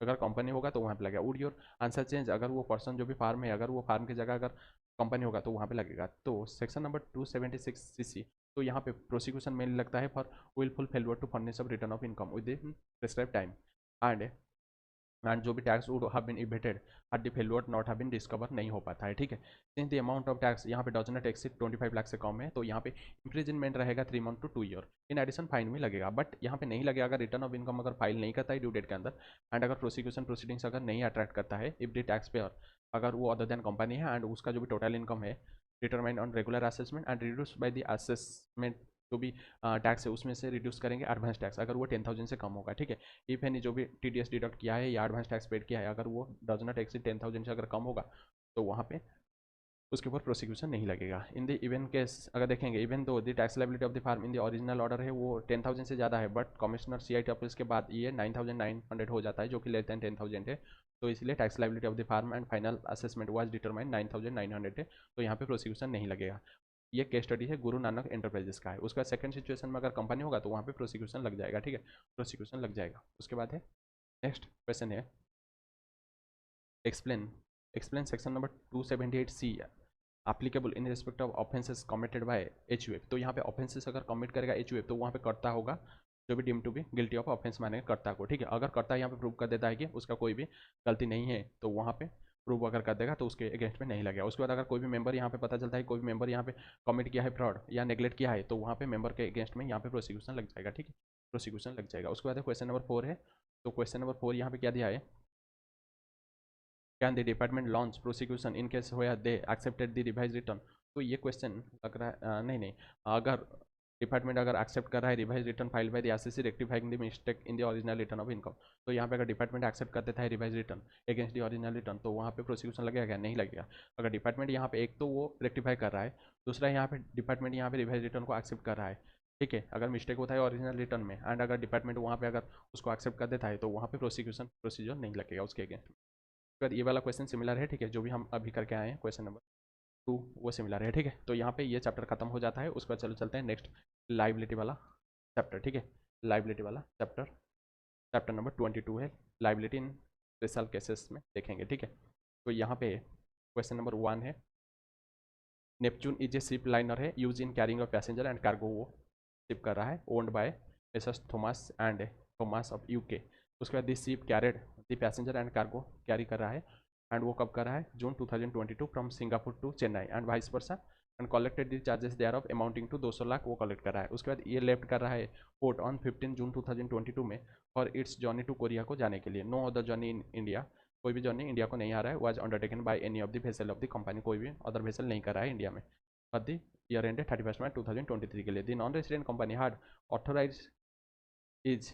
अगर कंपनी होगा तो वहाँ पे लगेगा। वुड योर आंसर चेंज, अगर वो पर्सन जो भी फार्म है अगर वो फार्म की जगह अगर कंपनी होगा तो वहाँ पे लगेगा। तो सेक्शन नंबर 276CC, तो यहाँ पे प्रोसिक्यूशन मेनली लगता है for wilful failure to furnish of return of income within prescribe time and जो भी tax would have been evaded at the failure not have been discover नहीं हो पाता है, ठीक है। Since the amount of tax यहाँ पे डज नॉट एक्सीड 25 लाख से कम है, तो यहाँ पे इम्प्रिजनमेंट रहेगा 3 month to 2 year. In addition fine भी लगेगा, बट यहाँ पे नहीं लगेगा अगर रिटर्न ऑफ इनकम अगर फाइल नहीं करता है ड्यू डेट के अंदर एंड अगर प्रोसिक्यूशन प्रोसीडिंग्स अगर नहीं अट्रैक्ट करता है इफ द टैक्स पेयर अगर वो अदर देन कंपनी है एंड उसका जो भी टोटल इनकम है determine on regular assessment and reduce by the assessment जो भी टैक्स है उसमें से रिड्यूस करेंगे एडवांस टैक्स, अगर वो 10,000 से कम होगा, ठीक है। इफ एनी जो भी TDS डिडक्ट किया है या एडवांस टैक्स पेड किया है, अगर वो डज नॉट एक्सीड 10,000 से अगर कम होगा तो वहाँ पे उसके ऊपर प्रोसिक्यूशन नहीं लगेगा। इन द इवन केस अगर देखेंगे, even though the tax liability of the firm in the original order है वो 10,000 से ज़्यादा है, बट कमिश्नर CIT ऑफिस के बाद ये 9,900 हो जाता है, जो कि लेस दैन 10,000 है, तो इसलिए tax liability of the firm and final assessment was determine 9,900 है, तो यहाँ पे प्रोसिक्यूशन नहीं लगेगा। ये केस स्टडी है गुरु नानक एंटरप्राइजेस का है। उसका सेकंड सिचुएशन में अगर कंपनी होगा तो वहाँ पे प्रोसिक्यूशन लग जाएगा, ठीक है, प्रोसिक्यूशन लग जाएगा। उसके बाद है नेक्स्ट क्वेश्चन है explain explain section number 278C applicable in respect of offences committed bye HUF। तो यहाँ पे ऑफेंसेस अगर कमिट करेगा HUF तो वहाँ पे कर्ता होगा जो भी deem to be guilty of offence मानेगा कर्ता को, ठीक है। अगर कर्ता यहाँ पे प्रूव कर देता है कि उसका कोई भी गलती नहीं है तो वहाँ पे प्रूव अगर कर देगा तो उसके अगेंस्ट में नहीं लगेगा। उसके बाद अगर कोई भी मेंबर यहाँ पे पता चलता है कोई भी मेंबर यहाँ पे कमिट किया है फ्रॉड या नेगलेक्ट किया है तो वहाँ पे मेंबर के अगेंस्ट में यहाँ पे प्रोसिक्यूशन लग जाएगा, ठीक है, प्रोसिक्यूशन लग जाएगा। उसके बाद क्वेश्चन नंबर 4 है, तो क्वेश्चन नंबर 4 यहाँ पे क्या दिया है, can the department launch prosecution in case where they accepted the revise return. तो ये क्वेश्चन लग रहा है नहीं, अगर डिपार्टमेंट अगर एक्सेप्ट कर रहा है revise return file by the SEC rectifying the mistake in the original return of income, तो यहाँ पे अगर डिपार्टमेंट एक्सेप्ट कर देता है revise return against the original return तो वहाँ पे प्रोसिक्यूशन लगेगा क्या, नहीं लगेगा। अगर डिपार्टमेंट यहाँ पे एक तो वो रेक्टिफाई कर रहा है, दूसरा यहाँ पे डिपार्टमेंट यहाँ पे रिवाइज रिटर्न को एक्सेप्ट कर रहा है, ठीक है, अगर मिस्टेक होता है ओरिजिनल रिटर्न में एंड अगर डिपार्टमेंट वहाँ पे अगर उसको एक्सेप्ट कर देता है तो वहाँ पे प्रोसिक्यूशन प्रोसीजर नहीं लगेगा उसके अगेंस्ट। फिर ये वाला क्वेश्चन सिमिलर है, ठीक है, जो भी हम अभी करके आए हैं क्वेश्चन नंबर 2 वो सिमिलर है, ठीक है। तो यहाँ पे ये चैप्टर खत्म हो जाता है। उसके बाद चलो चलते हैं नेक्स्ट लाइबिलिटी वाला चैप्टर, ठीक है, लाइबिलिटी वाला चैप्टर, चैप्टर नंबर 22 है लाइबिलिटी इन स्पेशल केसेस में देखेंगे, ठीक है। तो यहाँ पे क्वेश्चन नंबर 1 है, Neptune is a ship liner है use in carrying of passenger and cargo, वो शिप कर रहा है owned by SS Thomas and Thomas of UK। उसके बाद this ship carried the passenger and cargo carry कर रहा है एंड वो कब कर रहा है, June 2022 from Singapore to Chennai and vice versa and collected the charges thereof amounting to 200 lakh वो कलेक्ट कर रहा है। उसके बाद ये लेफ्ट कर रहा है पोर्ट ऑन 15 जून 2022 में for its journey to Korea को जाने के लिए। No other journey in India, कोई भी जर्नी इंडिया को नहीं आ रहा है, was undertaken by any of the vessel of the company, कोई भी अदर वेसल नहीं कर रहा है इंडिया में for the year end 31 March 2023 के लिए। The non resident company had authorise is,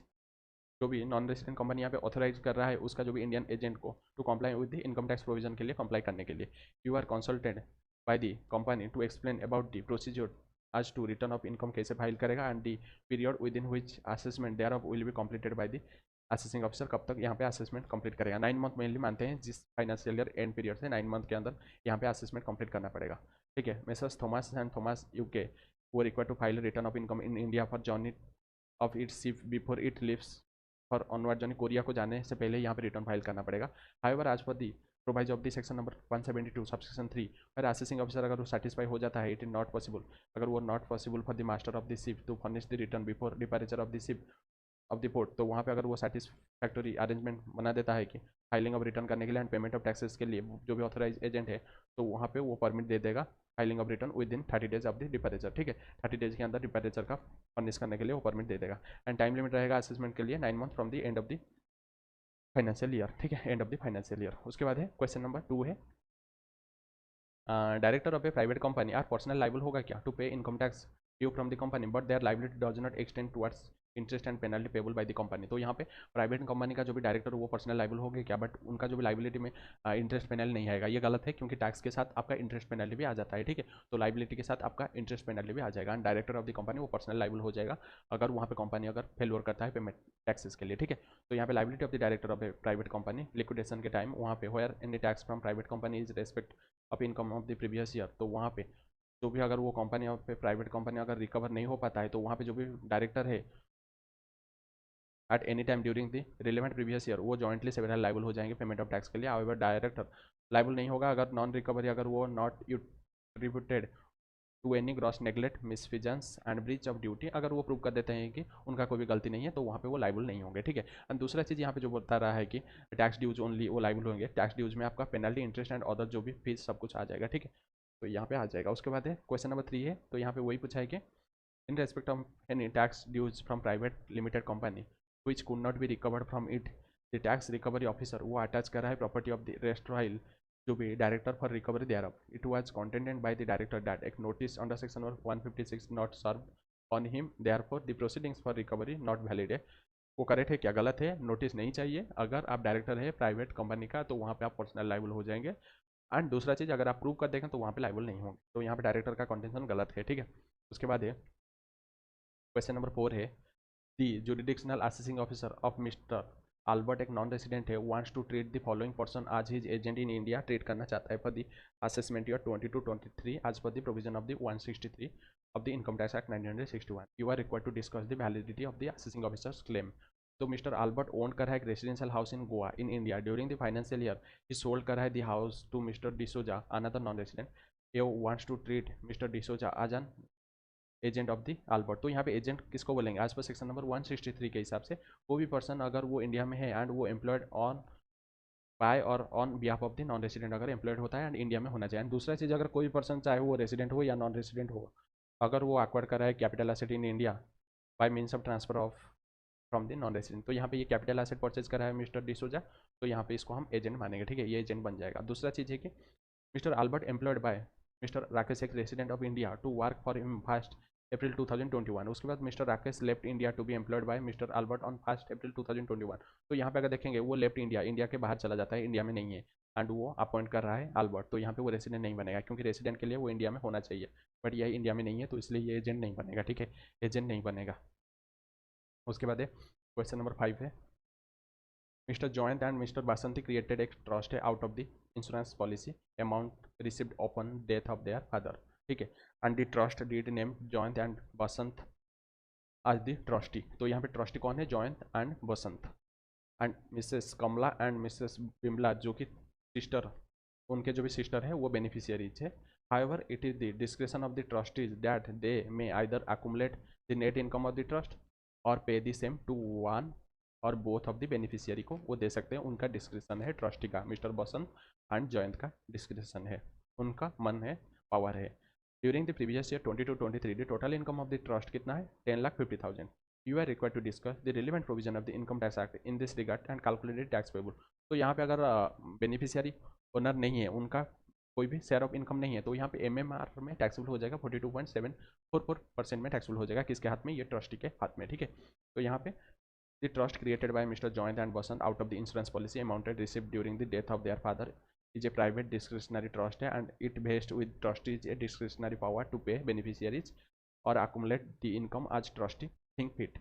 जो भी नॉन रेसिडेंट कंपनी यहाँ पे ऑथोराइज कर रहा है उसका जो भी इंडियन एजेंट को to comply with the income tax provision के लिए कंप्लाई करने के लिए। You are consulted by the company to explain about the procedure as to return of income कैसे फाइल करेगा and the period within which assessment thereof will be completed by the assessing officer, कब तक यहाँ पे assessment complete करेगा। 9 month mainly मानते हैं, जिस फाइनेंशियल ईयर एंड पीरियड से 9 मंथ के अंदर यहाँ पे असेसमेंट कंप्लीट करना पड़ेगा, ठीक है। Messrs Thomas and Thomas UK वो require to file return of income in India for journey of its ship before it leaves for onward journey, Korea को जाने से पहले यहाँ पे रिटर्न फाइल करना पड़ेगा। However as per the provisions of the section number 172 subsection 3 per assessing officer अगर वो सेटिस्फाई हो जाता है, इट इज नॉट पॉसिबल, अगर वो not possible for the master of the ship to furnish the return before departure of the ship of the port, तो वहाँ पे अगर वो सेटिस्फैक्टरी अरेंजमेंट बना देता है कि फाइलिंग ऑफ रिटर्न करने के लिए एंड पेमेंट ऑफ टैक्सेस के लिए जो भी ऑथराइज एजेंट है तो वहाँ पे वो परमिट दे देगा filing of return within 30 days of the departure, ठीक है, 30 डेज के अंदर डिपारेचर का फर्निश करने के लिए वो परमिट दे देगा एंड टाइम लिमिट रहेगा असेसमेंट के लिए 9 month from the end of the financial year, ठीक है, end of the financial year. उसके बाद है क्वेश्चन नंबर 2 है, director of a private company are personal liable होगा क्या to pay income tax due from the company but their liability does not extend towards interest and penalty payable by the company. तो यहाँ पे private company का जो भी director वो personal liable हो गया क्या, बट उनका जो भी लाइबिलिटी में इंटरेस्ट पेनल्टी नहीं आएगा, ये गलत है क्योंकि टैक्स के साथ आपका इंटरेस्ट पेनल्टी भी आ जाता है, ठीक है। तो लाइबिलिटी के साथ आपका इंटरेस्ट पेनल्टी भी आ जाएगा and director of the company वो पर्सनल लाइबल हो जाएगा अगर वहाँ पे कंपनी अगर फेल्योर करता है पेमेंट टैक्सेस के लिए, ठीक है। तो यहाँ पे liability of the director of a private company liquidation के टाइम वहाँ पे where any tax from private company is respect of income of the previous year, तो वहाँ पे जो भी अगर वो कंपनी पे प्राइवेट कंपनी अगर रिकवर नहीं हो पाता है तो वहाँ पे जो भी डायरेक्टर है at any time during the relevant previous year वो जॉइंटली सेवरल लाइबल हो जाएंगे पेमेंट ऑफ टैक्स के लिए। हाउएवर डायरेक्टर लाइबल नहीं होगा अगर नॉन रिकवरी अगर वो not attributed to any gross neglect misfeasance and breach of duty, अगर वो प्रूव कर देते हैं कि उनका कोई भी गलती नहीं है तो वहाँ पे वो लाइबल नहीं होंगे, ठीक है। एंड दूसरा चीज़ यहाँ पे जो बता रहा है कि टैक्स ड्यूज ओनली वो लाइबल होंगे, टैक्स ड्यूज में आपका पेनल्टी इंटरेस्ट एंड अदर जो भी फीस सब कुछ आ जाएगा, ठीक है। तो यहाँ पे आ जाएगा। उसके बाद है क्वेश्चन नंबर 3 है, तो यहाँ पे वही पूछा है कि in respect of any tax dues from private limited company which could not be recovered from it the tax recovery officer वो अटैच कर रहा है प्रॉपर्टी ऑफ द रेस्ट्रॉयल to be director for recovery thereof. It was contended by the director that a notice under section 156 not served on him, therefore the proceedings for recovery not valid है। वो correct है क्या गलत है? Notice नहीं चाहिए। अगर आप डायरेक्टर है प्राइवेट कंपनी का तो वहाँ पे आप पर्सनल लाइबल हो जाएंगे। एंड दूसरा चीज़, अगर आप प्रूव कर देंगे तो वहाँ पे लाइबल नहीं होंगे। तो यहाँ पे डायरेक्टर का कंटेंशन गलत है, ठीक है। उसके बाद है क्वेश्चन नंबर 4 है the jurisdictional assessing officer of Mr Albert एक नॉन रेसिडेंट है wants to treat the following person as his agent in India. Treat करना चाहता है for the assessment year 22-23 as per the provision of the 163 of the income tax act 1961। You are required to discuss the validity of the assessing officer's claim. तो Mr Albert own कर रहा है एक residential house in Goa in India during the financial year. He sold कर रहा है the house to Mr D'Souza another non resident. ये wants to treat Mr D'Souza as an agent of the Albert. तो यहाँ पे एजेंट किसको बोलेंगे? आज पर सेक्शन नंबर 163 के हिसाब से वो भी पर्सन अगर वो इंडिया में है एंड वो एम्प्लॉयड ऑन बाय और on behalf of the non resident अगर एम्प्लॉयड होता है एंड इंडिया में होना चाहिए। दूसरा चीज़, अगर कोई पर्सन चाहे वो रेसिडेंट हो या नॉन रेसिडेंट हो, अगर वो एक्वायर कर रहा है capital asset in India by means of transfer of from the non resident, तो यहाँ पे ये कैपिटल एसेट परचेज करा है मिस्टर डिसोजा, तो यहाँ पे इसको हम एजेंट मानेंगे, ठीक है। ये एजेंट बन जाएगा। दूसरा चीज़ है कि Mr Albert employed by Mr Rakesh एक resident of India to work for him first April 2021। उसके बाद Mr Rakesh left India to be employed by Mr Albert on 1 April 2021। तो यहाँ पे अगर देखेंगे वो लेफ्ट इंडिया, इंडिया के बाहर चला जाता है, इंडिया में नहीं है एंड वो अपॉइंट कर रहा है अल्बर्ट, तो यहाँ पे वो रेसिडेंट नहीं बनेगा क्योंकि रेसिडेंट के लिए वो इंडिया में होना चाहिए, बट यह इंडिया में नहीं है तो इसलिए ये एजेंट नहीं बनेगा, ठीक है। एजेंट नहीं बनेगा। उसके बाद क्वेश्चन नंबर 5 है Mr Joyant and Mr Basanti created एक ट्रस्ट है out of the insurance policy amount received upon death of their father, ठीक है। And the trust deed name Joyant and Basant as the trustee. तो यहाँ पे ट्रस्टी कौन है? Joyant and Basant. And Mrs Kamala and Mrs Bimala जो कि सिस्टर, उनके जो भी सिस्टर है वो बेनिफिशियरीज है। However, it is the discretion of the trustees that they may either accumulate the net income of the trust or pay the same to one और both of the beneficiary को वो दे सकते हैं। उनका description है trustee का, mister Basant and Jayant का description है, उनका मन है, पावर है। During the previous year 22-23 the total income of the trust कितना है? 10,50,000। You are required to discuss the relevant provision of the income tax act in this regard and calculated tax payable. तो यहाँ पे अगर beneficiary owner नहीं है, उनका कोई भी शेयर ऑफ इनकम नहीं है, तो यहाँ पे एमएमआर में टैक्सेबल हो जाएगा 42.744% में टैक्सेबल हो जाएगा। किसके हाथ में? ये ट्रस्टी के हाथ में, ठीक है। तो यहाँ पे the trust created by Mr Joyant and Basant out of the insurance policy amounted received during the death of their father is a private discretionary trust and it based with trustees a discretionary power to pay beneficiaries or accumulate the income as trustee think fit.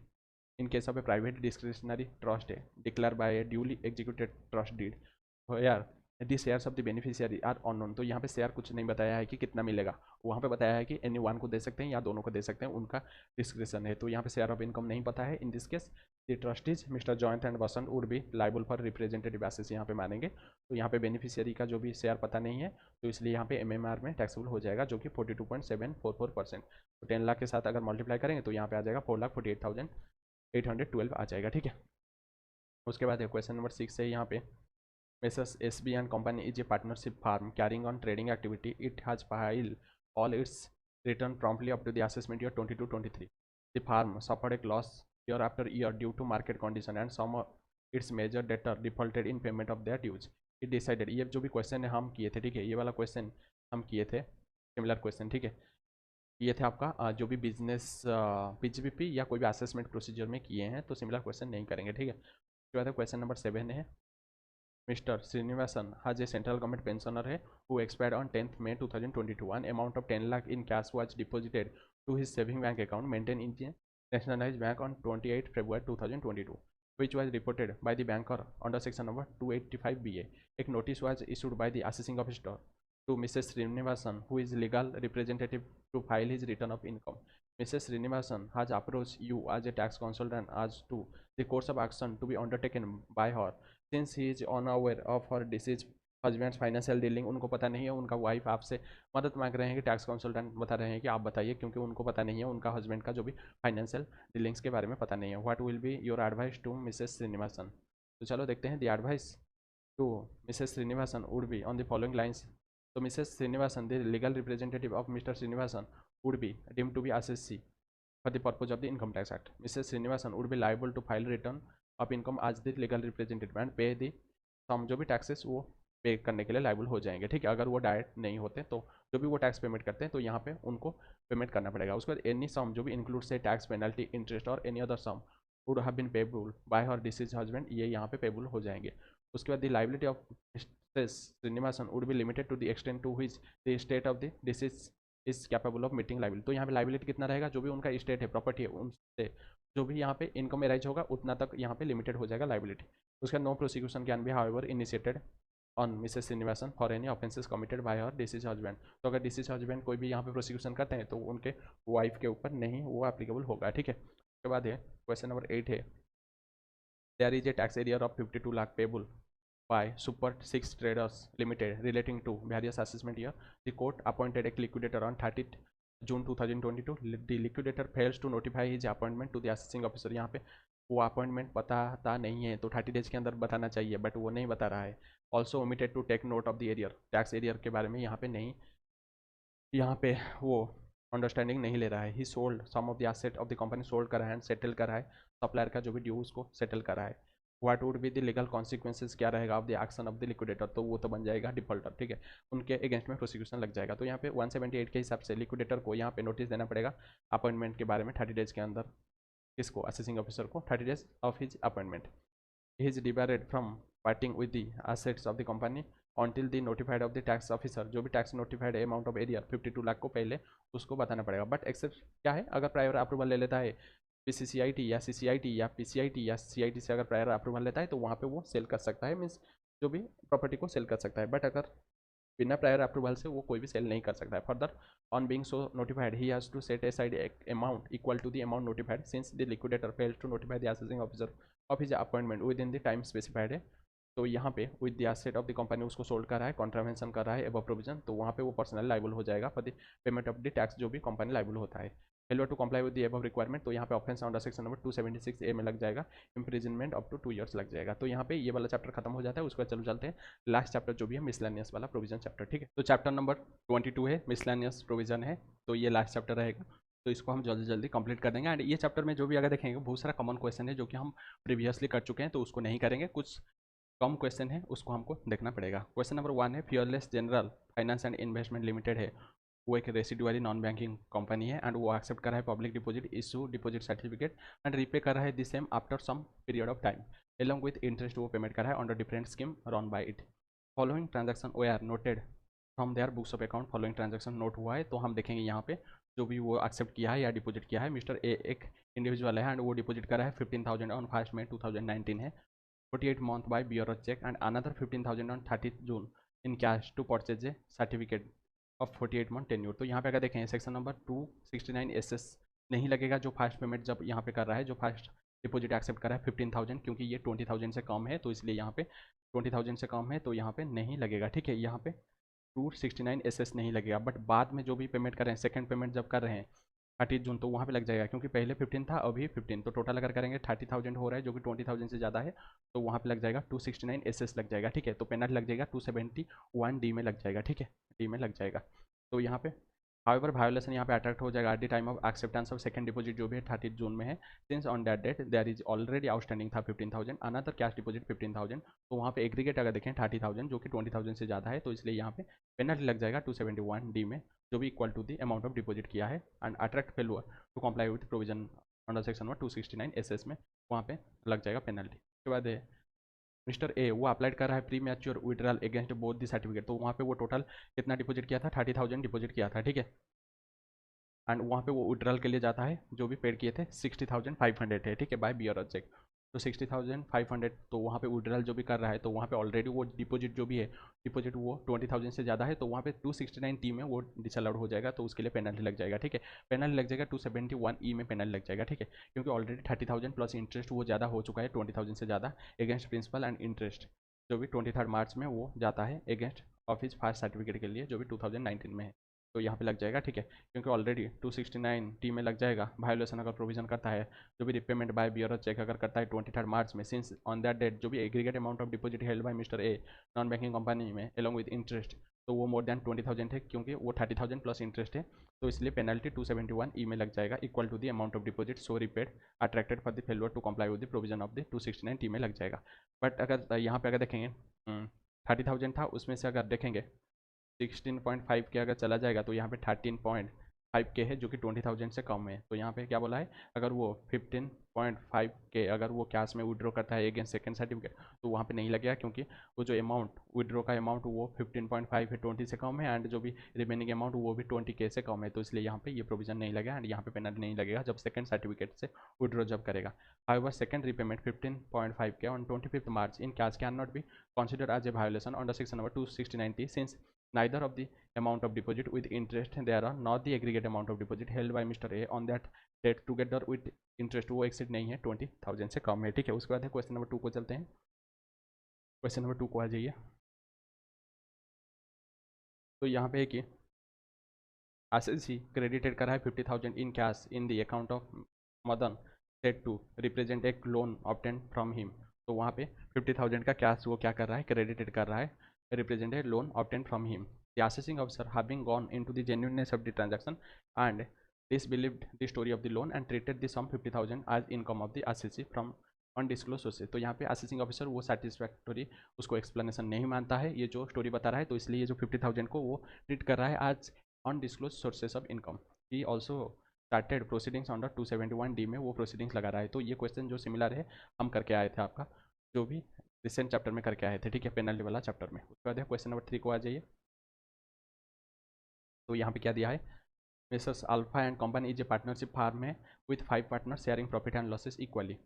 In case of a private discretionary trust declared by a duly executed trust deed where the shares of the beneficiary are unknown। तो यहाँ पे share कुछ नहीं बताया है कि कितना मिलेगा, वहाँ पे बताया है कि एनी वन को दे सकते हैं या दोनों को दे सकते हैं, उनका डिस्क्रिप्शन है। तो यहाँ पे शेयर ऑफ इनकम नहीं पता है। In this case the trustees Mr Joyant and Basant would be liable for representative assess यहाँ पे मानेंगे। तो यहाँ पे बेनिफिशियरी का जो भी शेयर पता नहीं है तो इसलिए यहाँ पे एमएमआर में टैक्सेबल हो जाएगा जो कि 42.744%। तो 10 लाख के साथ अगर मल्टीप्लाई करेंगे तो यहाँ पे आ जाएगा 4,48,812 आ जाएगा, ठीक है। उसके बाद क्वेश्चन नंबर 6 है यहाँ पे Messrs. SB and Company is a partnership firm carrying on trading activity. It has filed all its return promptly up to the assessment year 22-23. The firm suffered a loss year after year due to market condition and some of its major debtor defaulted in payment of their dues. It decided, ये जो भी question है हम किए थे, ठीक है, ये वाला क्वेश्चन हम किए थे, सिमिलर क्वेश्चन, ठीक है। ये थे आपका जो भी बिजनेस पीजीबीपी या कोई भी असेसमेंट प्रोसीजर में किए हैं, तो सिमिलर क्वेश्चन नहीं करेंगे, ठीक है। उसके बाद क्वेश्चन नंबर 7 है Mr. Srinivasan has a central government pensioner who expired on 10th May 2022. An amount of 10 lakh in cash was deposited to his saving bank account maintained in the nationalized bank on 28 February 2022, which was reported by the banker under section number 285BA. A notice was issued by the assessing officer to Mrs. Srinivasan, who is legal representative, to file his return of income. Mrs. Srinivasan has approached you as a tax consultant as to the course of action to be undertaken by her since he is unaware of her deceased husband's financial dealing। उनको पता नहीं है, उनका wife आपसे मदद मांग रहे हैं कि टैक्स कंसल्टेंट बता रहे हैं कि आप बताइए, क्योंकि उनको पता नहीं है, उनका हस्बैंड का जो भी फाइनेंशियल डीलिंग्स के बारे में पता नहीं है। What will be your advice to Mrs Srinivasan? तो चलो देखते हैं the advice to Mrs Srinivasan would be on the following lines. तो Mrs Srinivasan the legal representative of Mr Srinivasan would be deemed to be assessee for the purpose of the income tax act. Mrs. Srinivasan would be liable to file return of income as the legal representative and pay the sum जो भी taxes वो पे करने के लिए liable हो जाएंगे, ठीक है। अगर वो डायरेक्ट नहीं होते तो जो भी वो टैक्स पेमेंट करते हैं तो यहाँ पे उनको पेमेंट करना पड़ेगा। उसके बाद एनी सम जो भी इंक्लूड से टैक्स पेनल्टी इंटरेस्ट और any other sum would have been payable by her deceased husband, ये यहाँ पे पेबल हो जाएंगे। उसके बाद the liability of Srinivasan would be limited to the extent to which the state of the deceased is capable of meeting liability. तो यहाँ पे लाइबिलिटी कितना रहेगा, जो भी उनका स्टेट है, प्रॉपर्टी है, उनसे जो भी यहाँ पे इनकम एराइज होगा उतना तक यहाँ पे लिमिटेड हो जाएगा लाइबिलिटी। उसका no prosecution can be however initiated on Mrs Srinivasan for any offences committed by her deceased husband. तो अगर डिसीज हस्बैंड कोई भी यहाँ पे प्रोसिक्यूशन करते हैं तो उनके वाइफ के ऊपर नहीं वो एप्लीकेबल होगा, ठीक है। उसके बाद है क्वेश्चन नंबर 8 है there is a tax arrear of 52 lakh payable by Super 6 Traders Limited relating to various assessment year. The court appointed a liquidator on 30th June 2022. The liquidator fails to notify his appointment to the assessing officer. यहाँ पे वो appointment बताता नहीं है तो 30 days के अंदर बताना चाहिए, बट वो नहीं बता रहा है। Also omitted to take note of the arrear, tax arrear के बारे में यहाँ पे नहीं, यहाँ पे वो अंडरस्टैंडिंग नहीं ले रहा है। He sold some of the asset of the company, sold करा है एंड सेटल करा है, सप्लायर का जो भी ड्यू उसको सेटल करा है। What would be the legal consequences, क्या रहेगा of the action of the liquidator, तो वो तो बन जाएगा डिफॉल्टर, ठीक है। उनके अगेंस्ट में प्रोसिक्यूशन लग जाएगा। तो यहाँ पे 178 के हिसाब से लिक्विडेटर को यहाँ पे नोटिस देना पड़ेगा अपॉइंटमेंट के बारे में 30 डेज के अंदर, किसको, असेसिंग ऑफिसर को, 30 days of his appointment. He is debarred from parting with the assets of the company until the notified of the tax officer, जो भी tax notified amount of arrear 52 lakh को पहले उसको बताना पड़ेगा। बट एक्सेप्ट क्या है, अगर प्रायर अप्रूवल ले लेता है पीसीसीआईटी या सीसीआईटी या पीसीआईटी या सीआईटी से अगर प्रायर अप्रूवल लेता है तो वहाँ पे वो सेल कर सकता है, मीन्स जो भी प्रॉपर्टी को सेल कर सकता है। बट अगर बिना प्रायर अप्रूवल से वो कोई भी सेल नहीं कर सकता है। Further on being so notified he has to set aside amount equal to the amount notified since the liquidator fails to notify the assessing officer of his appointment within the time specified है। तो यहाँ पे with the asset of the company उसको sold कर रहा है, contravention कर रहा है एबव प्रोविजन, तो वहाँ पे वो पर्सनल लाइबल हो जाएगा for the payment of the tax, जो भी कंपनी लाइबल होता है। Failure to comply with the above requirement, तो यहाँ पे offence under section number 276 A में लग जाएगा, इंप्रिजनमेंट अप टू 2 ईयर्स लग जाएगा। तो यहाँ पे ये वाला चैप्टर खत्म हो जाता है। उसके बाद चलो चलते हैं लास्ट चैप्टर जो भी है मिसलेनियस वाला प्रोविजन चैप्टर, ठीक है। तो चैप्टर नंबर 22 है, मिसलेनियस प्रोविजन है, तो ये लास्ट चैप्टर रहेगा। तो इसको हम जल्दी जल्दी कंप्लीट कर देंगे। एंड ये चैप्टर में जो भी अगर देखेंगे बहुत सारा कॉमन क्वेश्चन है जो कि हम प्रीवियसली कर चुके हैं, तो उसको नहीं करेंगे। कुछ कम क्वेश्चन है उसको हमको देखना पड़ेगा। क्वेश्चन नंबर 1 है fearless general finance and investment limited है, वो एक रेसिडुअरी नॉन बैंकिंग कंपनी है एंड वो एक्सेप्ट कर रहा है public deposit, issue deposit certificate and repay कर रहा है the same after some period of time along with interest, वो पेमेंट कर रहा है under different scheme run by it. Following transaction were noted from their books of account, following transaction note हुआ है। तो हम देखेंगे यहाँ पे जो भी वो एक्सेप्ट किया है या डिपॉजिट किया है, मिस्टर ए एक इंडिविजुअल है एंड वो डिपॉजिट कर रहा है 15,000 ऑन 1 May 2019 है, 48 month by bureau check and another 15,000 on 30th June in cash to purchase a certificate of 48 month tenure। तो यहाँ पे अगर देखें सेक्शन नंबर 269 SS नहीं लगेगा जो फर्स्ट पेमेंट जब यहाँ पे कर रहा है, जो फर्स्ट डिपॉजिट एक्सेप्ट कर रहा है 15,000, क्योंकि ये 20,000 से कम है तो इसलिए यहाँ पे 20,000 से कम है तो यहाँ पे नहीं लगेगा, ठीक है। यहाँ पे 269 SS नहीं लगेगा। बट बाद में जो भी पेमेंट कर रहे हैं, सेकंड पेमेंट जब कर रहे हैं 30 जून, तो वहाँ पे लग जाएगा, क्योंकि पहले 15 था अभी 15, तो टोटल अगर करेंगे 30,000 हो रहा है जो कि 20,000 से ज़्यादा है, तो वहाँ पे लग जाएगा 269 SS लग जाएगा, ठीक है। तो पेनल्टी लग जाएगा 271 D में लग जाएगा, ठीक है, D में लग जाएगा। तो यहाँ पे हाउएवर वायोलेशन यहाँ पे अट्रैक्ट हो जाएगा at the time of acceptance of second deposit जो भी है 30 जून में है, since on that date there is already outstanding था 15,000 अनदर कैश डिपॉजिट 15,000, तो वहाँ पे एग्रीगेट अगर देखें 30,000 जो कि 20,000 से ज़्यादा है, तो इसलिए यहाँ पे पेनल्टी लग जाएगा 271 D में, जो भी equal to the amount of deposit किया है and attract failure to comply with provision under section number 269 SS में वहाँ पे लग जाएगा पेनल्टी। उसके बाद है मिस्टर ए वो अप्लाइड कर रहा है pre mature withdrawal against both the certificate, तो वहाँ पे वो टोटल कितना डिपॉजिट किया था, 30,000 डिपॉजिट किया था, ठीक है। एंड वहाँ पे वो विड्रॉल के लिए जाता है जो भी पेड किए थे 60,500 है, ठीक है, बाय बियर चेक। तो 60,500 तो वहाँ पे विड्रॉल जो भी कर रहा है तो वहाँ पे ऑलरेडी वो डिपॉजिट जो भी है, डिपॉजिट वो 20,000 से ज़्यादा है, तो वहाँ पे 269 T में वो डिसअलाउड हो जाएगा, तो उसके लिए पेनल्टी लग जाएगा, ठीक है। पेनल्टी लग जाएगा 271 E में पेनल्टी लग जाएगा, ठीक है, क्योंकि ऑलरेडी 30,000 प्लस इंटरेस्ट वो ज़्यादा हो चुका है 20,000 से ज़्यादा अगेंस्ट प्रिंसिपल एंड इंटरेस्ट, जो भी 23 मार्च में वो जाता है अगेंस्ट ऑफिस फास्ट सर्टिफिकेट के लिए जो भी 2019 में है, तो यहाँ पे लग जाएगा, ठीक है, क्योंकि ऑलरेडी 269 T में लग जाएगा। वायोलेशन अगर प्रोविजन करता है जो भी रिपेमेंट बाय बियर चेक अगर करता है 23 मार्च में, सिंस ऑन दैट डेट जो भी aggregate amount of deposit held by mister a non banking company में एलोंग विद इंटरेस्ट, तो वो मोर देन 20,000 है, क्योंकि वो 30,000 प्लस इंटरेस्ट है, तो इसलिए पेनल्टी 271 E में लग जाएगा equal to the amount of deposit so repaid attracted for the failure to comply with the provision of the 269 T में लग जाएगा। बट अगर यहाँ पे अगर देखेंगे 30,000 था, उसमें से अगर देखेंगे 16.5 के अगर चला जाएगा तो यहाँ पे 13.5 के है जो कि 20,000 से कम है। तो यहाँ पे क्या बोला है, अगर वो 15.5 के अगर वो कैश में विड्रॉ करता है अगेंस्ट सेकंड सर्टिफिकेट तो वहाँ पे नहीं लगेगा, क्योंकि वो जो अमाउंट विड्रॉ का अमाउंट वो 15.5 है, 20 से कम है, एंड जो भी रिमेनिंग अमाउंट वो भी 20 के से कम है, तो इसलिए यहाँ पे ये प्रोविजन नहीं लगेगा एंड यहाँ पे पेनल्टी नहीं लगेगा जब सेकंड सर्टिफिकेट से विड्रॉ जब करेगा। हाउएवर सेकंड रीपेमेंट 15.5 के on 25th March in cash cannot be considered as a violation under section number 26090 since neither of the amount of deposit with interest thereon nor the aggregate amount of deposit held by Mr. A on that date together with interest वो acid नहीं है 20,000 से कम है। ठीक है, उसके बाद है क्वेश्चन नंबर 2 को चलते हैं। क्वेश्चन नंबर 2 को आ जाइए। तो यहाँ पे है कि आरसीसी क्रेडिटेड करा है 50,000 in cash in the account of Madan said to represent एक लोन ऑब्टेन फ्रॉम हिम। तो वहाँ पे 50,000 का कैश वो क्या कर रहा है, क्रेडिटेड कर रहा है, represent a loan obtain from him. The assessing officer having gone into the genuineness of the transaction and disbelieved the story of the loan and treated the sum 50,000 as income of the assessee from undisclosed sources. तो यहाँ पे assessing officer वो सेटिस्फैक्टोरी उसको explanation नहीं मानता है, ये जो स्टोरी बता रहा है, तो इसलिए ये जो 50,000 को वो ट्रीट कर रहा है आज undisclosed sources of income. He also started proceedings under 271D में वो प्रोसीडिंग्स लगा रहा है। तो ये क्वेश्चन जो सिमिलर है हम करके आए थे आपका जो भी रिसेंट चैप्टर में करके आए थे, ठीक है, पेनल्टी वाला चैप्टर में। उसके बाद क्वेश्चन नंबर 3 को आ जाइए। तो यहाँ पे क्या दिया है, messrs alpha and company is a partnership firm है with 5 partners sharing profit and losses equally.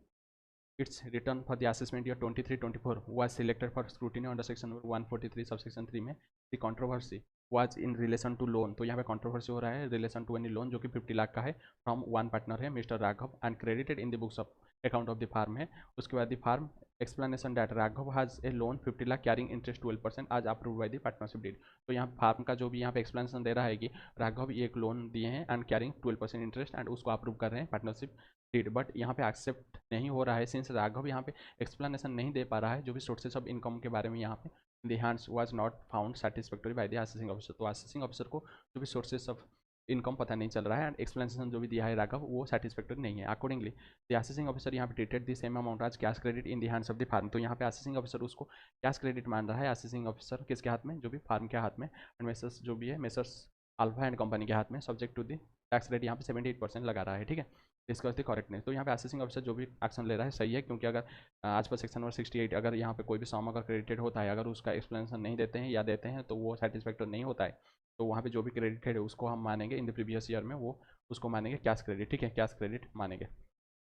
Its return for the assessment year 23-24 was selected for scrutiny under section 143 subsection 3 में। The controversy was in relation to loan। तो यहाँ पे controversy हो रहा है relation to any loan जो कि 50 लाख का है from one partner है mister Raghav and credited in the books of account of the firm है। उसके बाद the firm explanation that Raghav has a loan 50 lakh carrying interest 12% as approved by the partnership deed। तो यहाँ फार्म का जो भी यहाँ पे एक्सप्लेनेशन दे रहा है कि राघव ये एक लोन दिए हैं एंड कैरिंग 12% इंटरेस्ट एंड उसको अप्रूव कर रहे हैं पार्टनरशिप डीड, बट यहाँ पे एक्सेप्ट नहीं हो रहा है सिंस राघव यहाँ पे एक्सप्लेनेशन नहीं दे पा रहा है जो भी सोर्सेस ऑफ इनकम के बारे में यहाँ पे the hands was not found satisfactory bye the assessing officer. तो असेसिंग ऑफिसर को जो भी सोर्सेस ऑफ इनकम पता नहीं चल रहा है एंड एक्सप्लेनेशन जो भी दिया है राघव वो सेटिस्फैक्टरी नहीं है। अकॉर्डिंगली द असेसिंग ऑफिसर यहाँ पे treated the same amount as cash credit in the hands of the firm. तो यहाँ पे असेसिंग ऑफिसर उसको कैश क्रेडिट मान रहा है। असेसिंग ऑफिसर किसके हाथ में, जो भी फार्म के हाथ में, एंड मेसर्स जो भी है मेसर्स अल्फा एंड कंपनी के हाथ में, subject to the tax rate यहाँ पे 78% लगा रहा है। ठीक है, डिस्कस द करेक्टनेस। तो यहाँ पे असेसिंग ऑफिसर जो भी एक्शन ले रहा है सही है, क्योंकि अगर आज पर सेक्शन नंबर 68 अगर यहाँ पे कोई भी सम अगर क्रेडिटेड होता है, अगर उसका एक्सप्लेनेशन नहीं देते हैं या देते हैं तो वो सेटिस्फैक्टरी नहीं होता है, तो वहाँ पे जो भी क्रेडिटेड है उसको हम मानेंगे इन द प्रीवियस ईयर में, वो उसको मानेंगे कैश क्रेडिट। ठीक है, कैश क्रेडिट मानेंगे।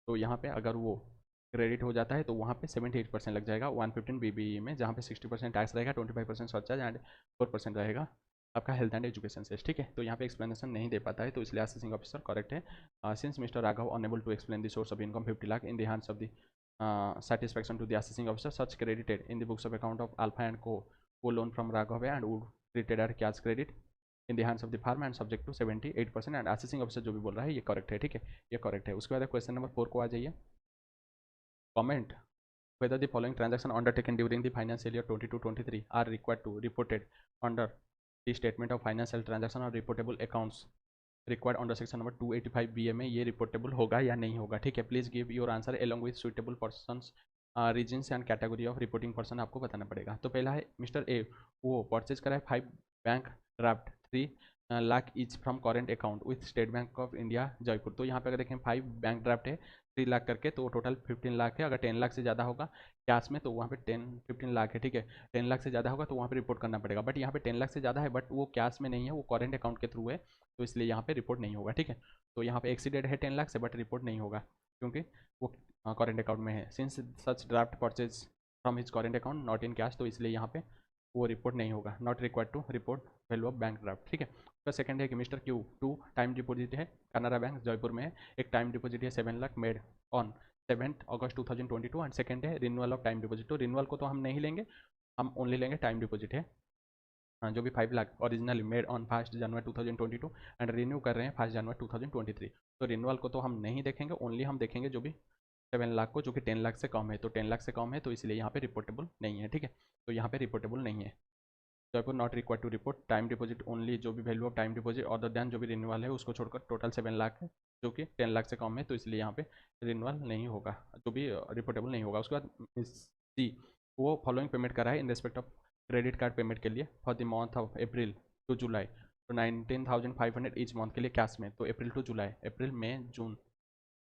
तो यहाँ पे अगर वो क्रेडिट हो जाता है तो वहाँ पे 78% लग जाएगा 115 BBE में, जहाँ पे 60% टैक्स रहेगा, 25% सरचार्ज एंड 4% रहेगा आपका हेल्थ एंड एजुकेशन से। ठीक है, तो यहाँ पे एक्सप्लेनेशन नहीं दे पाता है, तो इसलिए असेसिंग ऑफिसर करेक्ट है। Since mister Raghav unable to explain the source of income 50 lakh in the hands of the satisfaction to the assessing officer such credited in the books of account of Alpha and Co loan from Raghav and would treated as cash credit in the hands of the firm and subject to 78% and assessing officer जो भी बोल रहा है ये correct है। ठीक है, ये करेक्ट है। उसके बाद क्वेश्चन नंबर 4 को आ जाइए। Comment whether the following transaction undertaken during the financial year 22-23 are required to reported under the statement of financial transaction or reportable accounts required under section number 285 BA में, ये reportable होगा या नहीं होगा। ठीक है, please give your answer along with suitable persons reasons and category of reporting person आपको बताना पड़ेगा। तो पहला है मिस्टर ए, वो परचेज करा है 5 bank draft 3 lakh each from current account with state bank of India Jaipur. तो यहाँ पे अगर देखें 5 बैंक ड्राफ्ट है 3 लाख करके, तो टोटल 15 लाख है। अगर 10 लाख से ज़्यादा होगा कैश में तो वहाँ पे 15 लाख है। ठीक है, 10 लाख से ज़्यादा होगा तो वहाँ पे रिपोर्ट करना पड़ेगा, बट यहाँ पे 10 लाख से ज़्यादा है बट वो कैश में नहीं है, वो करेंट अकाउंट के थ्रू है, तो इसलिए यहाँ पे रिपोर्ट नहीं होगा। ठीक है, तो यहाँ पे एक्सीडेड है 10 लाख से बट रिपोर्ट नहीं होगा क्योंकि वो करेंट अकाउंट में है। Since such draft purchase from his current account not in cash, तो इसलिए यहाँ पे वो रिपोर्ट नहीं होगा, not required to report value of bank draft. ठीक है, तो सेकंड है कि मिस्टर क्यू 2 टाइम डिपॉजिट है कनारा बैंक जयपुर में है, एक टाइम डिपॉजिट है 7 lakh made on 7 August 2022 and second है रिन्यूअल ऑफ टाइम डिपॉजिट। तो रिन्यूअल को तो हम नहीं लेंगे, हम ओनली लेंगे टाइम डिपॉजिट है जो भी 5 lakh originally made on 1 January 2022 and renew कर रहे हैं 1 जनवरी 2023। तो रिन्यूअल को तो हम नहीं देखेंगे, ओनली हम देखेंगे जो भी 7 लाख को, जो कि 10 लाख से कम है। तो 10 लाख से कम है तो इसलिए यहाँ पे रिपोर्टेबल नहीं है। ठीक है, तो यहाँ पे रिपोर्टेबल नहीं है। Jaipur not required to report time deposit only, जो भी value of time deposit other than जो भी रिन्यूअल है उसको छोड़कर टोटल 7 लाख है जो कि 10 लाख से कम है, तो इसलिए यहाँ पे रिन्यूअल नहीं होगा, जो भी रिपोर्टेबल नहीं होगा। उसके बाद सी वो फॉलोइंग पेमेंट करा है in respect of credit card payment के लिए for the month of April to July, तो 19,500 ईच मंथ के लिए कैश में। तो अप्रैल टू जुलाई, अप्रैल मई जून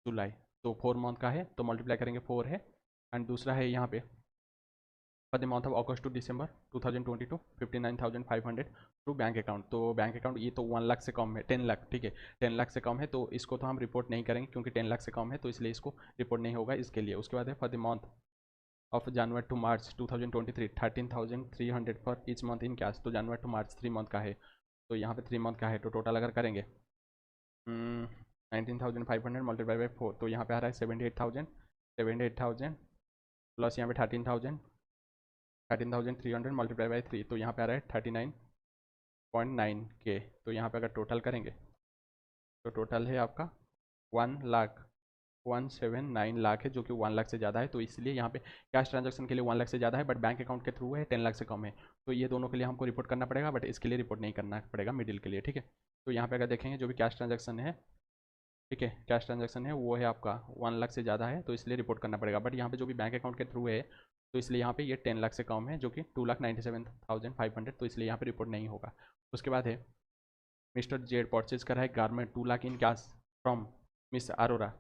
जुलाई, तो 4 मंथ का है तो मल्टीप्लाई करेंगे 4 है। एंड दूसरा है यहाँ पे for the month of August to December 2022 59,500 through bank account. तो बैंक अकाउंट ये तो 1 लाख से कम है, 10 लाख, ठीक है, 10 लाख से कम है तो इसको तो हम रिपोर्ट नहीं करेंगे क्योंकि 10 लाख से कम है, तो इसलिए इसको रिपोर्ट नहीं होगा इसके लिए। उसके बाद है for the month of January to March 2023 13,300 for each month in cash. तो जनवरी टू मार्च 3 मंथ का है, तो यहाँ पे 3 मंथ का है तो टोटल अगर करेंगे 19,500 मल्टीप्लाई बाई 4, तो यहाँ पे आ रहा है 78,000, 78,000 प्लस यहाँ पे 13,000, 13,300 मल्टीप्लाई बाई 3, तो यहाँ पे आ रहा है 39.9 के। तो यहाँ पे अगर टोटल करेंगे तो टोटल है आपका 1,179 लाख है, जो कि 1 लाख से ज़्यादा है। तो इसलिए यहाँ पे कैश ट्रांजैक्शन के लिए 1 लाख से ज़्यादा है, बट बैंक अकाउंट के थ्रू है 10 लाख से कम है। तो ये दोनों के लिए हमको रिपोर्ट करना पड़ेगा, बट इसके लिए रिपोर्ट नहीं करना पड़ेगा मिडिल के लिए, ठीक है। तो यहाँ पे अगर देखेंगे जो भी कैश ट्रांजैक्शन है, ठीक है, कैश ट्रांजैक्शन है वो है आपका 1 लाख से ज़्यादा है, तो इसलिए रिपोर्ट करना पड़ेगा। बट यहाँ पे जो भी बैंक अकाउंट के थ्रू है तो इसलिए यहाँ पे ये 10 लाख से कम है, जो कि 2,97,500, तो इसलिए यहाँ पे रिपोर्ट नहीं होगा। उसके बाद है मिस्टर जेड परचेज करा है garment 2 lakh in cash from miss Arora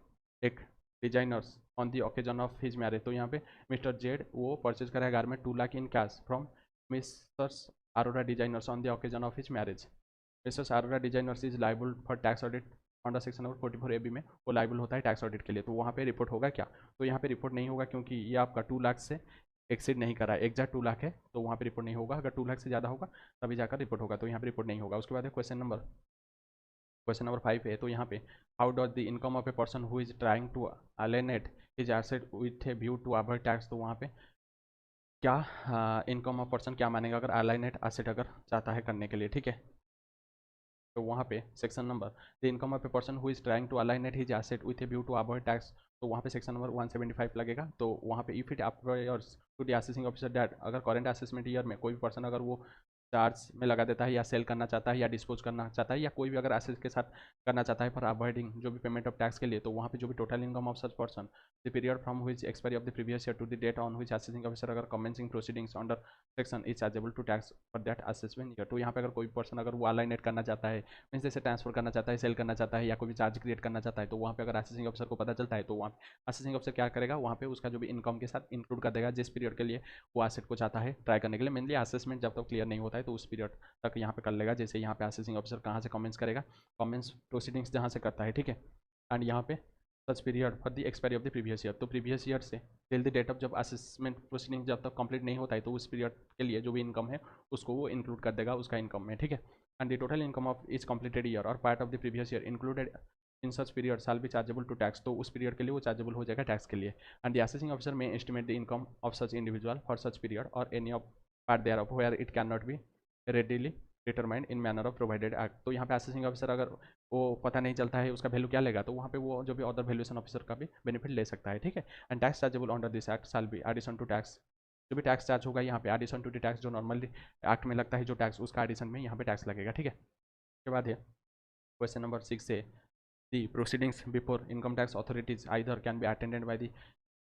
एक designers on the occasion of his marriage. तो यहाँ पे मिस्टर जेड वो परचेज करा है garment 2 lakh in cash from Mrs Arora designers on the occasion of his marriage. Mrs Arora designers is liable for tax audit under section number 44 AB में वो liable होता है टैक्स ऑडिट के लिए। तो वहाँ पे रिपोर्ट होगा क्या? तो यहाँ पे रिपोर्ट नहीं होगा क्योंकि ये आपका 2 लाख से एक्सीड नहीं करा है, एग्जैक्ट 2 लाख है, तो वहाँ पे रिपोर्ट नहीं होगा। अगर 2 लाख से ज़्यादा होगा तभी जाकर रिपोर्ट होगा, तो यहाँ पे रिपोर्ट नहीं होगा। उसके बाद है क्वेश्चन नंबर 5 है, तो यहाँ पे how does the income of a person who is trying to alienate his asset with a view to avoid tax. तो वहाँ पे क्या इनकम ऑफ पर्सन क्या मानेगा अगर अलाइनेट एसेट अगर चाहता है करने के लिए, ठीक है। तो वहाँ पे section number the income of a person who is trying to alienate his asset with a view to avoid tax, तो वहाँ पे सेक्शन नंबर 175 लगेगा। तो वहाँ पे if it appears to the assessing officer that अगर करेंट असेसमेंट ईयर में कोई भी पर्सन अगर वो चार्ज में लगा देता है या सेल करना चाहता है या डिस्पोज करना चाहता है या कोई भी अगर एसेट के साथ करना चाहता है फॉर अवॉइडिंग जो भी पेमेंट ऑफ टैक्स के लिए, तो वहाँ पे जो भी total income of such person the period from which expiry of the previous year to the date on which assessing officer अगर commencing proceedings under section is chargeable to tax for that assessment year. तो यहाँ पे अगर कोई person अगर वो अलाइनेट करना चाहता है, मीन्स जैसे ट्रांसफर करना चाहता है, सेल करना चाहता है या कोई भी चार्ज क्रिएट करना चाहता है, तो वहाँ पे अगर असेसिंग ऑफिसर को पता चलता है तो वहाँ असेसिंग ऑफिसर क्या करेगा, वहाँ पे उसका जो भी इनकम के साथ इंक्लूड कर देगा जिस पीरियड के लिए वो एसेट को चाहता है ट्राई करने के लिए। मेनली असेसमेंट जब तक क्लियर नहीं होता है तो उस पीरियड तक यहाँ पे कर लेगा। जैसे यहाँ पे असेसिंग ऑफिसर कहाँ से कमेंट्स करेगा, कमेंट्स प्रोसीडिंग्स जहाँ से करता है, ठीक है। एंड यहाँ पे such period for the expiry of the previous year, तो प्रीवियस ईयर से टिल द डेट ऑफ जब असेसमेंट प्रोसीडिंग जब तक कंप्लीट नहीं होता है तो उस पीरियड के लिए जो भी इनकम है उसको वो इंक्लूड कर देगा उसका इनकम में, ठीक है। And the total income of each completed year or part of the previous year included in such period shall be chargeable to tax, तो उस पीरियड के लिए वो चार्जेबल हो जाएगा टैक्स के लिए। And the assessing officer may estimate the income of such individual for such period or any of part thereof where it can not be readily determined in manner of provided act. तो यहाँ पे assessing officer अगर वो पता नहीं चलता है उसका वैल्यू क्या लेगा, तो वहाँ पे वो जो भी अदर वैल्यूएशन ऑफिसर का भी बेनिफिट ले सकता है, ठीक है। And tax chargeable under this act shall be addition to tax, जो भी टैक्स चार्ज होगा यहाँ पे एडिशन टू द टैक्स जो नॉर्मली एक्ट में लगता है जो टैक्स उसका एडिशन में यहाँ पे टैक्स लगेगा, ठीक है। उसके बाद है क्वेश्चन नंबर 6 से the proceedings before income tax authorities either can be attended by the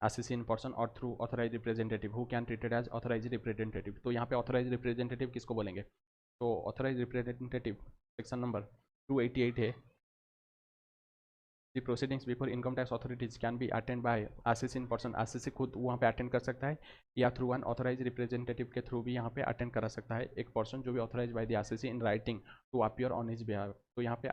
assessee in person or through authorized representative who can treated as authorized representative। तो यहाँ पे authorized representative किसको बोलेंगे, तो authorized representative सेक्शन नंबर 288 है the proceedings before income tax authorities can be attended by assessee in person, assessee खुद वहाँ पे अटेंड कर सकता है या थ्रू वन ऑथराइज रिप्रेजेंटेटिव के थ्रू भी यहाँ पे अटेंड करा सकता है एक पर्सन जो भी authorise by the assessee in writing to appear on his behalf. तो यहाँ पे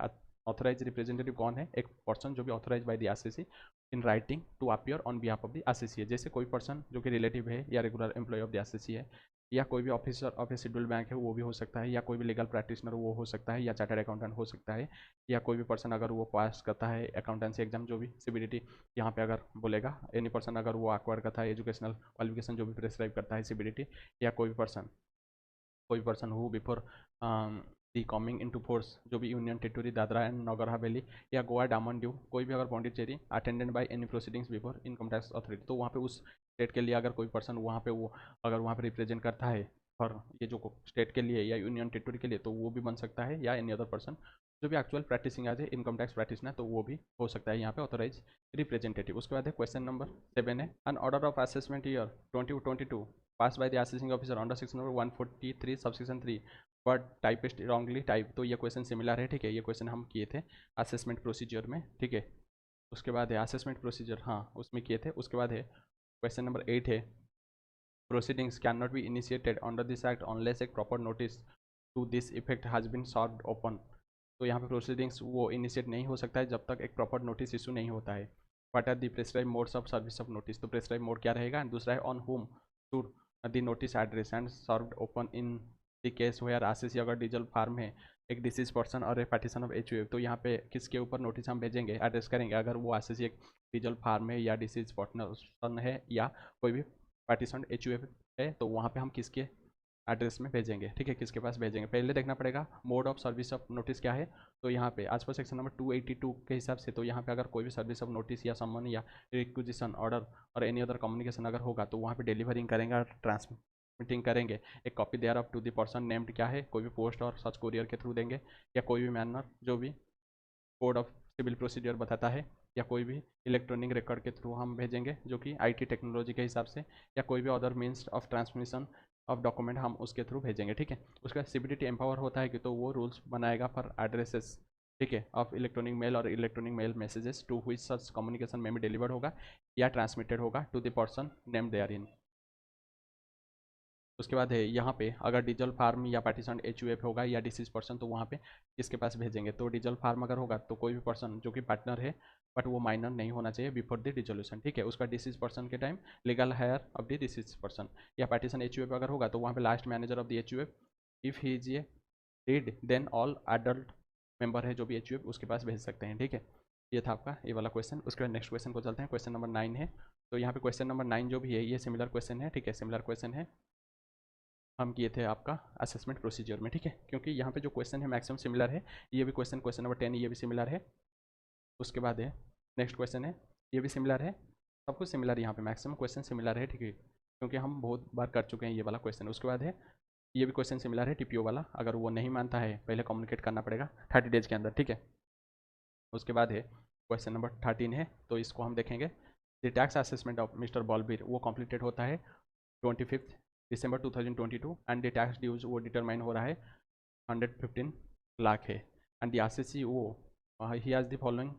ऑथराइज रिप्रेजेंटेटिव कौन है, एक पर्सन जो भी authorise by the assessee in writing to appear on behalf of the assessee है। जैसे कोई पर्सन जो कि रिलेटिव है या regular employ of the assessee है या कोई भी officer of a schedule bank है वो भी हो सकता है या कोई भी लीगल प्रैक्टिशनर वो हो सकता है या चार्टर्ड अकाउंटेंट हो सकता है या कोई भी पर्सन अगर वो पास करता है अकाउंटेंसी एग्जाम जो भी CBDT यहाँ पे अगर बोलेगा एनी पर्सन अगर वो एक्वायर करता है एजुकेशनल क्वालिफिकेशन जो भी प्रेस्क्राइब करता है CBDT या कोई भी person who before the coming into force जो भी union territory Dadra and Nagar Haveli या गोवा डामन ड्यू कोई भी अगर Pondicherry attended by any proceedings before income tax authority, तो वहाँ पे उस स्टेट के लिए अगर कोई पर्सन वहाँ पे वो अगर वहाँ पे रिप्रेजेंट करता है और ये जो स्टेट के लिए या यूनियन टेरिटरी के लिए तो वो भी बन सकता है या एनी अदर पर्सन जो भी actual practising as a income tax practitioner, तो वो भी हो सकता है यहाँ पे ऑथोराइज रिप्रेजेंटेटिव। उसके बाद है क्वेश्चन नंबर 7 है, an order of assessment year 2022 pass by the assessing officer under section number 143 subsection 3 but typist wrongly type. तो ये क्वेश्चन सिमिलर है, ठीक है, ये क्वेश्चन हम किए थे असेसमेंट प्रोसीजर में, ठीक है। उसके बाद है असेसमेंट प्रोसीजर, हाँ उसमें किए थे। उसके बाद है क्वेश्चन नंबर 8 है, proceedings cannot be initiated under this act unless a proper notice to this effect has been served upon। तो यहाँ पे प्रोसीडिंग्स वो इनिशिएट नहीं हो सकता है जब तक एक प्रॉपर नोटिस इशू नहीं होता है। What are the prescribe modes of service of notice, तो प्रेस्क्राइब मोड क्या रहेगा। एंड दूसरा है on home should the notice address and served open in the case where RCC अगर डीजल फार्म है एक डिसीज पर्सन और ए पार्टीशन ऑफ एचयूएफ, तो यहाँ पे किसके ऊपर नोटिस हम भेजेंगे, एड्रेस करेंगे। अगर वो आरसीसी एक डीजल फार्म है या डिसीज पर्सन है या कोई भी पार्टीशन एचयूएफ है, तो वहाँ पे हम किसके एड्रेस में भेजेंगे, ठीक है, किसके पास भेजेंगे। पहले देखना पड़ेगा mode of service of notice क्या है। तो यहाँ पे आज पर सेक्शन नंबर 282 के हिसाब से, तो यहाँ पे अगर कोई भी सर्विस ऑफ नोटिस या समन या रिक्विजिशन ऑर्डर और एनी अदर कम्युनिकेशन अगर होगा, तो वहाँ पे डिलीवरिंग करेंगे और ट्रांसमिटिंग करेंगे। एक copy thereof to the person named क्या है, कोई भी पोस्ट और सच कोरियर के थ्रू देंगे या कोई भी मैनर जो भी कोड ऑफ सिविल प्रोसीजर बताता है, या कोई भी इलेक्ट्रॉनिक रिकॉर्ड के थ्रू हम भेजेंगे जो कि आईटी टेक्नोलॉजी के हिसाब से, या कोई भी other means of transmission of document हम उसके थ्रू भेजेंगे, ठीक है। उसका सीबीडीटी एम्पावर होता है कि तो वो रूल्स बनाएगा फॉर एड्रेसेस, ठीक है, ऑफ इलेक्ट्रॉनिक मेल और electronic mail messages to which such communication में भी डिलीवर्ड होगा या ट्रांसमिटेड होगा to the person name therein. उसके बाद है यहाँ पे अगर डीजल फार्म या पार्टीशन एचयूएफ होगा या डिसीज पर्सन, तो वहाँ पे किसके पास भेजेंगे। तो डीजल फार्म अगर होगा तो कोई भी पर्सन जो कि पार्टनर है बट वो माइनर नहीं होना चाहिए बिफोर द डिजोल्यूशन, ठीक है। उसका डिसीज पर्सन के time legal heir of the deceased person. या पार्टीशन एचयूएफ अगर होगा तो वहाँ पे last manager of the HUF if he is a deed then all adult member है जो भी एचयूएफ उसके पास भेज सकते हैं, ठीक है। ये था आपका ये वाला क्वेश्चन। उसके बाद नेक्स्ट क्वेश्चन को चलते हैं, क्वेश्चन नंबर 9 है। तो यहाँ पे क्वेश्चन नंबर 9 जो भी है ये सिमिलर क्वेश्चन है, ठीक है, सिमिलर क्वेश्चन है हम किए थे आपका असेसमेंट प्रोसीजर में, ठीक है। क्योंकि यहाँ पे जो क्वेश्चन है मैक्सिमम सिमिलर है। ये भी क्वेश्चन नंबर 10 ये भी सिमिलर है। उसके बाद है नेक्स्ट क्वेश्चन है, ये भी सिमिलर है। सब कुछ सिमिलर यहाँ पे मैक्सिमम क्वेश्चन सिमिलर है, ठीक है, क्योंकि हम बहुत बार कर चुके हैं ये वाला क्वेश्चन। उसके बाद है ये भी क्वेश्चन सिमिलर है टीपीओ वाला। अगर वो नहीं मानता है पहले कम्युनिकेट करना पड़ेगा 30 डेज के अंदर, ठीक है। उसके बाद है क्वेश्चन नंबर 13 है, तो इसको हम देखेंगे। The tax assessment of Mr Balbir वो कंप्लीटेड होता है 25 December 2022 and the tax dues वो डिटरमाइन हो रहा है 115 लाख है। एंड द आरसीसी वो ही हैज़ द फॉलोइंग,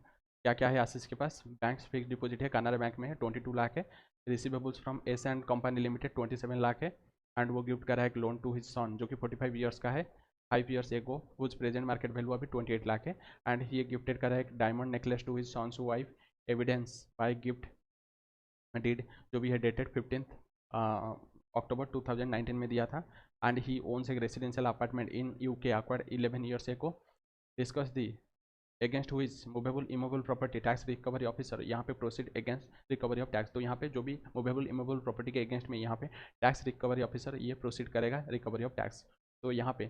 क्या क्या है आरसीसी के पास। बैंक फिक्स डिपॉजिट है कानाडा बैंक में है 22 लाख है। Receivables from S and company limited 27 lakh है। एंड वो गिफ्ट कर रहा है एक लोन टू हिज सन जो कि 45 ईयर्स का है 5 years ago, whose present market value अभी 28 लाख है। एंड ही गिफ्टेड कर रहा है एक diamond necklace to his son's wife evidence by gift deed जो भी है डेटेड 15 अक्टूबर 2019 में दिया था। एंड ही ओन्स एक residential apartment in UK acquired 11 years ago. Discuss the against हुई movable immovable property tax recovery officer, यहाँ पे proceed against recovery of tax. तो यहाँ पे जो भी मूवेबल इमूवेबल प्रॉपर्टी के अगेंस्ट में यहाँ पे टैक्स रिकवरी ऑफिसर ये प्रोसीड करेगा रिकवरी ऑफ टैक्स। तो यहाँ पे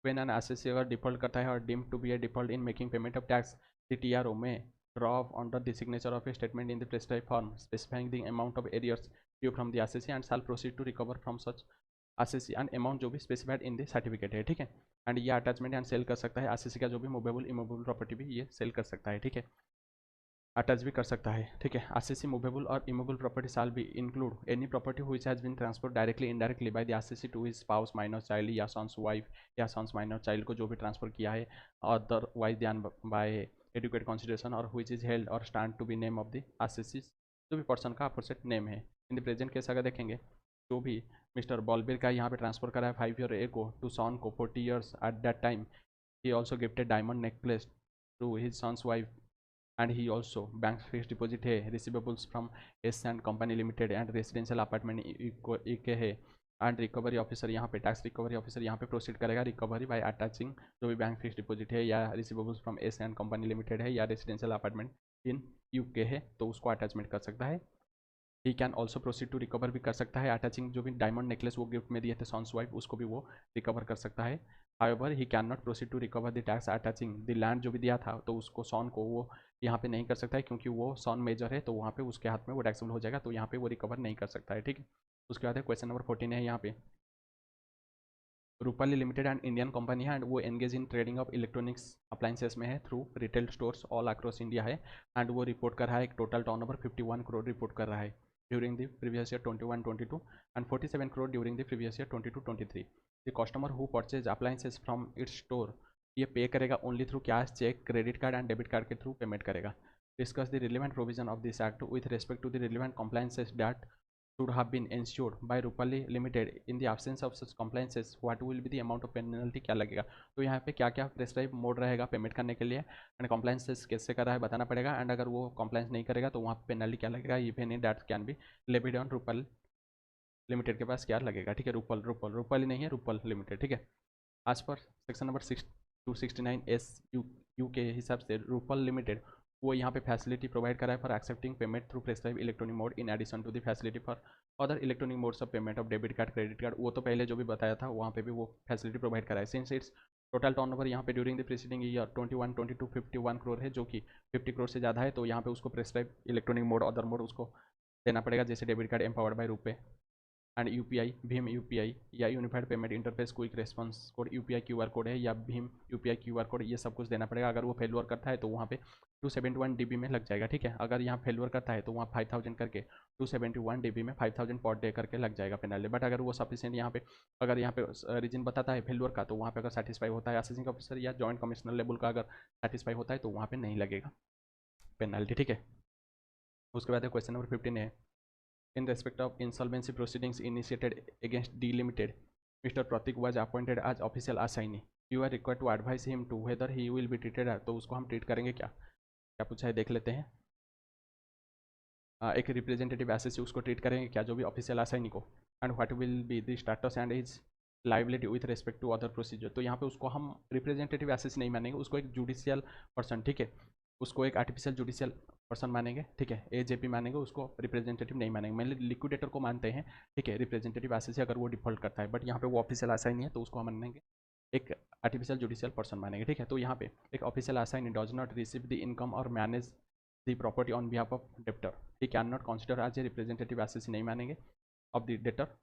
व्हेन एन एसएससी अगर डिफॉल्ट करता है और deemed to be A default in making payment of tax, the TRO में draw off under the signature of a statement in the prescribed form specifying the amount of arrears due from the assessee and shall proceed to recover from such assessee and amount जो भी specified in the certificate है, ठीक है। And ये attachment and cell कर सकता है assessee का जो भी मूवेबल इमूवेबल प्रॉपर्टी भी ये सेल कर सकता है, ठीक है, अटैच भी कर सकता है, ठीक है। assessee मूवेबल और इमूवेबल प्रॉपर्टी शाल भी include any property which has been transferred directly indirectly by the assessee to his spouse minor child या सन्स वाइफ या सन्स माइनर चाइल्ड को जो भी ट्रांसफर किया है अदरवाइज ध्यान बाय एडुकेट कंसिडरेशन और व्हिच इज हेल्ड और stand to be name of the assessee जो भी पर्सन का अपोजिट नेम है। इन द प्रेजेंट केस अगर देखेंगे जो भी मिस्टर बॉलबीर का यहाँ पे ट्रांसफर करा है 5 ईयर एगो टू सन को 40 years at that time he also gifted diamond necklace to his son's wife and he also bank fix deposit है receivables from S and company limited and residential apartment के है। And recovery officer यहाँ पे tax recovery officer यहाँ पे proceed करेगा recovery bye attaching जो भी बैंक फिक्स डिपॉजिट है या receivables from S and company limited है या रेसिडेंशियल अपार्टमेंट इन यूके है, तो उसको अटैचमेंट कर सकता है। He can also proceed to recover भी कर सकता है अटैचिंग जो भी डायमंड नेकलेस वो गिफ्ट में दिए थे सॉन्स वाइफ उसको भी वो रिकवर कर सकता है। However he can not proceed to recover the tax attaching the land जो भी दिया था तो उसको सॉन को वो यहाँ पे नहीं कर सकता है क्योंकि वो सॉन मेजर है, तो वहाँ पे उसके हाथ में वो टैक्सेबल हो जाएगा, तो यहाँ पे वो रिकवर नहीं कर सकता है, ठीक है। उसके बाद है क्वेश्चन नंबर 14 है यहाँ पे Rupali limited and Indian company है एंड वो engage in trading of electronics appliances में है through retail stores all across India है एंड वो रिपोर्ट कर रहा है एक टोटल टर्नओवर 51 करोड़ रिपोर्ट कर रहा है during the previous year 21-22 and 47 crore during the previous year 22-23। The customer who purchase appliances from its store ये पे करेगा only through cash cheque credit card and debit card के थ्रू पेमेंट करेगा। Discuss the relevant provision of this act with respect to the relevant compliances that should have been ensured by Rupali Limited in the absence of such compliances what will be the amount of penalty क्या लगेगा। तो यहाँ पे क्या क्या prescribe mode रहेगा payment करने के लिए एंड compliances कैसे कर रहा है बताना पड़ेगा एंड अगर वो compliance नहीं करेगा तो वहाँ पे पेनल्टी क्या लगेगा if any that can be levied on Rupal limited के पास क्या लगेगा। ठीक है, रूपल ही नहीं है, रूपल लिमिटेड। ठीक है, आज पर सेक्शन नंबर 269 यू के हिसाब से रूपल लिमिटेड वो यहाँ पे फैसिलिटी प्रोवाइड करा है for accepting payment through prescribe electronic mode in addition to the facility for other electronic modes of payment of debit card credit card. वो तो पहले जो भी बताया था वहाँ पे भी वो फैसिलिटी प्रोवाइड करा है। सिंस इट्स टोटल टर्नओवर यहाँ पे during the preceding year 21-22 51 crore है जो कि 50 करोड़ से ज़्यादा है, तो यहाँ पे उसको prescribe electronic mode other mode उसको देना पड़ेगा जैसे debit card empowered by RuPay and UPI भीम यूपीआई या unified payment interface quick response code UPI QR code है या भीम यूपीआई क्यूआर कोड, ये सब कुछ देना पड़ेगा। अगर वो फेलवर करता है तो वहाँ पे 271 डीबी में लग जाएगा। ठीक है, अगर यहाँ फेलवर करता है तो वहाँ 5000 करके 271 डीबी में 5000 पर डे करके लग जाएगा पेनल्टी। बट अगर वो सफिशिएंट यहाँ पे अगर यहाँ पे रीजन बताता है फेलवर का तो वहाँ पे अगर सेटिस्फाई होता है असेसिंग ऑफिसर या जॉइंट कमिश्नर लेवल का अगर सेटिस्फाई होता है तो वहाँ पे नहीं लगेगा पेनल्टी। ठीक है, उसके बाद क्वेश्चन नंबर 15 है in respect of insolvency proceedings initiated against D Limited, Mr. Pratik was appointed as official assignee. You are required to advise him to whether he will be treated as, तो उसको हम treat करेंगे क्या क्या पूछा है देख लेते हैं। एक रिप्रेजेंटेटिव ऐसे से उसको ट्रीट करेंगे क्या जो भी ऑफिशियल असाइनी को and what will be the status and his liability with respect to other procedure. तो यहाँ पे उसको हम रिप्रेजेंटेटिव एसेस नहीं मानेंगे, उसको एक जुडिशियल पर्सन, ठीक है, उसको एक आर्टिफिशियल जुडिशियल पर्सन मानेंगे। ठीक है, एजेपी मानेंगे, उसको रिप्रेजेंटेटिव नहीं मानेंगे। मेनली लिक्विडेटर को मानते हैं। ठीक है, रिप्रेजेंटेटिव एसेस अगर वो डिफॉल्ट करता है, बट यहाँ पे वो ऑफिशियल असाइन नहीं है तो उसको हम मानेंगे एक आर्टिफिशियल जुडिशियल पर्सन मानेंगे। ठीक है, तो यहाँ पे एक official assignee does not receive the income or manage the property on behalf of debtor, he can not consider as a representative assessee नहीं मानेंगे of the debtor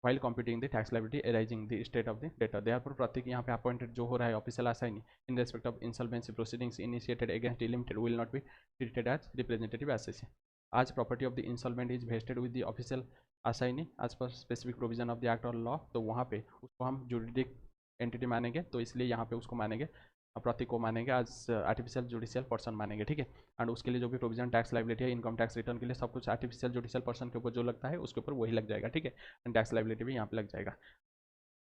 while computing the tax liability arising the state of the debtor. Therefore Pratik यहाँ पे appointed जो हो रहा है official assignee in respect of insolvency proceedings initiated against D limited will not be treated as representative assessee as property of the insolvent is vested with the official assignee as per specific provision of the act or law. तो वहाँ पे उसको हम जुरिडिक entity मानेंगे, तो इसलिए यहाँ पे उसको मानेंगे प्रतीक को मानेंगे आज आर्टिफिशियल जुडिशियल पर्सन मानेंगे। ठीक है, एंड उसके लिए जो भी प्रोविजन टैक्स लाइबिलिटी है इनकम टैक्स रिटर्न के लिए सब कुछ आर्टिफिशियल जुडिशियल पर्सन के ऊपर जो लगता है उसके ऊपर वही लग जाएगा। ठीक है, एंड टैक्स लाइबिलिटी भी यहाँ पे लग जाएगा।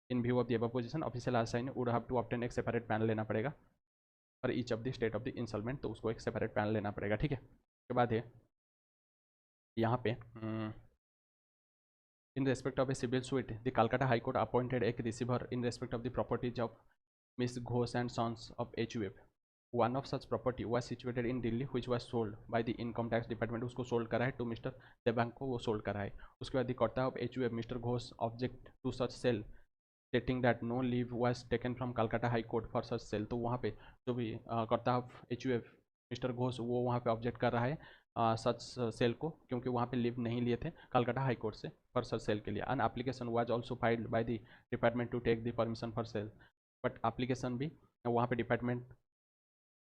In view of the above position official assign would have to obtain एक सेपरेट पैनल लेना पड़ेगा for each of the state of the insolvent, तो उसको एक सेपरेट पैनल लेना पड़ेगा। ठीक है, उसके बाद है यहाँ पे in respect of a civil suit the Calcutta high court appointed एक receiver in respect of the properties of Miss Ghosh and Sons of HUF. One of such property was situated in Delhi which was sold by the income tax department. उसको sold करा है to mister Devang को, वो sold करा है। उसके बाद karta of HUF mister Ghosh object to such sale stating that no leave was taken from Calcutta high court for such sale. तो वहाँ पे जो भी कर्ता ऑफ HUF मिस्टर घोष वो वहाँ पे ऑब्जेक्ट कर रहा है सच सेल को, क्योंकि वहाँ पे लीव नहीं लिए थे कलकत्ता हाई कोर्ट से फॉर सच सेल के लिए। An application was also filed by the department to take the permission for sale, but application भी वहाँ पे डिपार्टमेंट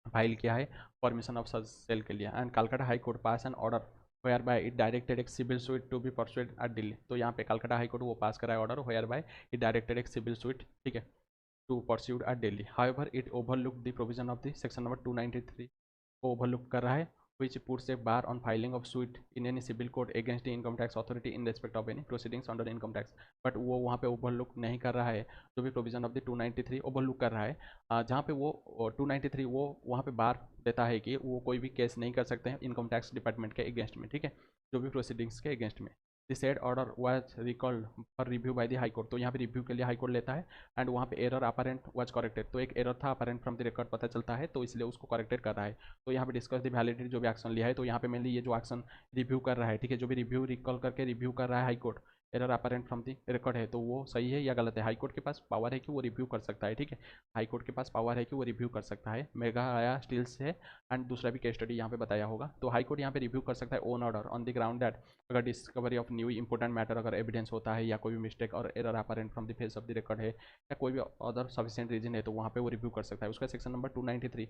फाइल किया है परमिशन ऑफ सच सेल के लिए। And Calcutta high court pass an order whereby it directed एक civil suit to be pursued at Delhi. तो यहाँ पे कलकत्ता हाई कोर्ट वो पास करा है order whereby it directed एक सिविल सूट, ठीक है, to pursued at Delhi. However it overlook the provision of the section number 293 को ओवरलुक कर रहा है which puts a bar on filing of suit in any civil court against the income tax authority in respect of any proceedings under income tax। But वो वहाँ पे overlook नहीं कर रहा है, जो भी प्रोविजन ऑफ द 293 ओवरलुक कर रहा है, जहाँ पे वो 293 वो वहाँ पे बार देता है कि वो कोई भी केस नहीं कर सकते हैं इनकम टैक्स डिपार्टमेंट के अगेंस्ट में। ठीक है, जो भी प्रोसीडिंग्स के अगेंस्ट में। The said order was recalled for review by the high court. तो यहाँ पे रिव्यू के लिए हाई कोर्ट लेता है एंड वहाँ पे एरर अपरेंट वाज करेक्टेड। तो एक एरर था अपरेंट फ्रॉम द रिकॉर्ड पता चलता है, तो इसलिए उसको करेक्टेड कर रहा है। तो यहाँ पे डिस्कस द वैलिडिटी जो भी एक्शन लिया है, तो यहाँ पे मेनली ये जो एक्शन रिव्यू कर रहा है, ठीक है, जो भी रिव्यू रिकॉल करके रिव्यू कर रहा है high court, error apparent from the record है, तो वो सही है या गलत है। हाई कोर्ट के पास पावर है कि वो रिव्यू कर सकता है, ठीक है। हाई कोर्ट के पास पावर है कि वो रिव्यू कर सकता है। मेघालय स्टील्स है एंड दूसरा भी केस स्टडी यहाँ पे बताया होगा। तो हाई कोर्ट यहाँ पे रिव्यू कर सकता है own order on the ground that अगर discovery of new important matter अगर एविडेंस होता है या कोई भी mistake or error apparent from the face of the record है या कोई भी अदर सफिशिएंट रीजन है, तो वहाँ पे वो रिव्यू कर सकता है। उसका section number 293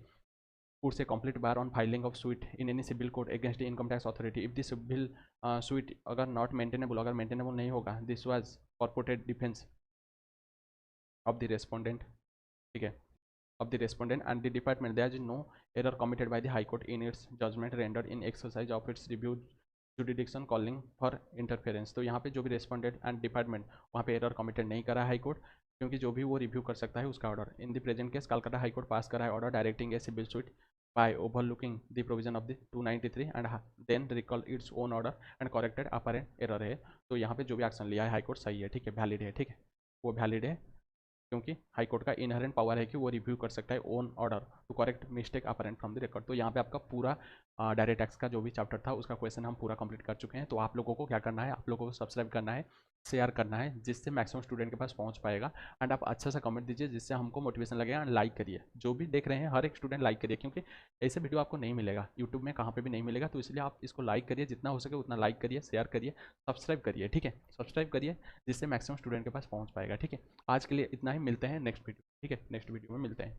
puts a complete bar on filing of suit in any civil court against the income tax authority if the civil suit अगर not maintainable, अगर maintainable नहीं होगा, this was purported defense of the respondent, ठीक है, of the respondent and the department, there is no error committed by the high court in its judgment rendered in exercise of its review jurisdiction calling for interference। तो यहाँ पे जो भी respondent and department वहाँ पे error committed नहीं करा है हाई कोर्ट, क्योंकि जो भी वो रिव्यू कर सकता है उसका order. In the present case Calcutta high court pass करा है order directing a civil suit by overlooking the provision of the 293 and then recall its own order and corrected apparent error है। तो यहाँ पे जो भी एक्शन लिया है हाई कोर्ट सही है, ठीक है, वैलिड है, ठीक है, वो वैलिड है, क्योंकि हाई कोर्ट का इनहेरेंट पावर है कि वो रिव्यू कर सकता है own order to correct mistake apparent from the record. तो यहाँ पे आपका पूरा डायरेक्ट टैक्स का जो भी चैप्टर था उसका क्वेश्चन हम पूरा कंप्लीट कर चुके हैं। तो आप लोगों को क्या करना है, आप लोगों को सब्सक्राइब करना है, शेयर करना है, जिससे मैक्सिमम स्टूडेंट के पास पहुंच पाएगा। एंड आप अच्छा सा कमेंट दीजिए जिससे हमको मोटिवेशन लगेगा। एंड लाइक करिए, जो भी देख रहे हैं हर एक स्टूडेंट लाइक करिए, क्योंकि ऐसे वीडियो आपको नहीं मिलेगा यूट्यूब में, कहाँ पे भी नहीं मिलेगा। तो इसलिए आप इसको लाइक करिए, जितना हो सके उतना लाइक करिए, शेयर करिए, सब्सक्राइब करिए, ठीक है, सब्सक्राइब करिए, जिससे मैक्सिमम स्टूडेंट के पास पहुंच पाएगा, ठीक है। आज के लिए इतना ही, मिलते हैं नेक्स्ट वीडियो, ठीक है, नेक्स्ट वीडियो में मिलते हैं।